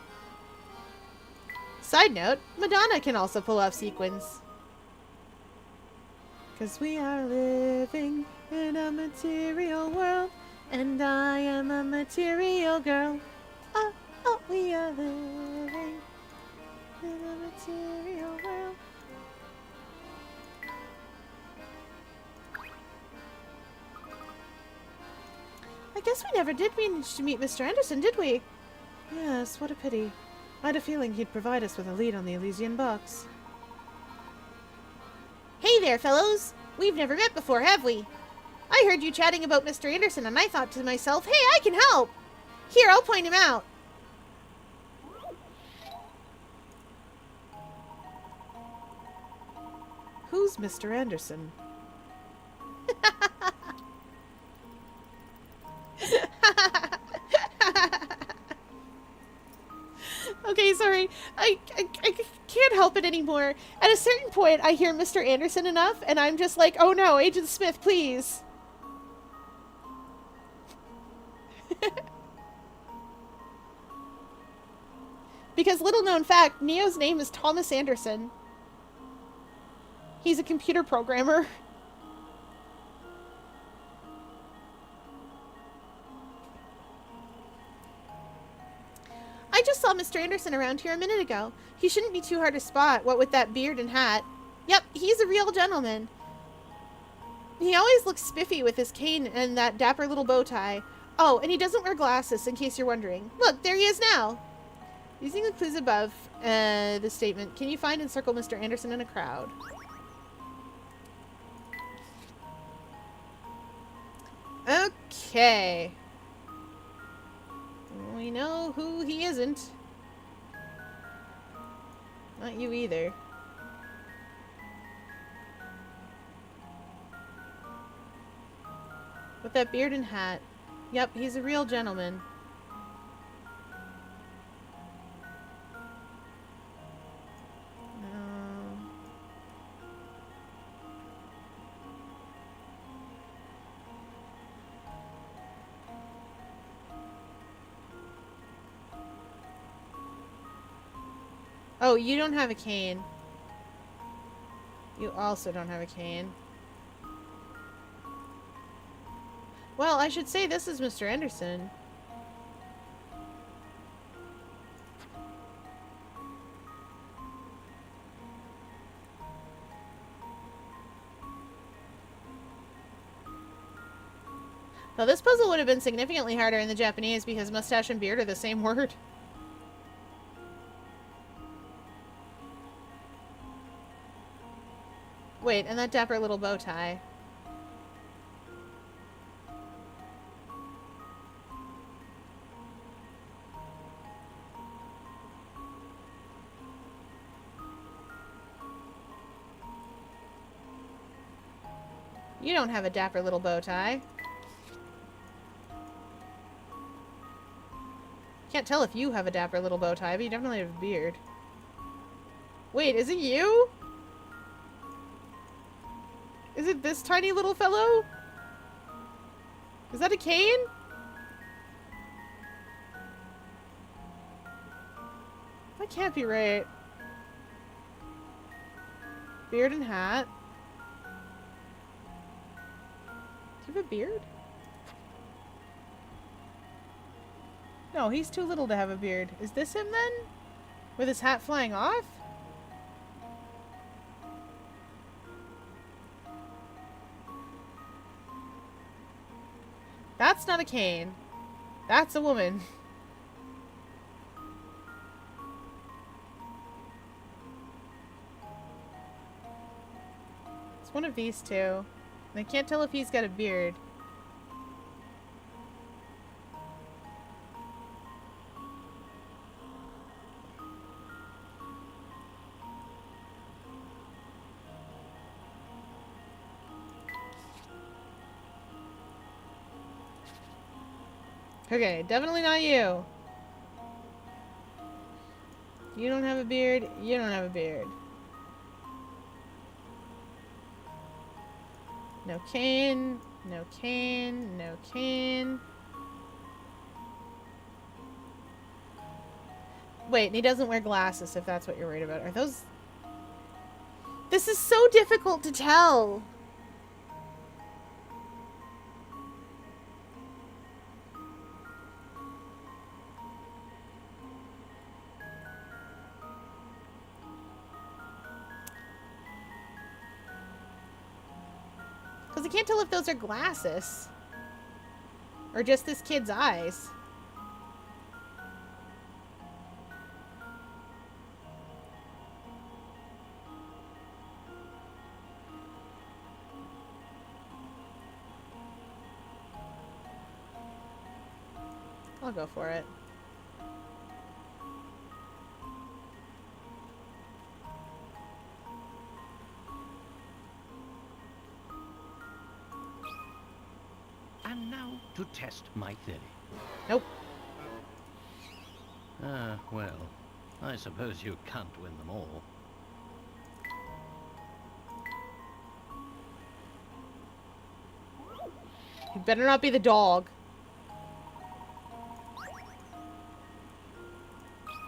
Side note, Madonna can also pull off sequins. 'Cause we are living in a material world, and I am a material girl. Oh, oh, we are living in a material world. I guess we never did manage to meet Mr. Anderson, did we? Yes, what a pity. I had a feeling he'd provide us with a lead on the Elysian box. Hey there, fellows! We've never met before, have we? I heard you chatting about Mr. Anderson, and I thought to myself, hey, I can help! Here, I'll point him out. Who's Mr. Anderson? Okay, sorry. I can't help it anymore. At a certain point, I hear Mr. Anderson enough, and I'm just like, oh no, Agent Smith, please. Because little known fact, Neo's name is Thomas Anderson. He's a computer programmer. I just saw Mr. Anderson around here a minute ago. He shouldn't be too hard to spot, what with that beard and hat. Yep, he's a real gentleman. He always looks spiffy with his cane and that dapper little bow tie. Oh, and he doesn't wear glasses, in case you're wondering. Look, there he is now. Using the clues above the statement, can you find and circle Mr. Anderson in a crowd? Okay. We know who he isn't. Not you either. With that beard and hat. Yep, he's a real gentleman. Oh, you don't have a cane. You also don't have a cane. Well, I should say this is Mr. Anderson. Now, this puzzle would have been significantly harder in the Japanese because mustache and beard are the same word. Wait, and that dapper little bow tie. You don't have a dapper little bow tie. Can't tell if you have a dapper little bow tie, but you definitely have a beard. Wait, is it you? Is it this tiny little fellow? Is that a cane? That can't be right. Beard and hat. Do you have a beard? No, he's too little to have a beard. Is this him then? With his hat flying off? That's not a cane. That's a woman. one of these two. And I can't tell if he's got a beard. Okay, definitely not you. You don't have a beard. You don't have a beard. No cane. No cane. No cane. Wait, and he doesn't wear glasses if that's what you're worried about. Are those... This is so difficult to tell. Because I can't tell if those are glasses. Or just this kid's eyes. I'll go for it. And now to test my theory. Nope. Well, I suppose you can't win them all. You better not be the dog.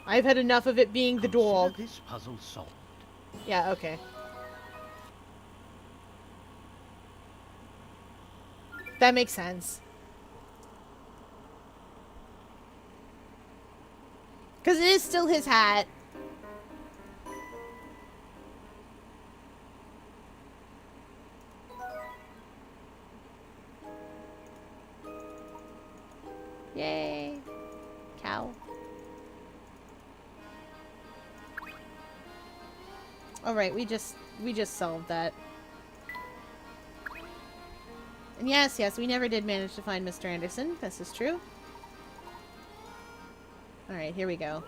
I've had enough of it being the dog. Consider this puzzle solved. Yeah, okay. That makes sense. Because it is still his hat. Yay. Cow. Alright, we just solved that. And yes, we never did manage to find Mr. Anderson. This is true. Alright, here we go.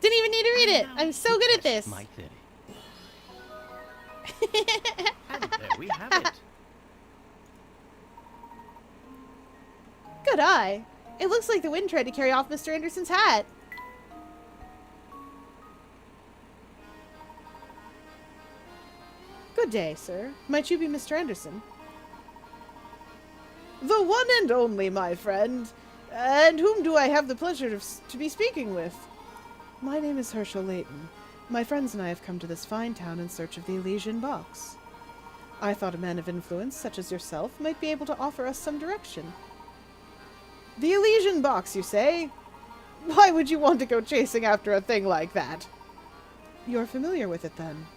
Didn't even need to read it! I'm so good at this! My theory. And there we have it. Good eye! It looks like the wind tried to carry off Mr. Anderson's hat. Good day, sir. Might you be Mr. Anderson? The one and only, my friend. And whom do I have the pleasure to be speaking with? My name is Herschel Layton. My friends and I have come to this fine town in search of the Elysian Box. I thought a man of influence, such as yourself, might be able to offer us some direction. The Elysian Box, you say? Why would you want to go chasing after a thing like that? You're familiar with it, then?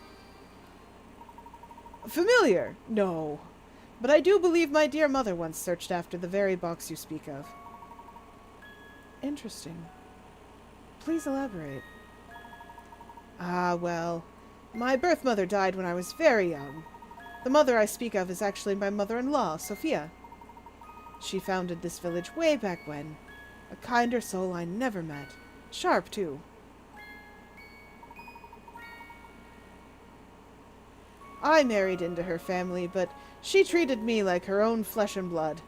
Familiar? No. But I do believe my dear mother once searched after the very box you speak of. Interesting. Please elaborate. Ah, well, my birth mother died when I was very young. The mother I speak of is actually my mother-in-law, Sophia. She founded this village way back when. A kinder soul I never met. Sharp, too. I married into her family, but she treated me like her own flesh and blood.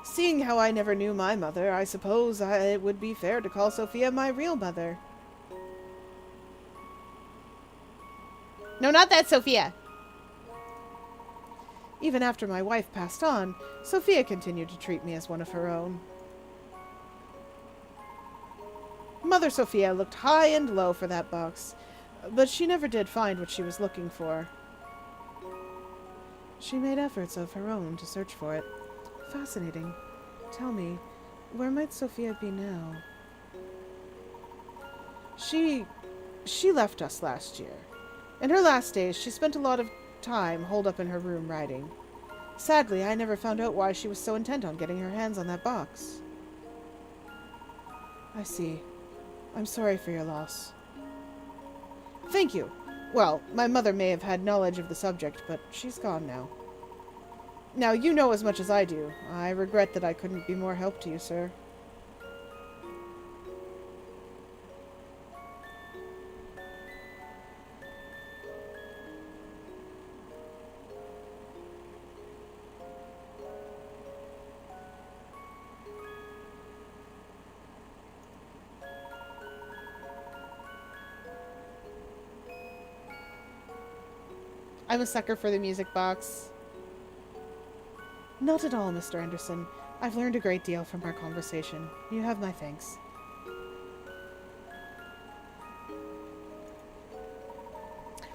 Seeing how I never knew my mother, I suppose it would be fair to call Sophia my real mother. No, not that Sophia! Even after my wife passed on, Sophia continued to treat me as one of her own. Mother Sophia looked high and low for that box, but she never did find what she was looking for. She made efforts of her own to search for it. Fascinating. Tell me, where might Sophia be now? She left us last year. In her last days, she spent a lot of time holed up in her room writing. Sadly, I never found out why she was so intent on getting her hands on that box. I see. I'm sorry for your loss. Thank you. Well, my mother may have had knowledge of the subject, but she's gone now. Now, you know as much as I do. I regret that I couldn't be more help to you, sir. I'm a sucker for the music box. Not at all, Mr. Anderson. I've learned a great deal from our conversation. You have my thanks.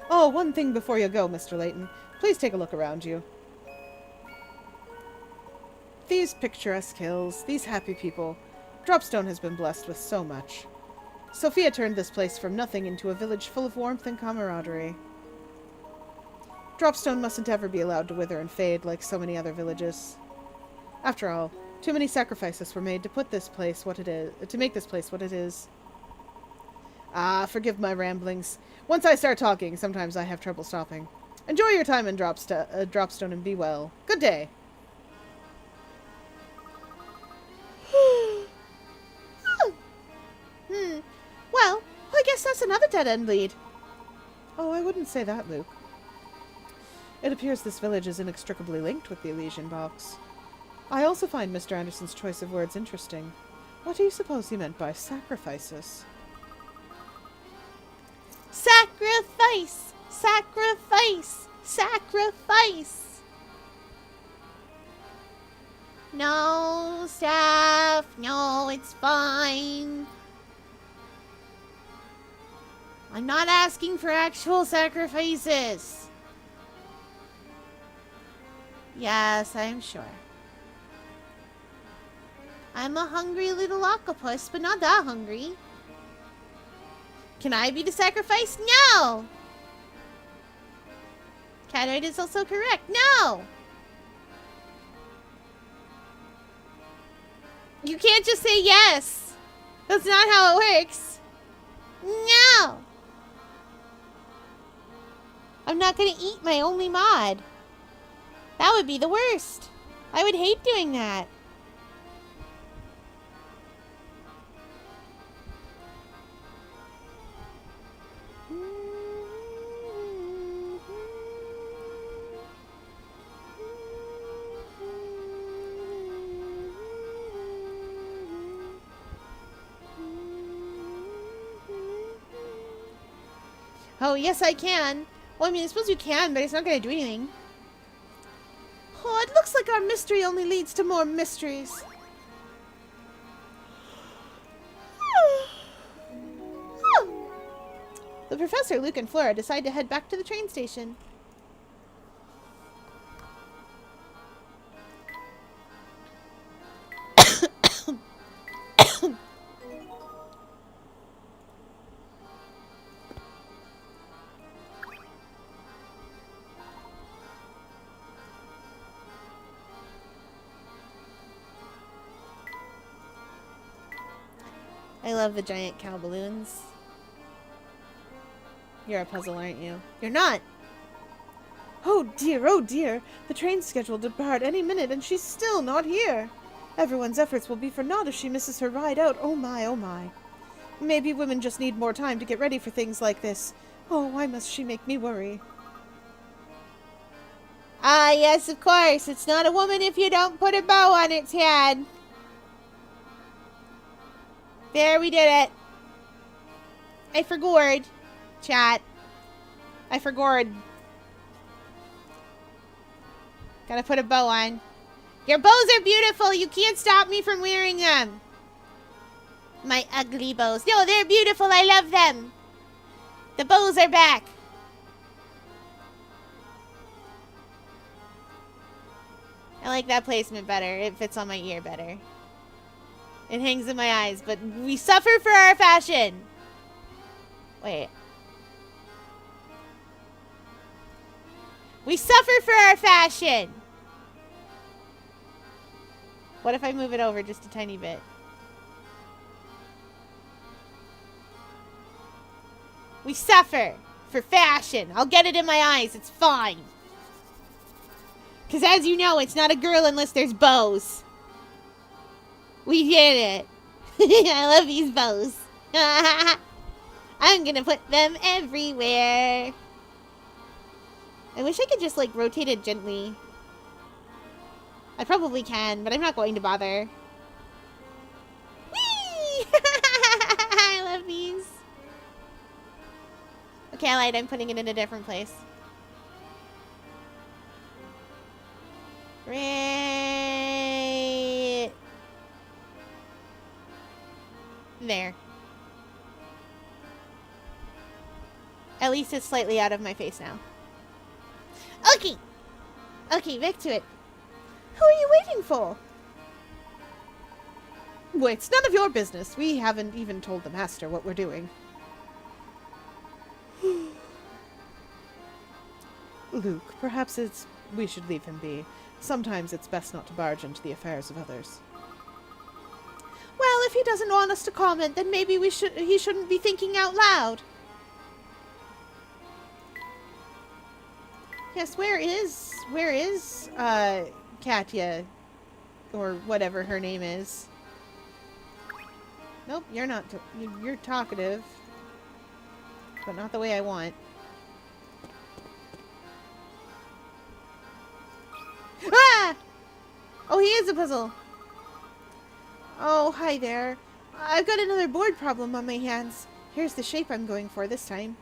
Oh, one thing before you go, Mr. Layton. Please take a look around you. These picturesque hills, these happy people. Dropstone has been blessed with so much. Sophia turned this place from nothing into a village full of warmth and camaraderie. Dropstone mustn't ever be allowed to wither and fade like so many other villages. After all, too many sacrifices were made to make this place what it is. Ah, forgive my ramblings. Once I start talking, sometimes I have trouble stopping. Enjoy your time in Dropstone and be well. Good day. Well, I guess that's another dead-end lead. Oh, I wouldn't say that, Luke. It appears this village is inextricably linked with the Elysian Box. I also find Mr. Anderson's choice of words interesting. What do you suppose he meant by sacrifices? Sacrifice! Sacrifice! Sacrifice! No, staff. No, it's fine. I'm not asking for actual sacrifices. Yes, I'm sure. I'm a hungry little octopus, but not that hungry. Can I be the sacrifice? No! Catoid is also correct. No! You can't just say yes. That's not how it works. No! I'm not gonna eat my only mod. That would be the worst. I would hate doing that. Oh, yes, I can. Well, I mean, I suppose you can, but it's not going to do anything. Oh, it looks like our mystery only leads to more mysteries. The professor, Luke, and Flora decide to head back to the train station. I love the giant cow balloons. You're a puzzle, aren't you? You're not! Oh dear, the train's scheduled to depart any minute and she's still not here. Everyone's efforts will be for naught if she misses her ride out. Oh my, oh my. Maybe women just need more time to get ready for things like this. Oh, why must she make me worry? Ah, yes, of course. It's not a woman if you don't put a bow on its head. There, we did it. I forgot. Chat. I forgot. Gotta put a bow on. Your bows are beautiful. You can't stop me from wearing them. My ugly bows. No, they're beautiful. I love them. The bows are back. I like that placement better. It fits on my ear better. It hangs in my eyes, but we suffer for our fashion. Wait. We suffer for our fashion. What if I move it over just a tiny bit? We suffer for fashion. I'll get it in my eyes. It's fine. Because as you know, it's not a girl unless there's bows. We did it. I love these bows. I'm gonna put them everywhere. I wish I could just, like, rotate it gently. I probably can, but I'm not going to bother. Whee! I love these. Okay, I lied. I'm putting it in a different place. Right there. At least it's slightly out of my face now. Okay. Okay, back to it. Who are you waiting for? Well, it's none of your business. We haven't even told the master what we're doing. Luke, perhaps we should leave him be. Sometimes it's best not to barge into the affairs of others. Well, if he doesn't want us to comment, then maybe he shouldn't be thinking out loud. Yes, where is Katya? Or whatever her name is. Nope, you're not. You're talkative. But not the way I want. Ah! Oh, he is a puzzle. Oh, hi there. I've got another board problem on my hands. Here's the shape I'm going for this time.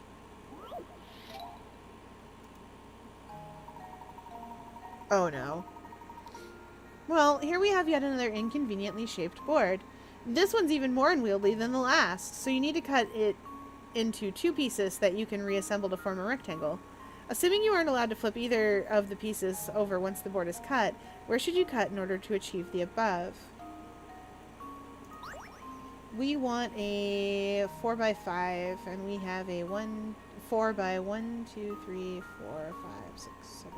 Oh no. Well, here we have yet another inconveniently shaped board. This one's even more unwieldy than the last, so you need to cut it into 2 pieces that you can reassemble to form a rectangle. Assuming you aren't allowed to flip either of the pieces over once the board is cut, where should you cut in order to achieve the above? We want a 4x5, and we have a 4 by 1, 2, 3, 4, 5, 6, 7.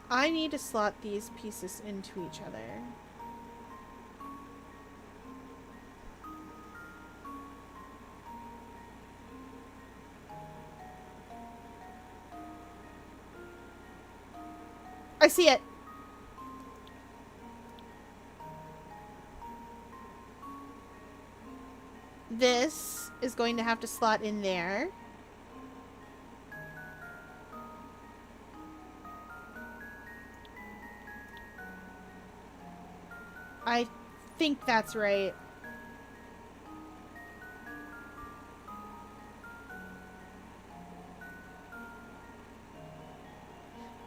I need to slot these pieces into each other. I see it. This is going to have to slot in there. I think that's right.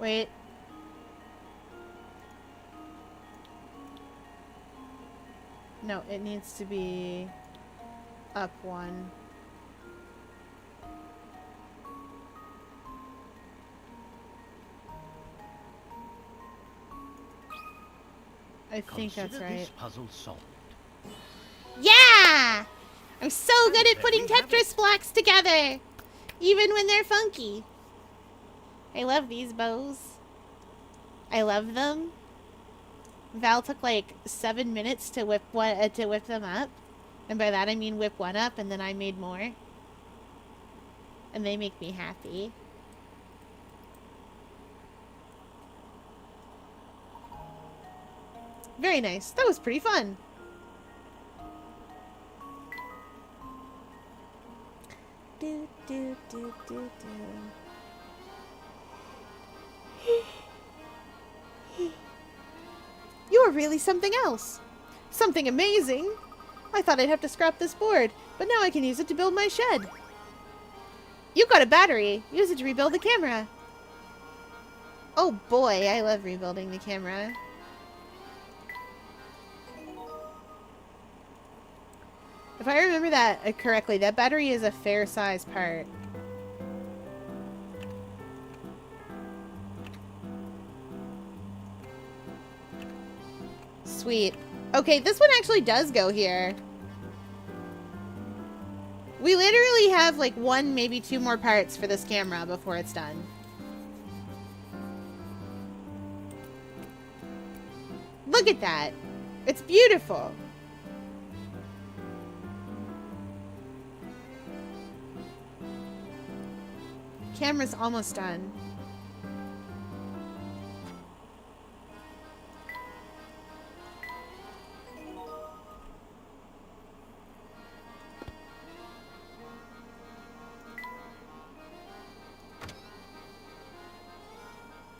Wait. No, it needs to be up 1. I think that's Consider right. this puzzle solved. Yeah! I'm so good at putting Tetris blocks together. Even when they're funky. I love these bows. I love them. Val took like 7 minutes to whip them up. And by that I mean whip one up and then I made more. And they make me happy. Very nice. That was pretty fun. Do, do, do, do, do. You are really something else. Something amazing. I thought I'd have to scrap this board, but now I can use it to build my shed. You got a battery. Use it to rebuild the camera. Oh boy, I love rebuilding the camera. If I remember that correctly, that battery is a fair size part. Sweet. Okay, this one actually does go here. We literally have like 1, maybe 2 more parts for this camera before it's done. Look at that. It's beautiful. Camera's almost done.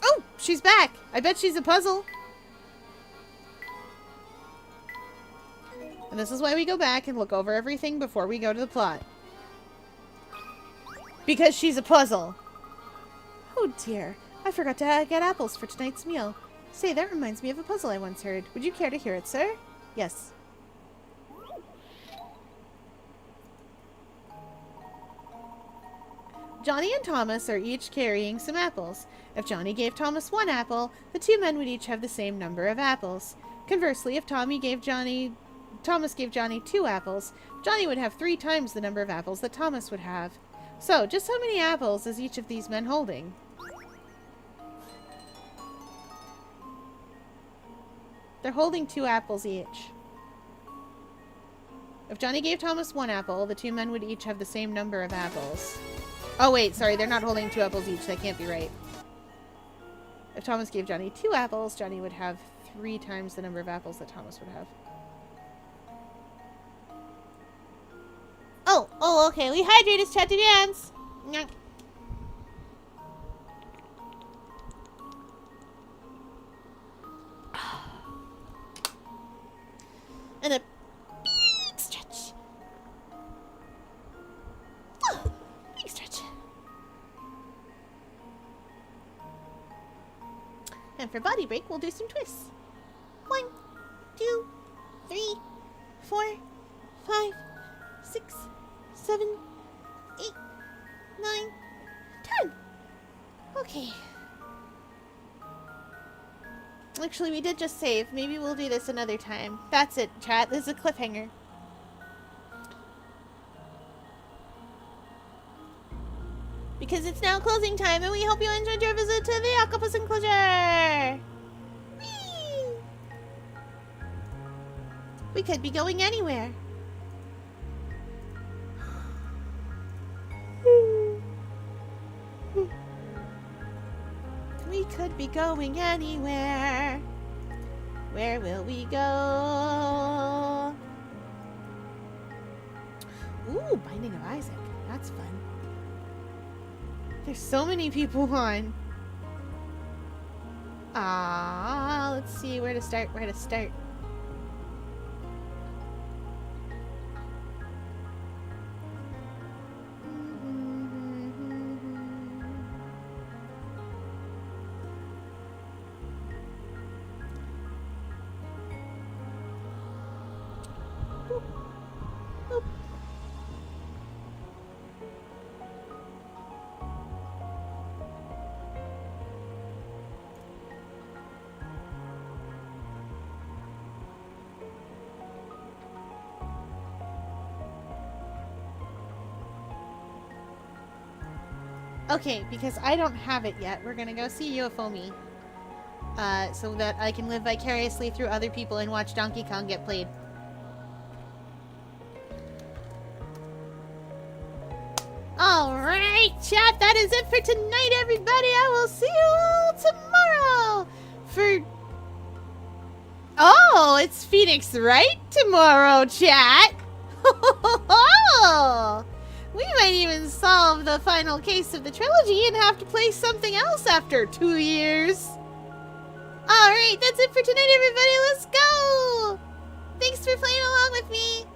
Oh, she's back. I bet she's a puzzle. And this is why we go back and look over everything before we go to the plot. Because she's a puzzle. Oh dear, I forgot to get apples for tonight's meal. Say, that reminds me of a puzzle I once heard. Would you care to hear it, sir? Yes. Johnny and Thomas are each carrying some apples. If Johnny gave Thomas 1 apple, the 2 men would each have the same number of apples. Conversely, if Thomas gave Johnny 2 apples, Johnny would have 3 times the number of apples that Thomas would have. So, just how many apples is each of these men holding? They're holding 2 apples each. If Johnny gave Thomas 1 apple, the 2 men would each have the same number of apples. Oh wait, sorry, they're not holding 2 apples each. That can't be right. If Thomas gave Johnny 2 apples, Johnny would have 3 times the number of apples that Thomas would have. Oh, okay. We hydrate his chat to dance. Nyah. And a big stretch. Big stretch. And for body break, we'll do some twists. 1, 2, 3, 4, 5, 6, 7, 8, 9, 10. Okay. Actually, we did just save. Maybe we'll do this another time. That's it, chat. This is a cliffhanger. Because it's now closing time, and we hope you enjoyed your visit to the Octopus Enclosure! Whee! We could be going anywhere. We could be going anywhere. Where will we go? Ooh, Binding of Isaac. That's fun. There's so many people on. Let's see where to start. Okay, because I don't have it yet, we're gonna go see UFO Me. So that I can live vicariously through other people and watch Donkey Kong get played. Alright, chat, that is it for tonight, everybody. I will see you all tomorrow for... Oh, it's Phoenix Wright tomorrow, chat. We might even solve the final case of the trilogy and have to play something else after 2 years. Alright, that's it for tonight, everybody. Let's go! Thanks for playing along with me.